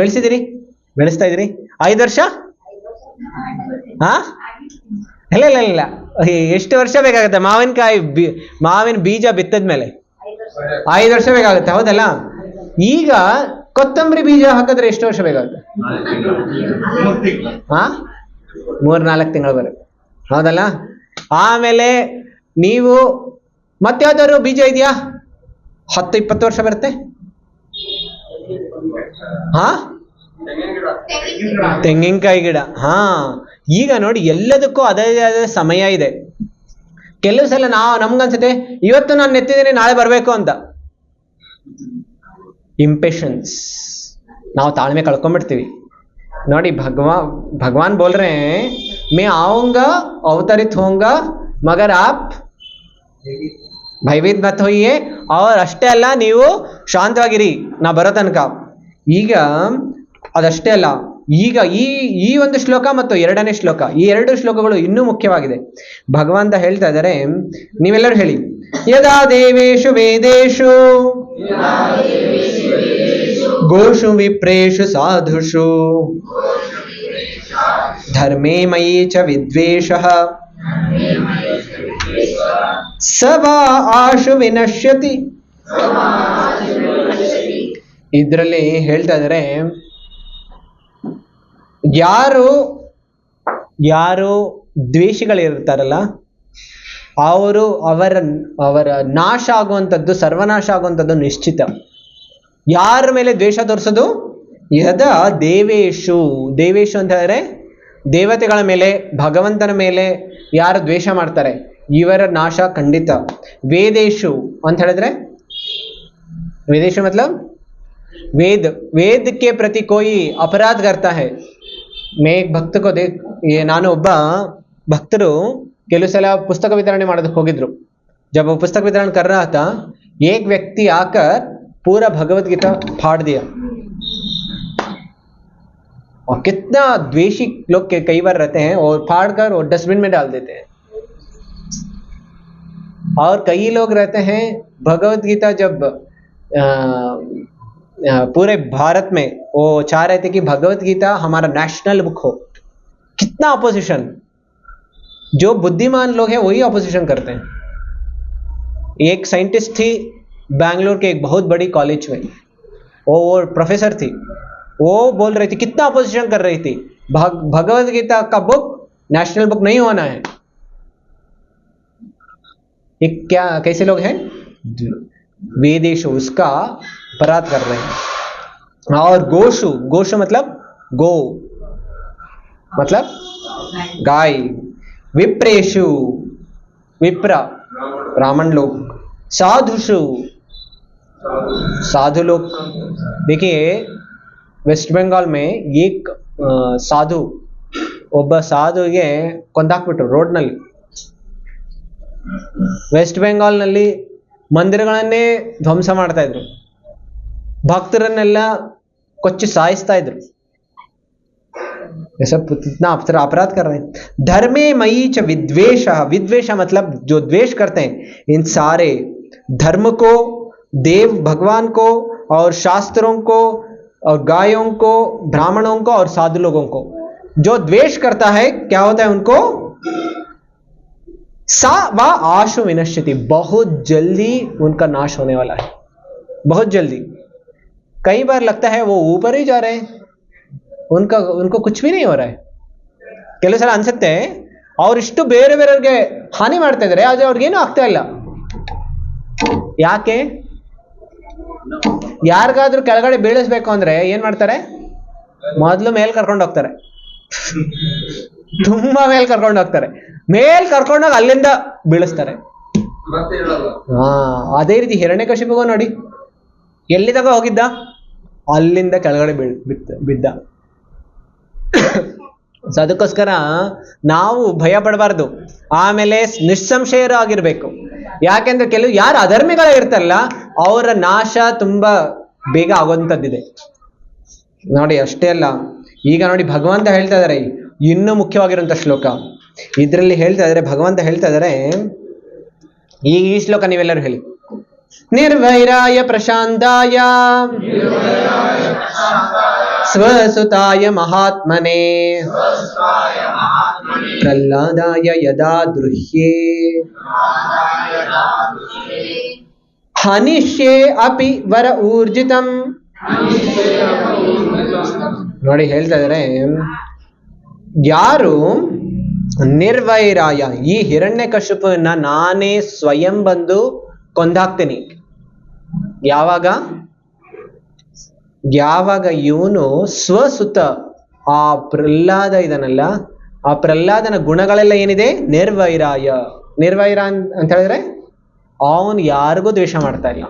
5 ವರ್ಷ? ಇಲ್ಲ, ಎಷ್ಟು ವರ್ಷ ಬೇಕಾಗುತ್ತೆ? ಮಾವಿನ ಬೀಜ ಬಿತ್ತದ ಮೇಲೆ 5 ವರ್ಷ ಬೇಕಾಗುತ್ತೆ, ಹೌದಲ್ಲ? ಈಗ ಕೊತ್ತಂಬರಿ ಬೀಜ ಹಾಕಿದ್ರೆ ಎಷ್ಟು ವರ್ಷ ಬೇಕಾಗುತ್ತೆ? 3-4 ತಿಂಗಳು ಬರುತ್ತೆ, ಹೌದಲ್ಲ? ಆಮೇಲೆ ನೀವು ಮತ್ತಾವ್ದಾದ್ರು ಬೀಜ ಇದೆಯಾ? 10-20 ವರ್ಷ ಬರುತ್ತೆ. ತೆಂಗಿನಕಾಯಿ ಗಿಡ. ಈಗ ನೋಡಿ, ಎಲ್ಲದಕ್ಕೂ ಅದೇ ಸಮಯ ಇದೆ. ಕೆಲವು ಸಲ ನಮ್ಗನ್ಸುತ್ತೆ ಇವತ್ತು ನಾನು ನೆತ್ತಿದ್ದೀನಿ, ನಾಳೆ ಬರಬೇಕು ಅಂತ. ಇಂಪೇಷನ್ಸ್, ನಾವು ತಾಳ್ಮೆ ಕಳ್ಕೊಂಡ್ಬಿಡ್ತೀವಿ. ನೋಡಿ, भगवान बोल रहे हैं, मैं आऊंगा, अवतरित होऊंगा, मगर आप ಭಯಭೀತ ಮತ್ ಹೋಯಿಯೇ. ಅವ್ರು ಅಷ್ಟೇ ಅಲ್ಲ, ನೀವು ಶಾಂತವಾಗಿರಿ ನಾ ಬರೋ ತನಕ. ಈಗ ಅದಷ್ಟೇ ಅಲ್ಲ, ಈಗ ಈ ಒಂದು ಶ್ಲೋಕ ಮತ್ತು 2ನೇ ಶ್ಲೋಕ, ಈ 2 ಶ್ಲೋಕಗಳು ಇನ್ನೂ ಮುಖ್ಯವಾಗಿದೆ. ಭಗವಂತ ಹೇಳ್ತಾ ಇದ್ದಾರೆ, ನೀವೆಲ್ಲರೂ ಹೇಳಿ, ಯದಾ ದೇವೇಶು ವೇದೇಶು ಗೋಷು ವಿಪ್ರೇಷು ಸಾಧುಷು ಧರ್ಮೇ ಮಯಿ ಚ ವಿದ್ವೇಷಃ ಸವಾ ಆಶು ವಿನಶ್ಯತಿ. ಇದರಲ್ಲಿ ಹೇಳ್ತಾ ಇದ್ದಾರೆ, ಯಾರು ದ್ವೇಷಿಗಳಿರ್ತಾರಲ್ಲ, ಅವರ ನಾಶ ಆಗುವಂಥದ್ದು, ಸರ್ವನಾಶ ಆಗುವಂಥದ್ದು ನಿಶ್ಚಿತ. ಯಾರ ಮೇಲೆ ದ್ವೇಷ ತೋರಿಸೋದು? ಯದಾ ದೇವೇಶು ಅಂತ ಹೇಳಿದ್ರೆ ದೇವತೆಗಳ ಮೇಲೆ, ಭಗವಂತನ ಮೇಲೆ ಯಾರು ದ್ವೇಷ ಮಾಡ್ತಾರೆ ಇವರ ನಾಶ ಖಂಡಿತ. ವೇದೇಶು ಅಂತ ಹೇಳಿದ್ರೆ, ವೇದೇಶು मतलब वेद के प्रति कोई अपराध करता है. मैं एक भक्त को ನಾನು ಒಬ್ಬ ಭಕ್ತರು ಕೆಲವು ಸಲ ಪುಸ್ತಕ ವಿತರಣೆ ಮಾಡೋದಕ್ಕೆ ಹೋಗಿದ್ರು. जब वो पुस्तक वितरण कर रहा था, एक व्यक्ति आकर पूरा भगवत गीता फाड़ दिया. और कितना द्वेषी लोग के कई बार रहते हैं, और फाड़ कर और डस्टबिन में डाल देते हैं. और कई लोग रहते हैं, भगवत गीता जब पूरे भारत में वो चाह रहे थे कि भगवत गीता हमारा नेशनल बुक हो. कितना अपोजिशन, जो बुद्धिमान लोग हैं वही अपोजिशन करते हैं. एक साइंटिस्ट थी बैंगलोर के एक बहुत बड़ी कॉलेज में, वो प्रोफेसर थी, वो बोल रही थी, कितना अपोजिशन कर रही थी, भगवत गीता का बुक नेशनल बुक नहीं होना है. ये क्या कैसे लोग हैं? वेदेशु उसका अपराध कर रहे हैं। और गोशु, गोशु मतलब गो मतलब गाय। विप्रेशु, विप्र ब्राह्मण लोग। साधुषु, साधु लोग। देखिए ವೆಸ್ಟ್ ಬೆಂಗಾಲ್ में एक ಸಾಧು, ಒಬ್ಬ ಸಾಧುಗೆ ಕೊಂದಾಕ್ಬಿಟ್ರು ರೋಡ್ನಲ್ಲಿ. ವೆಸ್ಟ್ ಬೆಂಗಾಲ್ನಲ್ಲಿ ಮಂದಿರಗಳನ್ನೇ ಧ್ವಂಸ ಮಾಡ್ತಾ ಇದ್ರು, ಭಕ್ತರನ್ನೆಲ್ಲ ಕೊಚ್ಚಿ ಸಾಯಿಸ್ತಾ ಇದ್ರು. ये सब इतना अपराध कर रहे हैं. धर्मे मई च विद्वेष, विद्वेष मतलब जो द्वेष करते हैं इन सारे धर्म को, देव भगवान को और शास्त्रों को और गायों को, ब्राह्मणों को और साधु लोगों को जो द्वेष करता है क्या होता है उनको? सा वा आशु विनश्यति, बहुत जल्दी उनका नाश होने वाला है, बहुत जल्दी. कई बार लगता है वो ऊपर ही जा रहे हैं, उनको कुछ भी नहीं हो रहा है. ಕೆಲವು ಸಲ ಅನ್ಸುತ್ತೆ ಅವರಿಷ್ಟು ಬೇರೆ ಬೇರೆಯವ್ರಿಗೆ ಹಾನಿ ಮಾಡ್ತಾ ಇದ್ದಾರೆ, ಆದ್ರೆ ಅವ್ರಿಗೇನು ಆಗ್ತಾ ಇಲ್ಲ. ಯಾಕೆ? ಯಾರಿಗಾದ್ರೂ ಕೆಳಗಡೆ ಬೀಳಿಸ್ಬೇಕು ಅಂದ್ರೆ ಏನ್ ಮಾಡ್ತಾರೆ? ಮೊದಲು ಮೇಲ್ ಕರ್ಕೊಂಡು ಹೋಗ್ತಾರೆ, ತುಂಬಾ ಮೇಲ್ ಕರ್ಕೊಂಡು ಹೋಗ್ತಾರೆ, ಮೇಲ್ ಕರ್ಕೊಂಡೋಗಿ ಅಲ್ಲಿಂದ ಬೀಳಿಸ್ತಾರೆ. ಅದೇ ರೀತಿ ಹಿರಣ್ಯಕಶಿಪುಗೂ ನೋಡಿ, ಎಲ್ಲಿದಾಗ ಹೋಗಿದ್ದ? ಅಲ್ಲಿಂದ ಕೆಳಗಡೆ ಬಿದ್ದ. ಸೊ ಅದಕ್ಕೋಸ್ಕರ ನಾವು ಭಯ ಪಡಬಾರ್ದು, ಆಮೇಲೆ ನಿಸ್ಸಂಶಯರಾಗಿರ್ಬೇಕು. ಯಾಕೆಂದ್ರೆ ಕೆಲವು ಯಾರು ಅಧರ್ಮಿಗಳ ಇರ್ತಾರಲ್ಲ ಅವರ ನಾಶ ತುಂಬಾ ಬೇಗ ಆಗುವಂಥದ್ದಿದೆ ನೋಡಿ. ಅಷ್ಟೇ ಅಲ್ಲ, ಈಗ ನೋಡಿ ಭಗವಂತ ಹೇಳ್ತಾ ಇದಾರೆ, ಇನ್ನೂ ಮುಖ್ಯವಾಗಿರುವಂತ ಶ್ಲೋಕ ಇದರಲ್ಲಿ ಹೇಳ್ತಾ ಇದಾರೆ. ಭಗವಂತ ಹೇಳ್ತಾ ಇದಾರೆ, ಈ ಶ್ಲೋಕ ನೀವೆಲ್ಲರೂ ಹೇಳಿ. ನಿರ್ವೈರಾಯ ಪ್ರಶಾಂತಾಯ ಸ್ವಸುತಾಯ ಮಹಾತ್ಮನೆ ಪ್ರಹ್ಲಾದಾಯ ಯದಾ ದೃಹ್ಯೇ ಹನಿಷ್ಯೇ ಅಪಿ ವರ ಊರ್ಜಿತಂ. ನೋಡಿ ಹೇಳ್ತಾ ಇದಾರೆ, ಯಾರು ನಿರ್ವೈರಾಯ, ಈ ಹಿರಣ್ಯಕಶಿಪುವನ್ನ ನಾನೇ ಸ್ವಯಂ ಬಂದು ಕೊಂದಾಕ್ತೀನಿ. ಯಾವಾಗ ಇವನು ಸ್ವಸುತ, ಆ ಪ್ರಹ್ಲಾದ ಇದನ್ನಲ್ಲ, ಆ ಪ್ರಹ್ಲಾದನ ಗುಣಗಳೆಲ್ಲ ಏನಿದೆ? ನಿರ್ವೈರಾಯ. ನಿರ್ವೈರ ಅಂತ ಹೇಳಿದ್ರೆ ಅವನು ಯಾರಿಗೂ ದ್ವೇಷ ಮಾಡ್ತಾ ಇಲ್ಲ.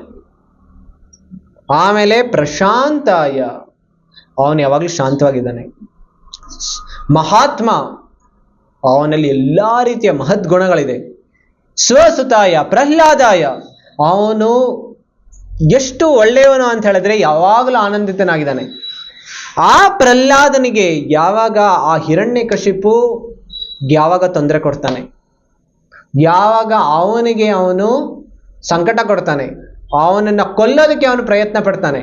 ಆಮೇಲೆ ಪ್ರಶಾಂತಾಯ, ಅವನು ಯಾವಾಗಲೂ ಶಾಂತವಾಗಿದ್ದಾನೆ. ಮಹಾತ್ಮ, ಅವನಲ್ಲಿ ಎಲ್ಲಾ ರೀತಿಯ ಮಹದ್ ಗುಣಗಳಿದೆ. ಸ್ವಸುತಾಯ ಪ್ರಹ್ಲಾದಾಯ, ಅವನು ಎಷ್ಟು ಒಳ್ಳೆಯವನು ಅಂತ ಹೇಳಿದ್ರೆ ಯಾವಾಗಲೂ ಆನಂದಿತನಾಗಿದ್ದಾನೆ. ಆ ಪ್ರಹ್ಲಾದನಿಗೆ ಯಾವಾಗ ಆ ಹಿರಣ್ಯಕಶಿಪು ಯಾವಾಗ ತೊಂದರೆ ಕೊಡ್ತಾನೆ, ಯಾವಾಗ ಅವನಿಗೆ ಅವನು ಸಂಕಟ ಕೊಡ್ತಾನೆ, ಅವನನ್ನ ಕೊಲ್ಲೋದಕ್ಕೆ ಅವನು ಪ್ರಯತ್ನ ಪಡ್ತಾನೆ,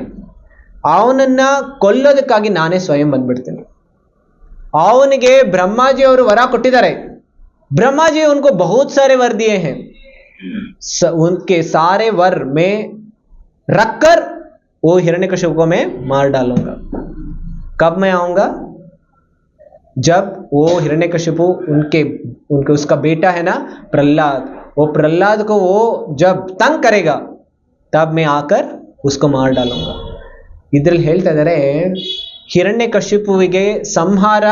ಅವನನ್ನ ಕೊಲ್ಲೋದಕ್ಕಾಗಿ ನಾನೇ ಸ್ವಯಂ ಬಂದ್ಬಿಡ್ತೀನಿ. ಅವನಿಗೆ ಬ್ರಹ್ಮಾಜಿ ಅವರು ವರ ಕೊಟ್ಟಿದ್ದಾರೆ. ब्रह्मा जी उनको बहुत सारे वर दिए हैं, उनके सारे वर में रखकर वो हिरण्यकशिपु को मैं मार डालूंगा. कब मैं आऊंगा? जब वो हिरण्यकशिपु उनके उसका बेटा है ना प्रहलाद, वो प्रहलाद को वो जब तंग करेगा तब मैं आकर उसको मार डालूंगा. इद्ರಲ್ಲಿ ಹೇಳ್ತಾ ಇದ್ದಾರೆ ಹಿರಣ್ಯಕಶಿಪುವಿಗೆ ಸಂಹಾರ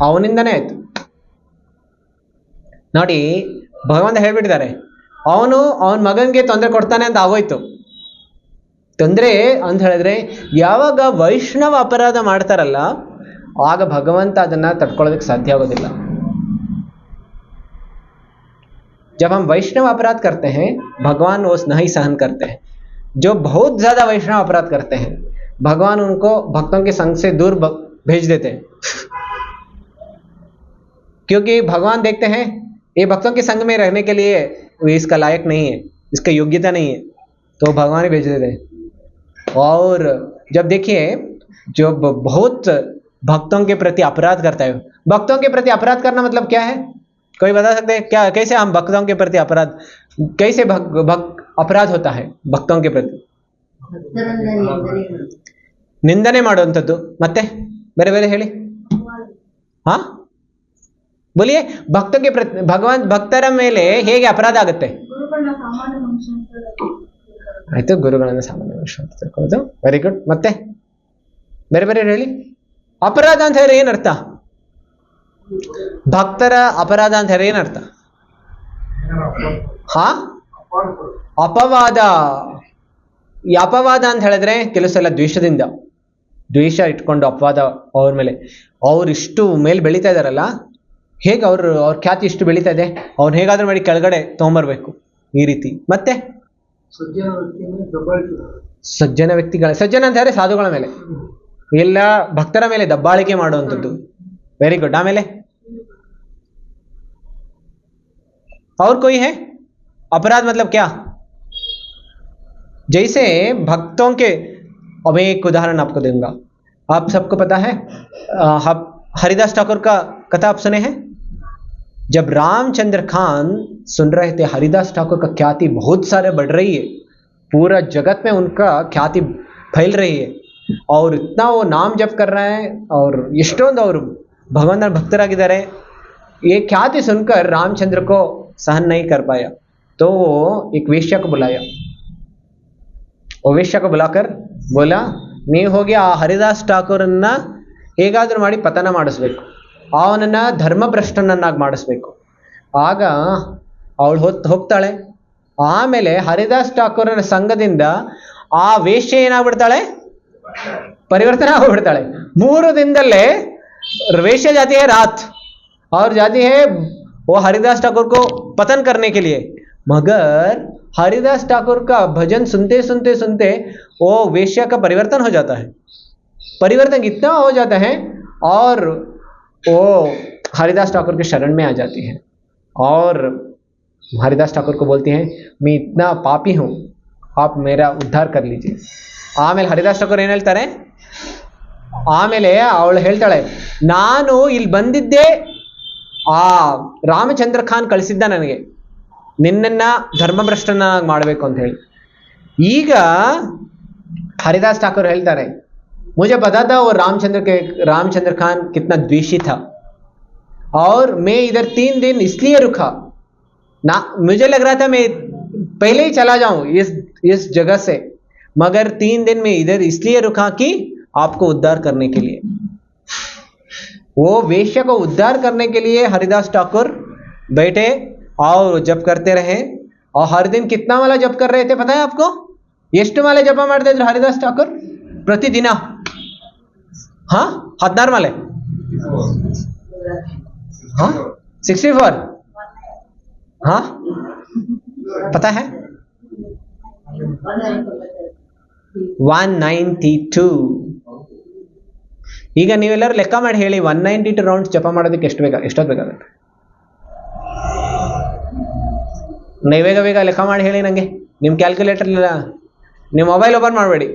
ಅವನಿಂದನೇ ಆಯ್ತು. ನೋಡಿ ಭಗವಂತ ಹೇಳ್ಬಿಟ್ಟಿದ್ದಾರೆ, ಅವನ ಮಗನಿಗೆ ತೊಂದರೆ ಕೊಡ್ತಾನೆ ಅಂತ ಆಗೋಯ್ತು. ತೊಂದರೆ ಅಂತ ಹೇಳಿದ್ರೆ ಯಾವಾಗ ವೈಷ್ಣವ ಅಪರಾಧ ಮಾಡ್ತಾರಲ್ಲ ಆಗ ಭಗವಂತ ಅದನ್ನ ತಡ್ಕೊಳ್ಳೋದಕ್ಕೆ ಸಾಧ್ಯ ಆಗೋದಿಲ್ಲ. जब हम वैष्णव अपराध करते हैं भगवान वो नहीं सहन करते हैं. जो बहुत ज्यादा वैष्णव अपराध करते हैं भगवान उनको भक्तों के संग से दूर भेज देते हैं, क्योंकि भगवान देखते हैं ये भक्तों के संग में रहने के लिए इसका लायक नहीं है, इसका योग्यता नहीं है, तो भगवान ही भेज देते हैं. और जब देखिए जो बहुत भक्तों के प्रति अपराध करता है, भक्तों के प्रति अपराध करना मतलब क्या है? कोई बता सकते हैं क्या? कैसे हम भक्तों के प्रति अपराध, कैसे अपराध होता है भक्तों के प्रति? ನಿಂದನೆ ಮಾಡುವಂಥದ್ದು. ಮತ್ತೆ ಬೇರೆ ಬೇರೆ ಹೇಳಿ. ಹಾ बोलिए, भक्तों के प्रति भगवान भक्ತರ ಮೇಲೆ ಹೇಗೆ ಅಪರಾಧ ಆಗುತ್ತೆ? ಆಯ್ತು, ಗುರುಗಳನ್ನು ಸಾಮಾನ್ಯ ಮನುಷ್ಯ ಅಂತ ತಿಳ್ಕೊಳ್ಳೋದು. Very good. ಮತ್ತೆ ಬೇರೆ ಬೇರೆ ಹೇಳಿ. ಅಪರಾಧ ಅಂತ ಹೇಳಿದ್ರೆ ಏನರ್ಥ? ಭಕ್ತರ ಅಪರಾಧ ಅಂತ ಹೇಳಿದ್ರೆ ಏನರ್ಥ? ಹಾ, ಅಪವಾದ. ಈ ಅಪವಾದ ಅಂತ ಹೇಳಿದ್ರೆ ಕೆಲವು ಸಲ ದ್ವೇಷ ಇಟ್ಕೊಂಡು ಅಪವಾದ ಅವ್ರ ಮೇಲೆ. ಅವ್ರು ಇಷ್ಟು ಮೇಲೆ ಬೆಳೀತಾ ಇದಾರಲ್ಲ, ಹೇಗೆ ಅವ್ರ ಖ್ಯಾತಿ ಇಷ್ಟು ಬೆಳೀತಾ ಇದೆ, ಅವ್ರು ಹೇಗಾದ್ರೂ ಮಾಡಿ ಕೆಳಗಡೆ ತಗೊಂಬರ್ಬೇಕು, ಈ ರೀತಿ. ಮತ್ತೆ ಸಜ್ಜನ ವ್ಯಕ್ತಿಗಳ, ಸಜ್ಜನ ಅಂತ ಹೇಳಿದ್ರೆ ಸಾಧುಗಳ ಮೇಲೆ, ಇಲ್ಲ ಭಕ್ತರ ಮೇಲೆ ದಬ್ಬಾಳಿಕೆ ಮಾಡುವಂಥದ್ದು. Very good. ಆಮೇಲೆ और कोई है? अपराध मतलब क्या? जैसे भक्तों के, अब एक उदाहरण आपको दूंगा. आप सबको पता है हरिदास ठाकुर का कथा आप सुने हैं? जब रामचंद्र खान सुन रहे थे हरिदास ठाकुर का ख्याति बहुत सारे बढ़ रही है, पूरा जगत में उनका ख्याति फैल रही है और इतना वो नाम जप कर रहे हैं और ಎಷ್ಟೊಂದು ಅವರು ಭಗವಂತನ ಭಕ್ತರಾಗಿದ್ದಾರೆ. ये ख्याति सुनकर रामचंद्र को सहन नहीं कर पाया, तो वो एक वेश्या को बुलाया. वो वेश्या को बुलाकर बोला, ನೀವು ಹೋಗಿ ಆ ಹರಿದಾಸ್ ಠಾಕೂರನ್ನ ಹೇಗಾದ್ರೂ ಮಾಡಿ ಪತನ ಮಾಡಿಸ್ಬೇಕು, ಅವನನ್ನ ಧರ್ಮಭ್ರಷ್ಟನನ್ನಾಗಿ ಮಾಡಿಸ್ಬೇಕು. ಆಗ ಅವಳು ಹೋಗ್ತಾಳೆ. ಆಮೇಲೆ ಹರಿದಾಸ್ ಠಾಕೂರನ ಸಂಘದಿಂದ ಆ ವೇಶ್ಯೆ ಏನಾಗ್ಬಿಡ್ತಾಳೆ? ಪರಿವರ್ತನೆ ಆಗ್ಬಿಡ್ತಾಳೆ. 3 ದಿನದಲ್ಲೇ वेश्या जाती है रात और जाती है वो हरिदास ठाकुर को पतन करने के लिए. मगर हरिदास ठाकुर का भजन सुनते सुनते सुनते वो वेश्या का परिवर्तन हो जाता है. परिवर्तन इतना हो जाता है और वो हरिदास ठाकुर के शरण में आ जाती है और हरिदास ठाकुर को बोलती हैं, मैं इतना पापी हूँ, आप मेरा उद्धार कर लीजिए. ಆಮೇಲೆ ಹರಿದಾಸ್ ಠಾಕೂರ್ ಏನು ಹೇಳ್ತಾರೆ? ಆಮೇಲೆ ಅವಳು ಹೇಳ್ತಾಳೆ, ನಾನು ಇಲ್ಲಿ ಬಂದಿದ್ದೆ ಆ ರಾಮಚಂದ್ರ ಖಾನ್ ಕಳಿಸಿದ್ದ ನನಗೆ ನಿನ್ನನ್ನ ಧರ್ಮಭ್ರಷ್ಟನಾಗಿ ಮಾಡಬೇಕು ಅಂತ ಹೇಳಿ. ಈಗ हरिदास ठाकुर ಹೇಳ್ತಾರೆ, मुझे पता था वो रामचंद्र खान कितना द्वेषी था और मैं इधर 3 दिन इसलिए रुका ना, मुझे लग रहा था मैं पहले ही चला जाऊं इस जगह से, मगर 3 दिन में इधर इसलिए रुका कि आपको उद्धार करने के लिए. वो वेश्या को उद्धार करने के लिए हरिदास ठाकुर बैठे और जप करते रहे. और हर दिन कितना माला जप कर रहे थे पता है आपको? ಎಷ್ಟು ಮಾಲೆ ಜಪ ಮಾಡ್ತಾ ಇದ್ರು ಹರಿದಾಸ್ ಠಾಕೂರ್ ಪ್ರತಿದಿನ? 16 ಮಾಲೆ. 64. पता है? 192. ಈಗ ನೀವೆಲ್ಲರೂ ಲೆಕ್ಕ ಮಾಡಿ ಹೇಳಿ, 192 ರೌಂಡ್ಸ್ ಜಪ ಮಾಡೋದಕ್ಕೆ ಎಷ್ಟೊತ್ತು ಬೇಕಾಗುತ್ತೆ? ನೀವು ಬೇಗ ಲೆಕ್ಕ ಮಾಡಿ ಹೇಳಿ ನನಗೆ. ನಿಮ್ಮ ಕ್ಯಾಲ್ಕುಲೇಟರ್ ಇಲ್ಲ, ನೀವು ಮೊಬೈಲ್ ಓಪನ್ ಮಾಡಬೇಡಿ.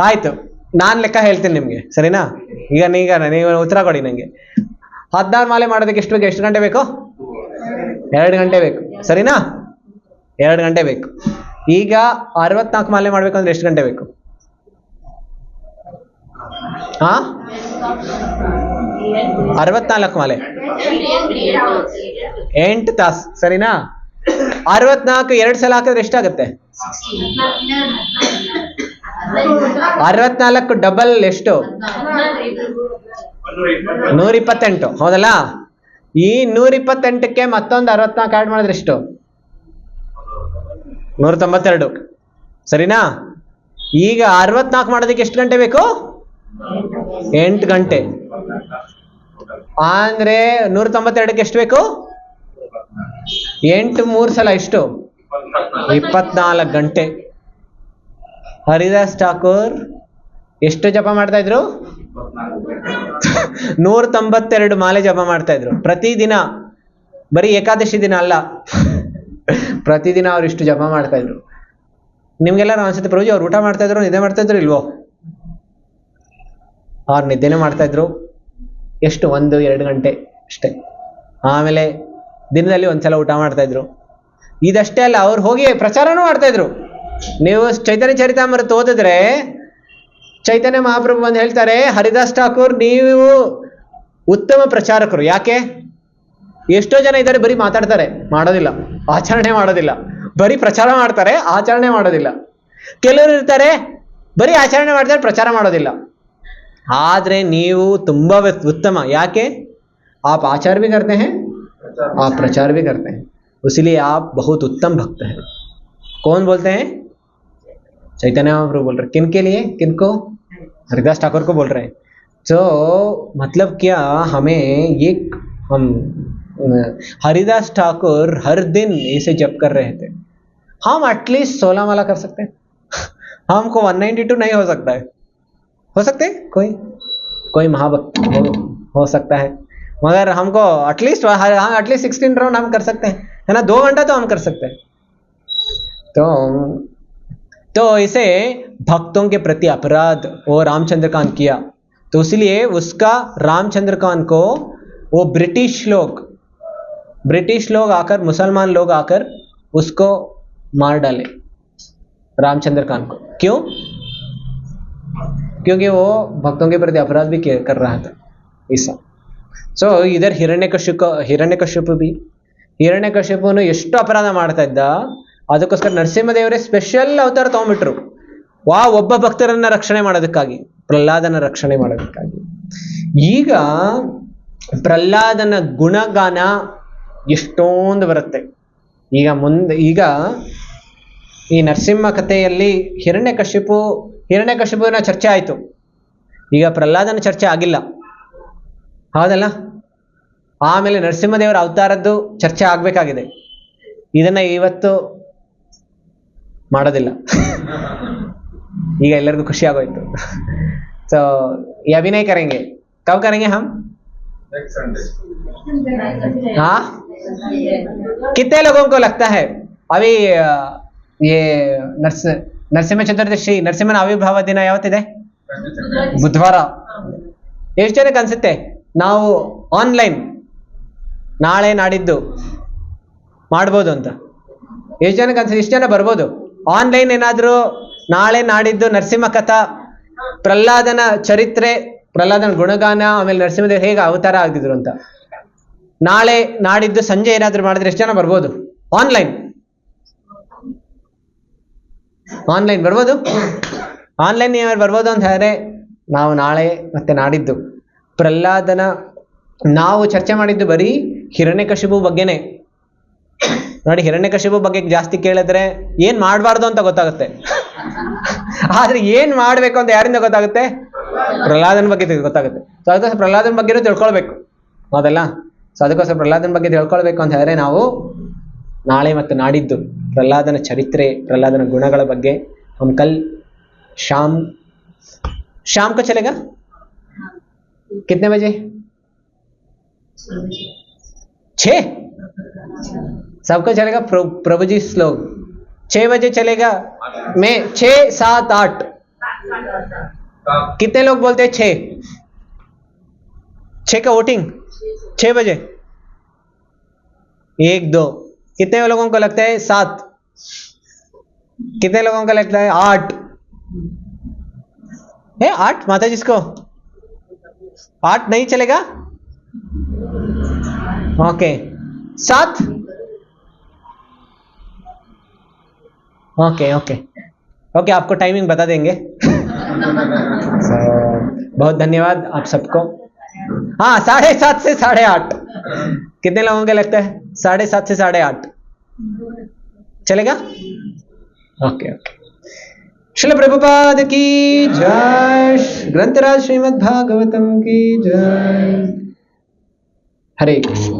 ಆಯ್ತು, ನಾನು ಲೆಕ್ಕ ಹೇಳ್ತೀನಿ ನಿಮಗೆ, ಸರಿನಾ? ಈಗ ನೀವು ಉತ್ತರ ಕೊಡಿ ನನಗೆ. 16 ಮಾಲೆ ಮಾಡೋದಕ್ಕೆ ಎಷ್ಟು ಬೇಕು? ಎಷ್ಟು ಗಂಟೆ ಬೇಕು? 2 ಗಂಟೆ ಬೇಕು, ಸರಿನಾ? 2 ಗಂಟೆ ಬೇಕು. ಈಗ 64 ಮಾಲೆ ಮಾಡ್ಬೇಕಂದ್ರೆ ಎಷ್ಟು ಗಂಟೆ ಬೇಕು? 64 ಮಾಲೆ 8 ತಾಸು, ಸರಿನಾ? 64 2 ಸಲ ಹಾಕಿದ್ರೆ ಎಷ್ಟಾಗುತ್ತೆ? 64 ಡಬಲ್ ಎಷ್ಟು? 128, ಹೌದಲ್ಲ? ಈ 128ಕ್ಕೆ ಮತ್ತೊಂದು 64 ಆಡ್ ಮಾಡಿದ್ರೆ ಎಷ್ಟು? 192, ಸರಿನಾ? ಈಗ 64 ಮಾಡೋದಕ್ಕೆ ಎಷ್ಟು ಗಂಟೆ ಬೇಕು? 8 ಗಂಟೆ. ಅಂದ್ರೆ 192ಕ್ಕೆ ಎಷ್ಟು ಬೇಕು? 8 3 ಸಲ ಎಷ್ಟು? 24 ಗಂಟೆ. ಹರಿದಾಸ್ ಠಾಕೂರ್ ಎಷ್ಟು ಜಪ ಮಾಡ್ತಾ ಇದ್ರು? 192 ಮಾಲೆ ಜಪ ಮಾಡ್ತಾ ಇದ್ರು ಪ್ರತಿದಿನ. ಬರೀ ಏಕಾದಶಿ ದಿನ ಅಲ್ಲ, ಪ್ರತಿದಿನ ಅವ್ರು ಇಷ್ಟು ಜಪ ಮಾಡ್ತಾ ಇದ್ರು. ನಿಮ್ಗೆಲ್ಲ ಅನ್ಸುತ್ತೆ, ಪ್ರಭುಜಿ ಅವ್ರು ಊಟ ಮಾಡ್ತಾ ಇದ್ರು, ನಿದ್ದೆ ಮಾಡ್ತಾ ಇದ್ರು ಇಲ್ವೋ? ಅವ್ರು ನಿದ್ದೆನೇ ಮಾಡ್ತಾ ಇದ್ರು. ಎಷ್ಟು? 1-2 ಗಂಟೆ ಅಷ್ಟೇ. ಆಮೇಲೆ ದಿನದಲ್ಲಿ ಒಂದ್ಸಲ ಊಟ ಮಾಡ್ತಾ ಇದ್ರು. ಇದಷ್ಟೇ ಅಲ್ಲ, ಅವ್ರು ಹೋಗಿ ಪ್ರಚಾರನೂ ಮಾಡ್ತಾ ಇದ್ರು. ನೀವು ಚೈತನ್ಯ ಚರಿತಾಮೃತ ಓದಿದ್ರೆ ಚೈತನ್ಯ ಮಹಾಪ್ರಭು ಬಂದು ಹೇಳ್ತಾರೆ, ಹರಿದಾಸ್ ಠಾಕೂರ್ ನೀವು ಉತ್ತಮ ಪ್ರಚಾರಕರು. ಯಾಕೆ? ಎಷ್ಟೋ ಜನ ಇದ್ದಾರೆ ಬರೀ ಮಾತಾಡ್ತಾರೆ, ಮಾಡೋದಿಲ್ಲ, ಆಚರಣೆ ಮಾಡೋದಿಲ್ಲ. ಬರೀ ಪ್ರಚಾರ ಮಾಡ್ತಾರೆ, ಆಚರಣೆ ಮಾಡೋದಿಲ್ಲ. ಕೆಲವರು ಇರ್ತಾರೆ ಬರೀ ಆಚರಣೆ ಮಾಡ್ತಾರೆ, ಪ್ರಚಾರ ಮಾಡೋದಿಲ್ಲ. ಆದ್ರೆ ನೀವು ತುಂಬಾ ಉತ್ತಮ. ಯಾಕೆ? आप आचार भी करते हैं, आप प्रचार भी करते हैं, इसलिए आप बहुत उत्तम भक्त हैं. कौन बोलते हैं? चैतन्य महाप्रभु बोल रहे. किन के लिए? किनको? हरिदास ठाकुर को बोल रहे हैं. तो मतलब क्या, हमें ये हम हरिदास ठाकुर हर दिन इसे जप कर रहे थे. हम एटलीस्ट 16 माला कर सकते हैं. हमको 192 नहीं हो सकता है. हो सकते हैं? कोई महाभक्त हो सकता है, मगर हमको एटलीस्ट 16 राउंड हम कर सकते हैं, है ना. 2 घंटा तो हम कर सकते हैं. तो इसे भक्तों के प्रति अपराध वो रामचंद्र कान किया. तो इसलिए उसका रामचंद्र कान को वो ब्रिटिश लोग आकर, मुसलमान लोग आकर उसको मार डाले, रामचंद्र कान को. क्यों? क्योंकि वो भक्तों के प्रति अपराध भी कर रहा था ऐसा. ಸೊ ಇದರ ಹಿರಣ್ಯಕಶಿಪುನು ಎಷ್ಟು ಅಪರಾಧ ಮಾಡ್ತಾ ಇದ್ದ. ಅದಕ್ಕೋಸ್ಕರ ನರಸಿಂಹದೇವರೇ ಸ್ಪೆಷಲ್ ಅವತಾರ ತಗೊಂಡ್ಬಿಟ್ರು. ಒಬ್ಬ ಭಕ್ತರನ್ನ ರಕ್ಷಣೆ ಮಾಡೋದಕ್ಕಾಗಿ, ಪ್ರಹ್ಲಾದನ ರಕ್ಷಣೆ ಮಾಡೋದಕ್ಕಾಗಿ. ಈಗ ಪ್ರಹ್ಲಾದನ ಗುಣಗಾನ ಎಷ್ಟೊಂದು ಬರುತ್ತೆ. ಈಗ ಈ ನರಸಿಂಹ ಕಥೆಯಲ್ಲಿ ಹಿರಣ್ಯಕಶಿಪುವಿನ ಚರ್ಚೆ ಆಯ್ತು. ಈಗ ಪ್ರಹ್ಲಾದನ ಚರ್ಚೆ ಆಗಿಲ್ಲ, ಹೌದಲ್ಲ. ಆಮೇಲೆ ನರಸಿಂಹದೇವರ ಅವತಾರದ್ದು ಚರ್ಚೆ ಆಗ್ಬೇಕಾಗಿದೆ. ಇದನ್ನ ಇವತ್ತು ಮಾಡೋದಿಲ್ಲ. ಈಗ ಎಲ್ಲರಿಗೂ ಖುಷಿ ಆಗೋಯ್ತು. ಸೊ ये अभी नहीं करेंगे. कब करेंगे हम? हाँ, कितने लोगों को लगता है अभी ये ನರಸಿಂಹ ಚತುರ್ದಶಿ, ನರಸಿಂಹನ ಆವಿರ್ಭಾವ ದಿನ ಯಾವತ್ತಿದೆ? ಬುಧವಾರ. ಎಷ್ಟು ಜನಕ್ಕೆ ಅನ್ಸುತ್ತೆ ನಾವು ಆನ್ಲೈನ್ ನಾಳೆ ನಾಡಿದ್ದು ಮಾಡ್ಬೋದು ಅಂತ? ಎಷ್ಟು ಜನಕ್ಕೆ ಅನ್ಸುತ್ತೆ? ಎಷ್ಟು ಜನ ಬರ್ಬೋದು ಆನ್ಲೈನ್? ಏನಾದರೂ ನಾಳೆ ನಾಡಿದ್ದು ನರಸಿಂಹ ಕಥಾ, ಪ್ರಹ್ಲಾದನ ಚರಿತ್ರೆ, ಪ್ರಹ್ಲಾದನ ಗುಣಗಾನ, ಆಮೇಲೆ ನರಸಿಂಹದೇವರು ಹೇಗೆ ಅವತಾರ ಆಗಿದ್ರು ಅಂತ ನಾಳೆ ನಾಡಿದ್ದು ಸಂಜೆ ಏನಾದರೂ ಮಾಡಿದ್ರೆ ಎಷ್ಟು ಜನ ಬರ್ಬೋದು? ಆನ್ಲೈನ್ ಬರ್ಬೋದು. ಆನ್ಲೈನ್ ಏನಾದ್ರು ಬರ್ಬೋದು ಅಂತ ಹೇಳಿದ್ರೆ ನಾವು ನಾಳೆ ಮತ್ತೆ ನಾಡಿದ್ದು ಪ್ರಹ್ಲಾದನ ನಾವು ಚರ್ಚೆ ಮಾಡಿದ್ದು ಬರೀ ಹಿರಣ್ಯಕಶಿಪು ಬಗ್ಗೆನೆ. ನೋಡಿ, ಹಿರಣ್ಯಕಶಿಪು ಬಗ್ಗೆ ಜಾಸ್ತಿ ಕೇಳಿದ್ರೆ ಏನ್ ಮಾಡಬಾರ್ದು ಅಂತ ಗೊತ್ತಾಗುತ್ತೆ. ಆದ್ರೆ ಏನ್ ಮಾಡ್ಬೇಕು ಅಂತ ಯಾರಿಂದ ಗೊತ್ತಾಗುತ್ತೆ? ಪ್ರಹ್ಲಾದನ ಬಗ್ಗೆ ಗೊತ್ತಾಗುತ್ತೆ. ಸೊ ಅದಕ್ಕೋಸ್ಕರ ಪ್ರಹ್ಲಾದನ ಬಗ್ಗೆನೂ ತಿಳ್ಕೊಳ್ಬೇಕು, ಹೌದಲ್ಲ. ಸೊ ಅದಕ್ಕೋಸ್ಕರ ಪ್ರಹ್ಲಾದನ ಬಗ್ಗೆ ತಿಳ್ಕೊಳ್ಬೇಕು ಅಂತ ಹೇಳಿದ್ರೆ ನಾವು ನಾಳೆ ಮತ್ತು ನಾಡಿದ್ದು ಪ್ರಹ್ಲಾದನ ಚರಿತ್ರೆ, ಪ್ರಹ್ಲಾದನ ಗುಣಗಳ ಬಗ್ಗೆ हम कल शाम को चलेगा. कितने बजे? 6 सबको चलेगा. प्रभु जी श्लोक 6 बजे चलेगा. मैं 6, 7, 8 कितने लोग बोलते हैं? 6 का वोटिंग 6 बजे. 1, 2 कितने लोगों को लगता है? 7. कितने लोगों को लगता है? 8 है. 8 माता जिसको 8 नहीं चलेगा. ओके 7. ओके आपको टाइमिंग बता देंगे. बहुत धन्यवाद आप सबको. हाँ, 7:30 से 8:30. कितने लोगों को लगता है 7:30 से 8:30 चलेगा? ओके. श्रील प्रभुपाद की जय. ग्रंथराज श्रीमद् भागवतम की जय. हरे कृष्ण.